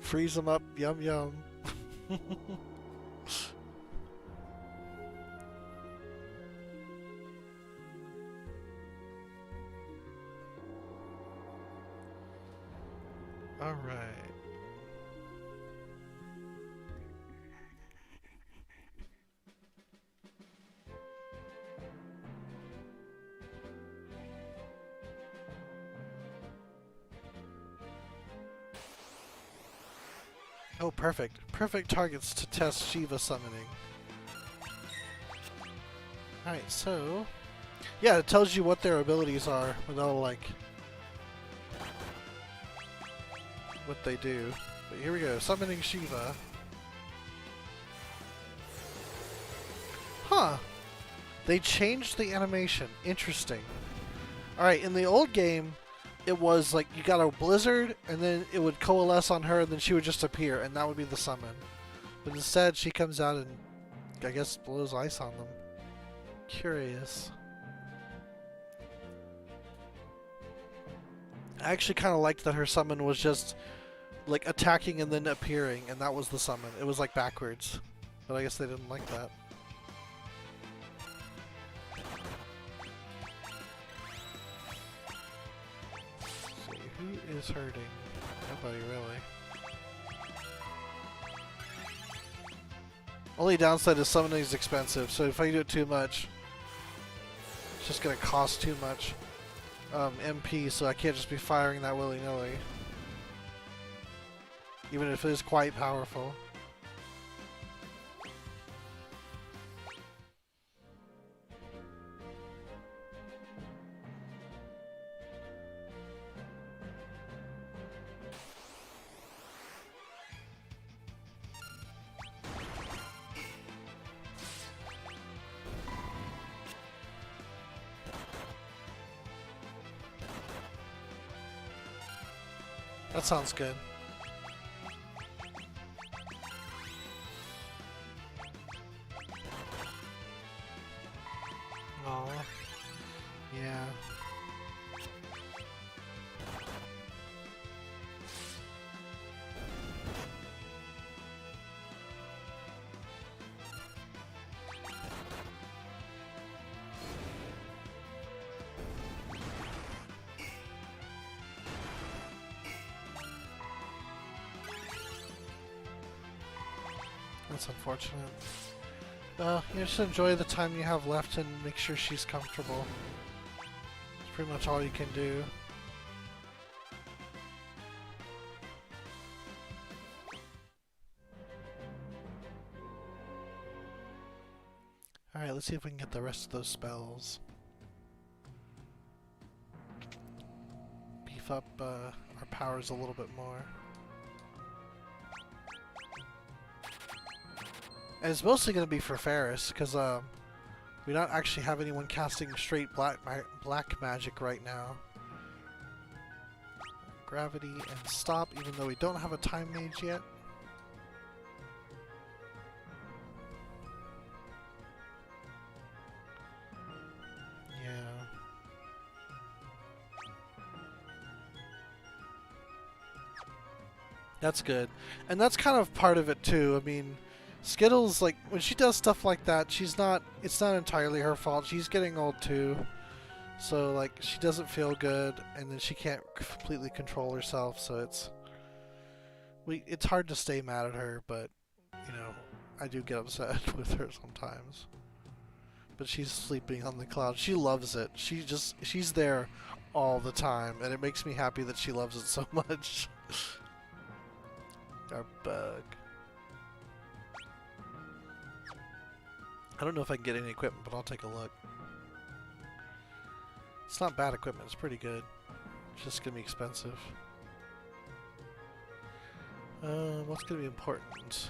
A: Freeze them up, yum yum. All right. Oh, perfect. Perfect targets to test Shiva summoning. Alright, so... yeah, it tells you what their abilities are with all, like... what they do. But here we go, summoning Shiva. Huh! They changed the animation. Interesting. Alright, in the old game... it was like you got a blizzard and then it would coalesce on her and then she would just appear and that would be the summon. But instead she comes out and I guess blows ice on them. Curious. I actually kind of liked that her summon was just like attacking and then appearing and that was the summon. It was like backwards. But I guess they didn't like that. Who is hurting? Nobody really. Only downside is summoning is expensive, so if I do it too much, it's just gonna cost too much MP, so I can't just be firing that willy-nilly. Even if it is quite powerful. That sounds good. Aw. Yeah. That's unfortunate. You just enjoy the time you have left and make sure she's comfortable. It's pretty much all you can do. Alright, let's see if we can get the rest of those spells. Beef up our powers a little bit more. And it's mostly going to be for Ferris, because we don't actually have anyone casting straight black magic right now. Gravity and stop, even though we don't have a time mage yet. Yeah. That's good. And that's kind of part of it too. I mean, Skittles, like, when she does stuff like that, it's not entirely her fault. She's getting old too. So, like, she doesn't feel good, and then she can't completely control herself, so it's hard to stay mad at her, but, you know, I do get upset with her sometimes. But she's sleeping on the cloud. She loves it. She's there all the time, and it makes me happy that she loves it so much. Our bug. I don't know if I can get any equipment, but I'll take a look. It's not bad equipment, it's pretty good. It's just gonna be expensive. What's gonna be important?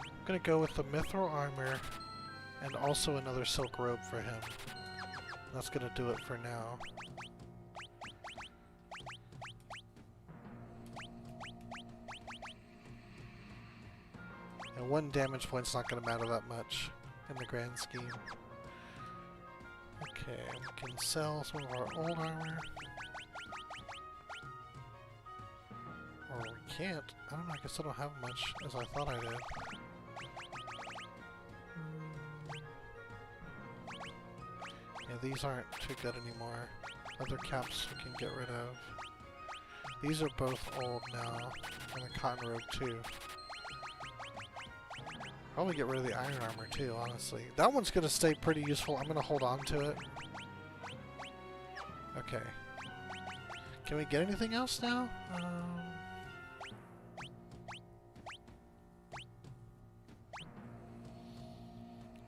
A: I'm gonna go with the mithril armor and also another silk robe for him. That's gonna do it for now. And one damage point's not going to matter that much in the grand scheme. Okay, we can sell some of our old armor. Or we can't. I don't know, I guess I don't have much as I thought I did. Yeah, these aren't too good anymore. Other caps we can get rid of. These are both old now. And the cotton robe too. Probably get rid of the iron armor too, honestly. That one's gonna stay pretty useful. I'm gonna hold on to it. Okay. Can we get anything else now?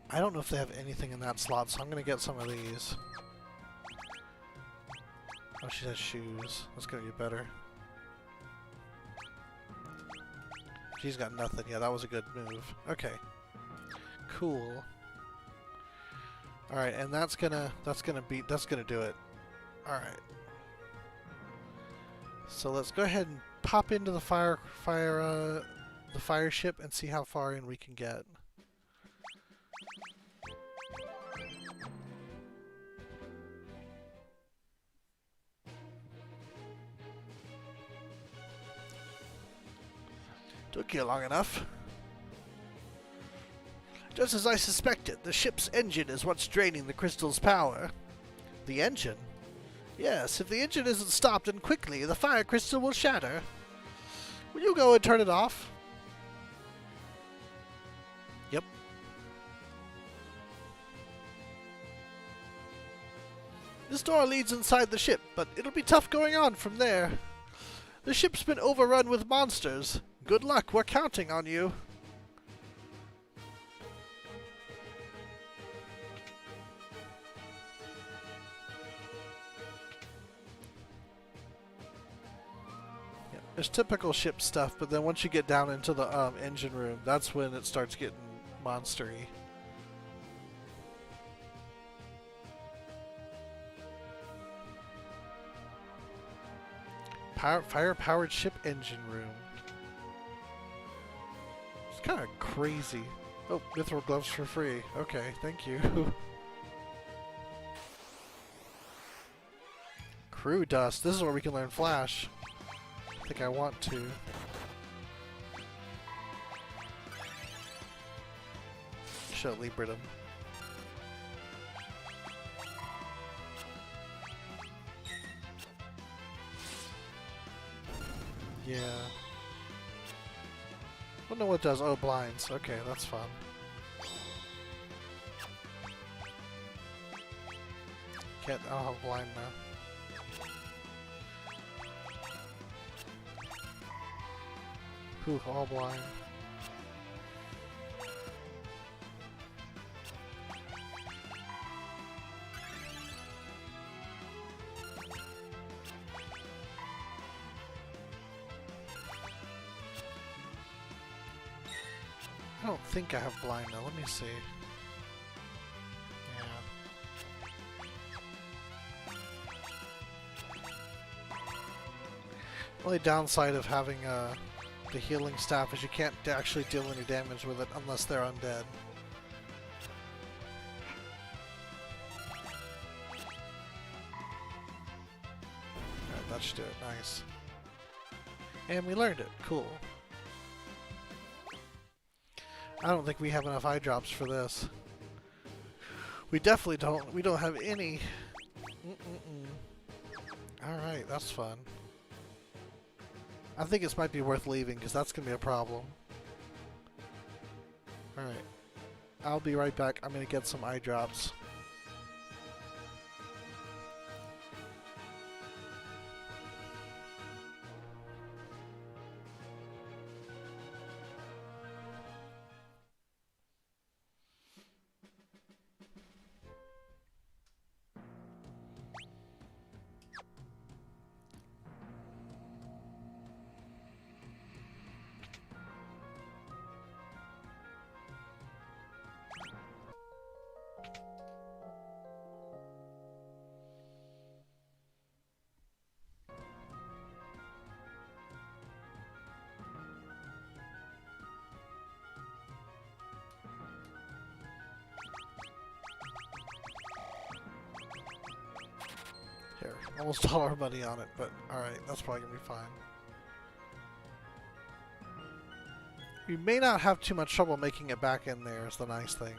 A: I don't know if they have anything in that slot, so I'm gonna get some of these. Oh, she has shoes. That's gonna be better. She's got nothing. Yeah, that was a good move. Okay. Cool. Alright, and that's gonna do it. Alright. So let's go ahead and pop into the fire ship and see how far in we can get. Took you long enough. Just as I suspected, the ship's engine is what's draining the crystal's power. The engine? Yes, if the engine isn't stopped and quickly, the fire crystal will shatter. Will you go and turn it off? Yep. This door leads inside the ship, but it'll be tough going on from there. The ship's been overrun with monsters. Good luck, we're counting on you. Yeah, there's typical ship stuff, but then once you get down into the engine room, that's when it starts getting monstery. Fire-powered ship engine room. It's kind of crazy. Oh, mithril gloves for free. Okay, thank you. Crew dust. This is where we can learn Flash. I think I want to. Show Libridum. Yeah. I don't know what it does. Oh, blinds. Okay, that's fun. Can't. I don't have a blind now. Whew, all blind. I don't think I have blind now. Let me see. The only downside of having the healing staff is you can't actually deal any damage with it unless they're undead. Alright, that should do it. Nice. And we learned it. Cool. I don't think we have enough eye drops for this. We definitely don't. We don't have any. Alright, that's fun. I think it might be worth leaving because that's going to be a problem. Alright. I'll be right back. I'm going to get some eye drops. Almost all our money on it, but alright, that's probably gonna be fine. We may not have too much trouble making it back in there, is the nice thing.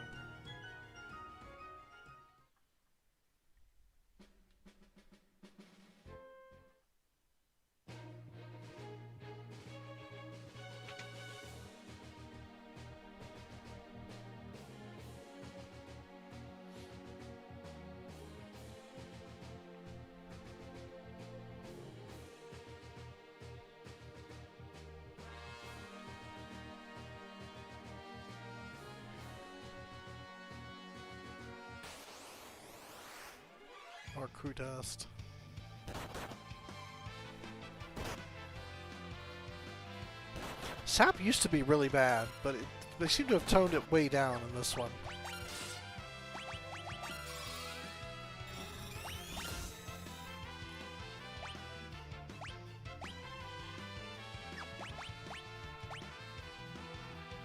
A: Or crew dust. Sap used to be really bad, but they seem to have toned it way down in this one.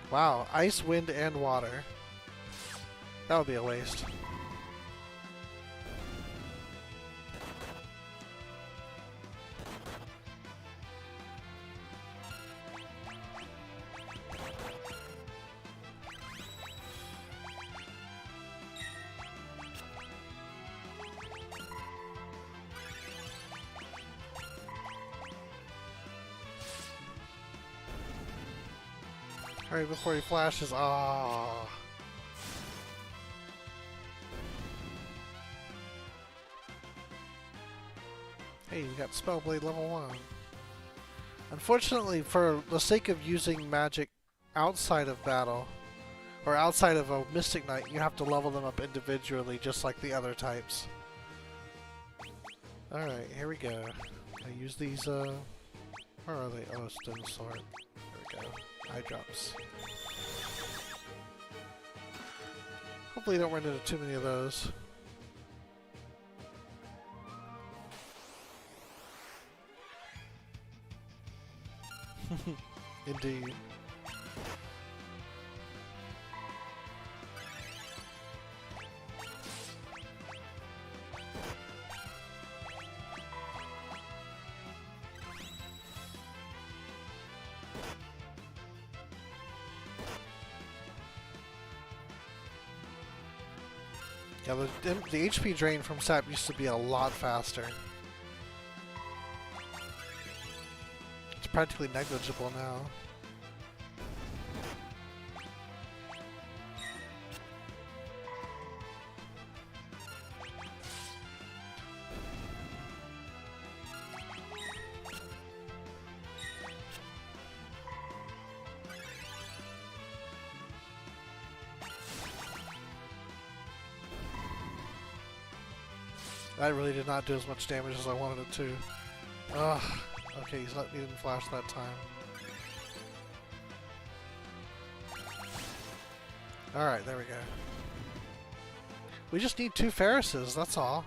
A: Wow, ice, wind, and water. That would be a waste. Hurry before he flashes. Ah. Hey, you got Spellblade level 1. Unfortunately, for the sake of using magic outside of battle, or outside of a Mystic Knight, you have to level them up individually, just like the other types. Alright, here we go. I use these, where are they? Oh, stone sword. There we go. Eye drops. Hopefully you don't run into too many of those. Indeed. Yeah, the HP drain from sap used to be a lot faster. It's practically negligible now. That really did not do as much damage as I wanted it to. Ugh. Okay, he didn't flash that time. Alright, there we go. We just need 2 Ferrises, that's all.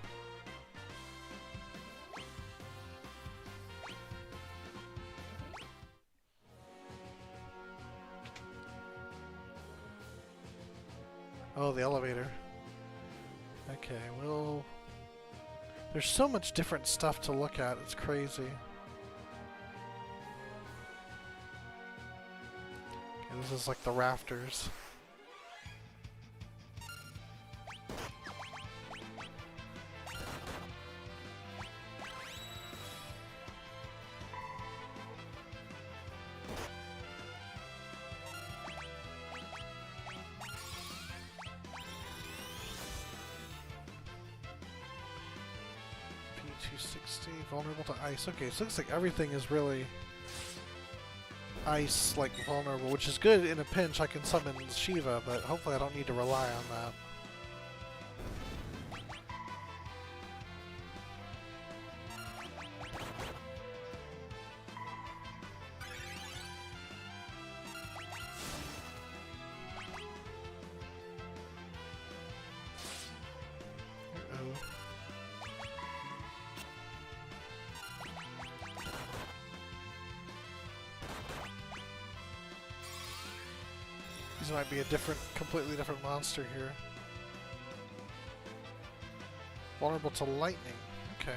A: Oh, the elevator. Okay, well... There's so much different stuff to look at, it's crazy. Okay, this is like the rafters. Vulnerable to ice. Okay, so it looks like everything is really ice, like vulnerable, which is good in a pinch. I can summon Shiva, but hopefully I don't need to rely on that. These might be a completely different monster here. Vulnerable to lightning. Okay.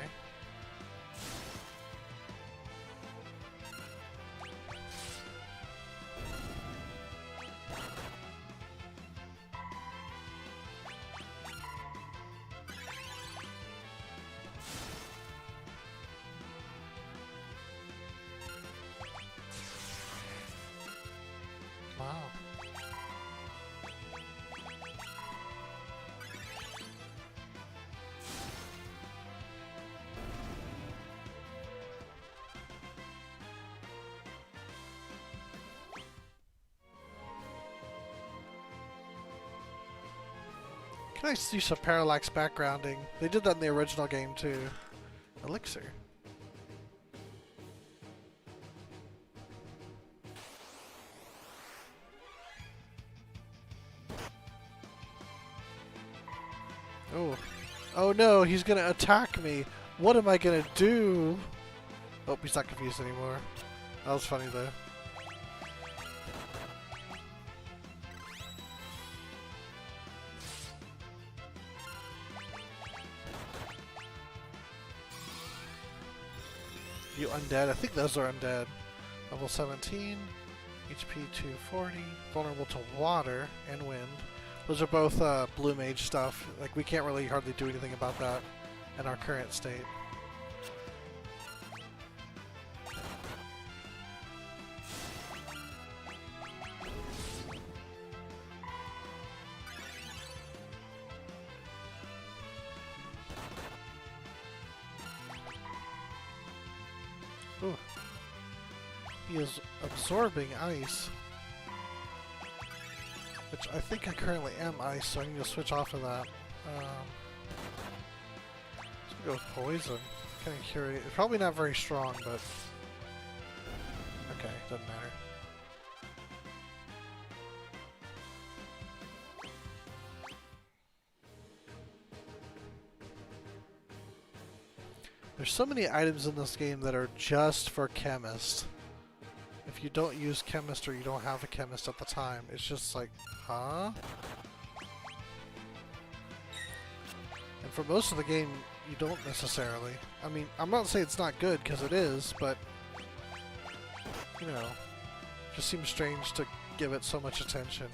A: Wow. Can I see some parallax backgrounding? They did that in the original game too. Elixir. Oh. Oh no, he's gonna attack me. What am I gonna do? Oh, he's not confused anymore. That was funny though. You undead? I think those are undead. Level 17, HP 240, vulnerable to water and wind. Those are both blue mage stuff. Like, we can't really hardly do anything about that in our current state. Ooh. He is absorbing ice. Which I think I currently am ice, so I need to switch off of that. Let's go with poison. Kind of curious. It's probably not very strong, but... Okay, doesn't matter. There's so many items in this game that are just for chemists. If you don't use chemist or you don't have a chemist at the time, it's just like, huh? And for most of the game, you don't necessarily. I mean, I'm not saying it's not good, because it is, but, you know, it just seems strange to give it so much attention.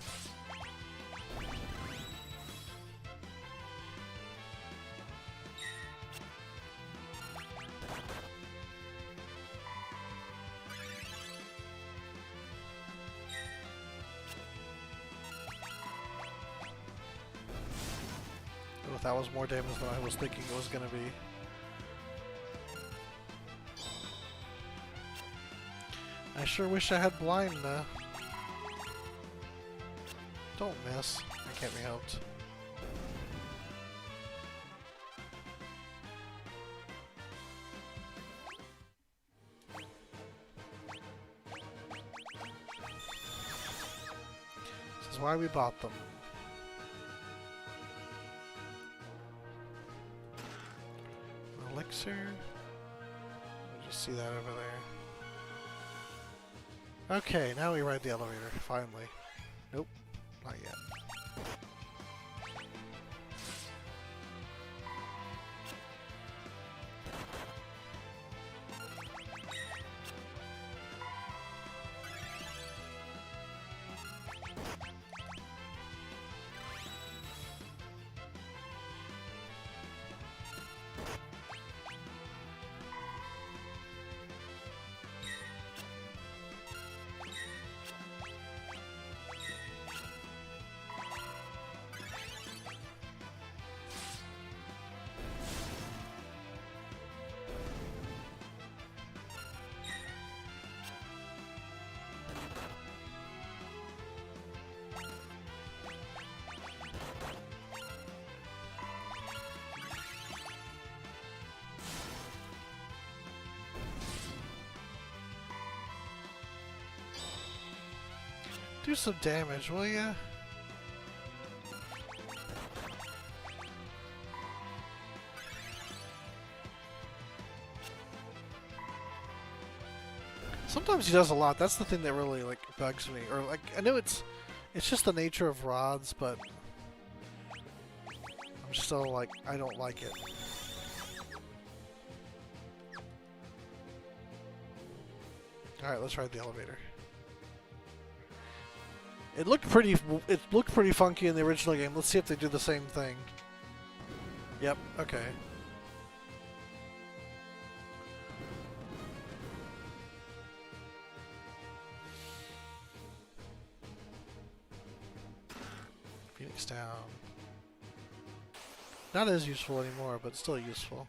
A: That was more damage than I was thinking it was gonna be. I sure wish I had blind now. Don't miss. I can't be helped. This is why we bought them. elixir. Just see that over there. Okay, now we ride the elevator, finally. Nope, not yet. Do some damage, will ya? Sometimes he does a lot. That's the thing that really like bugs me. Or like I know it's just the nature of rods, but I'm still like I don't like it. All right, let's ride the elevator. It looked pretty funky in the original game. Let's see if they do the same thing. Yep, okay. Phoenix down. Not as useful anymore, but still useful.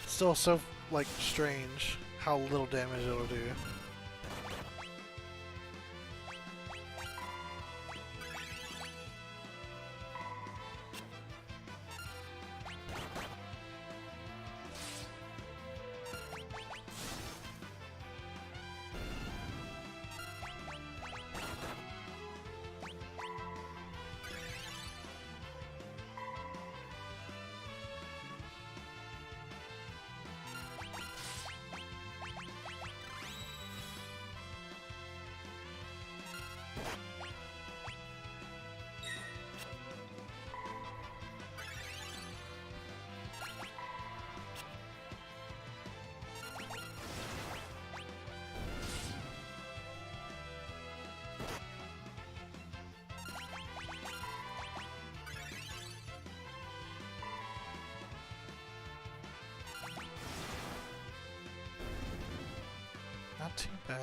A: Still so, like, strange how little damage it'll do. Not too bad.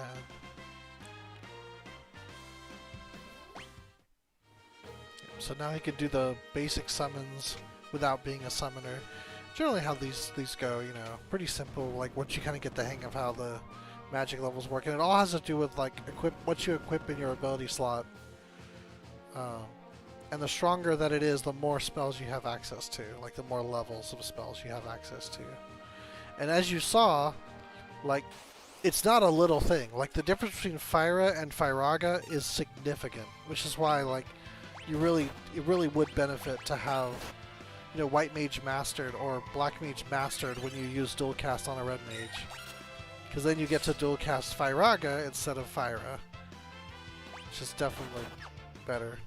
A: So now he can do the basic summons without being a summoner. Generally how these go, you know, pretty simple, like once you kind of get the hang of how the magic levels work. And it all has to do with like what you equip in your ability slot. And the stronger that it is, the more spells you have access to, like the more levels of spells you have access to. And as you saw, like, it's not a little thing. Like, the difference between Fyra and Firaga is significant, which is why, like, it really would benefit to have, you know, White Mage Mastered or Black Mage Mastered when you use dual cast on a Red Mage. Because then you get to dual cast Firaga instead of Fyra, which is definitely better.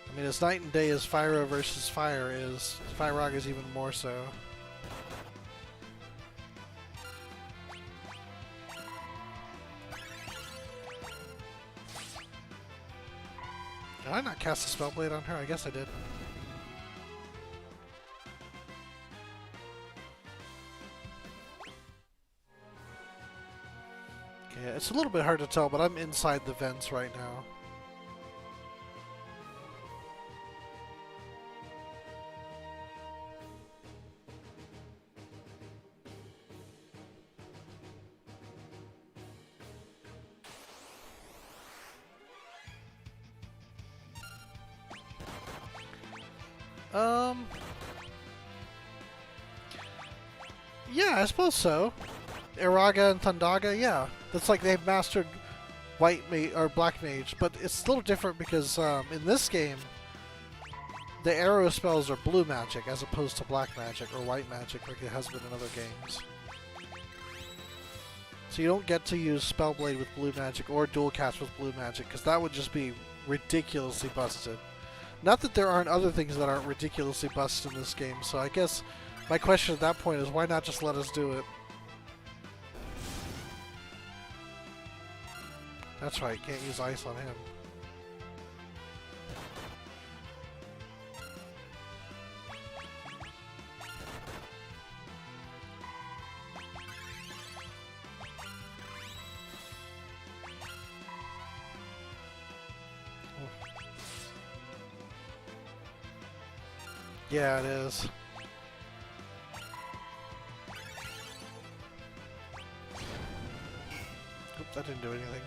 A: I mean, as night and day as Fyra versus Fire is, Firaga is even more so. Did I not cast a Spellblade on her? I guess I did. Okay, it's a little bit hard to tell, but I'm inside the vents right now. Um, yeah, I suppose so. Iraga and Thundaga, yeah. That's like they've mastered white mage or black mage, but it's a little different because in this game, the arrow spells are blue magic as opposed to black magic or white magic like it has been in other games. So you don't get to use Spellblade with blue magic or dual cast with blue magic because that would just be ridiculously busted. Not that there aren't other things that aren't ridiculously busted in this game, so I guess my question at that point is why not just let us do it? That's right, can't use ice on him. Yeah, it is. Oop, that didn't do anything.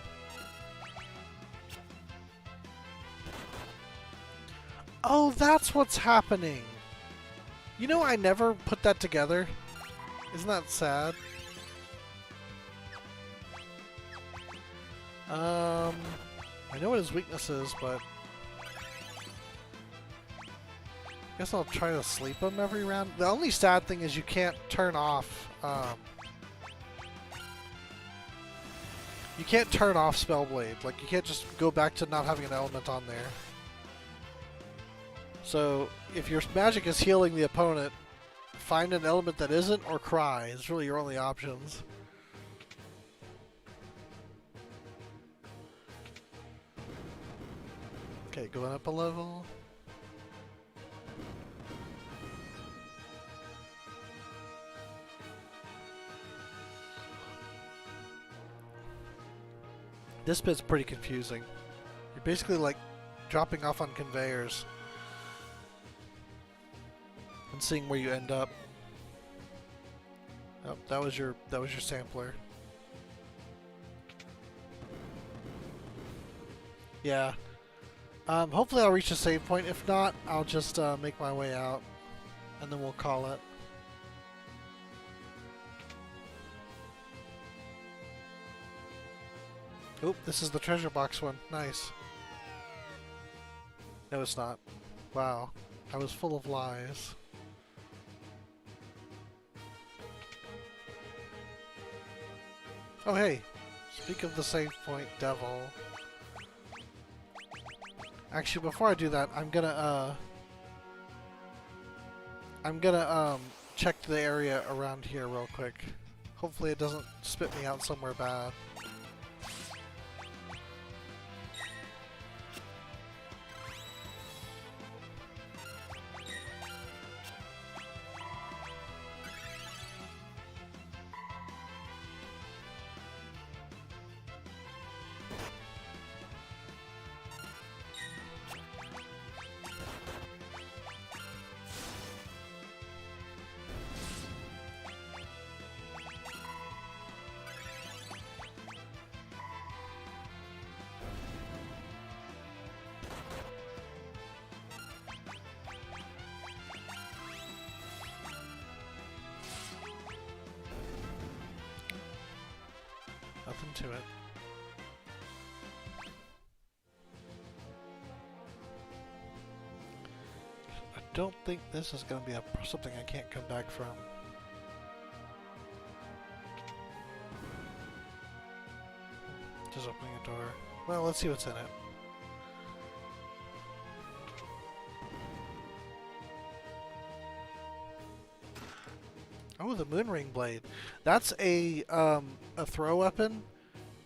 A: Oh, that's what's happening! You know, I never put that together. Isn't that sad? I know what his weakness is, but I guess I'll try to sleep him every round. The only sad thing is you can't turn off, you can't turn off Spellblade. Like, you can't just go back to not having an element on there. So, if your magic is healing the opponent, find an element that isn't or cry. It's really your only options. Okay, going up a level. This bit's pretty confusing. You're basically like dropping off on conveyors and seeing where you end up. Oh, that was your sampler. Yeah. Hopefully I'll reach a save point. If not, I'll just make my way out, and then we'll call it. Oop, this is the treasure box one. Nice. No, it's not. Wow. I was full of lies. Oh, hey. Speak of the save point, devil. Actually, before I do that, I'm gonna check the area around here real quick. Hopefully it doesn't spit me out somewhere bad. Nothing to it. I don't think this is going to be something I can't come back from. Just opening a door. Well, let's see what's in it. Oh, the Moonring Blade. That's a throw weapon.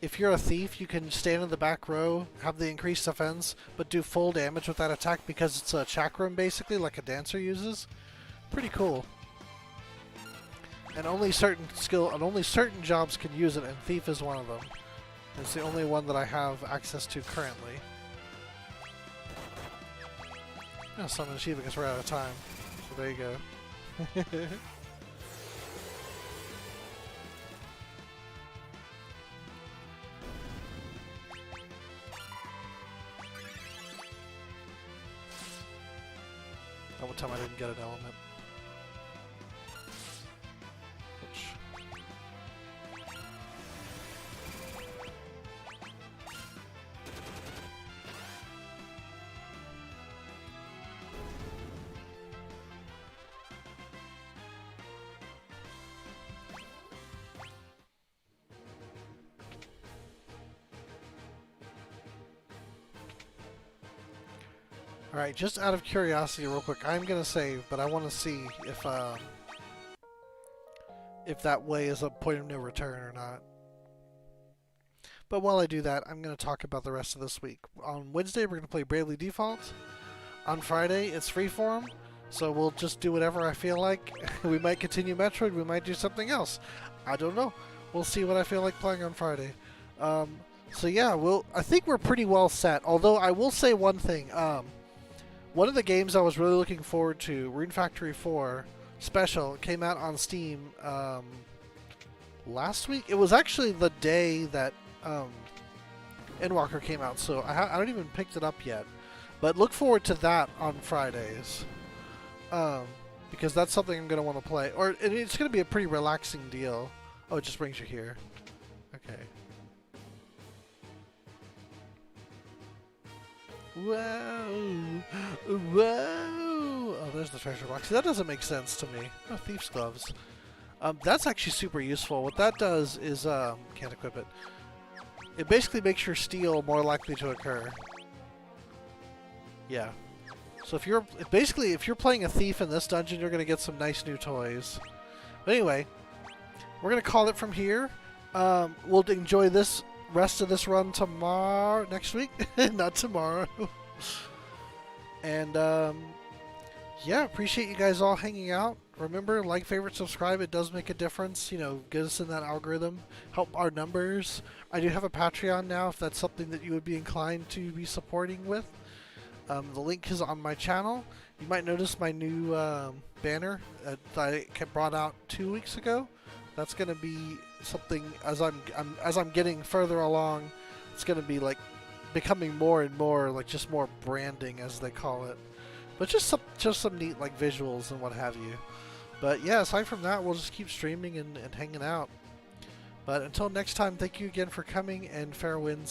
A: If you're a thief, you can stand in the back row, have the increased defense, but do full damage with that attack because it's a chakram, basically, like a dancer uses. Pretty cool. And only certain jobs can use it, and thief is one of them. It's the only one that I have access to currently. I'm gonna summon Shiva because we're out of time. So there you go. what time I didn't get an element. Which... Alright, just out of curiosity real quick, I'm gonna save, but I want to see if that way is a point of no return or not. But while I do that, I'm going to talk about the rest of this week. On Wednesday, we're going to play Bravely Default. On Friday, it's Freeform, so we'll just do whatever I feel like. We might continue Metroid, we might do something else. I don't know. We'll see what I feel like playing on Friday. So yeah, I think we're pretty well set, although I will say one thing. One of the games I was really looking forward to, Rune Factory 4 Special, came out on Steam last week. It was actually the day that Endwalker came out, so I haven't even picked it up yet. But look forward to that on Fridays, because that's something I'm going to want to play. Or it's going to be a pretty relaxing deal. Oh, it just brings you here. Okay. Whoa! Whoa! Oh, there's the treasure box. See, that doesn't make sense to me. Oh, thief's gloves. That's actually super useful. What that does is, can't equip it. It basically makes your steal more likely to occur. Yeah. So if you're playing a thief in this dungeon, you're gonna get some nice new toys. But anyway, we're gonna call it from here. We'll enjoy this rest of this run next week, not tomorrow. And yeah, appreciate you guys all hanging out. Remember, like, favorite, subscribe. It does make a difference. You know, get us in that algorithm, help our numbers. I do have a Patreon now, if that's something that you would be inclined to be supporting with. The link is on my channel. You might notice my new banner that I brought out 2 weeks ago. That's going to be something as I'm getting further along. It's going to be like becoming more and more like just more branding, as they call it. But just some neat like visuals and what have you. But yeah, aside from that, we'll just keep streaming and hanging out. But until next time, thank you again for coming, and fair winds.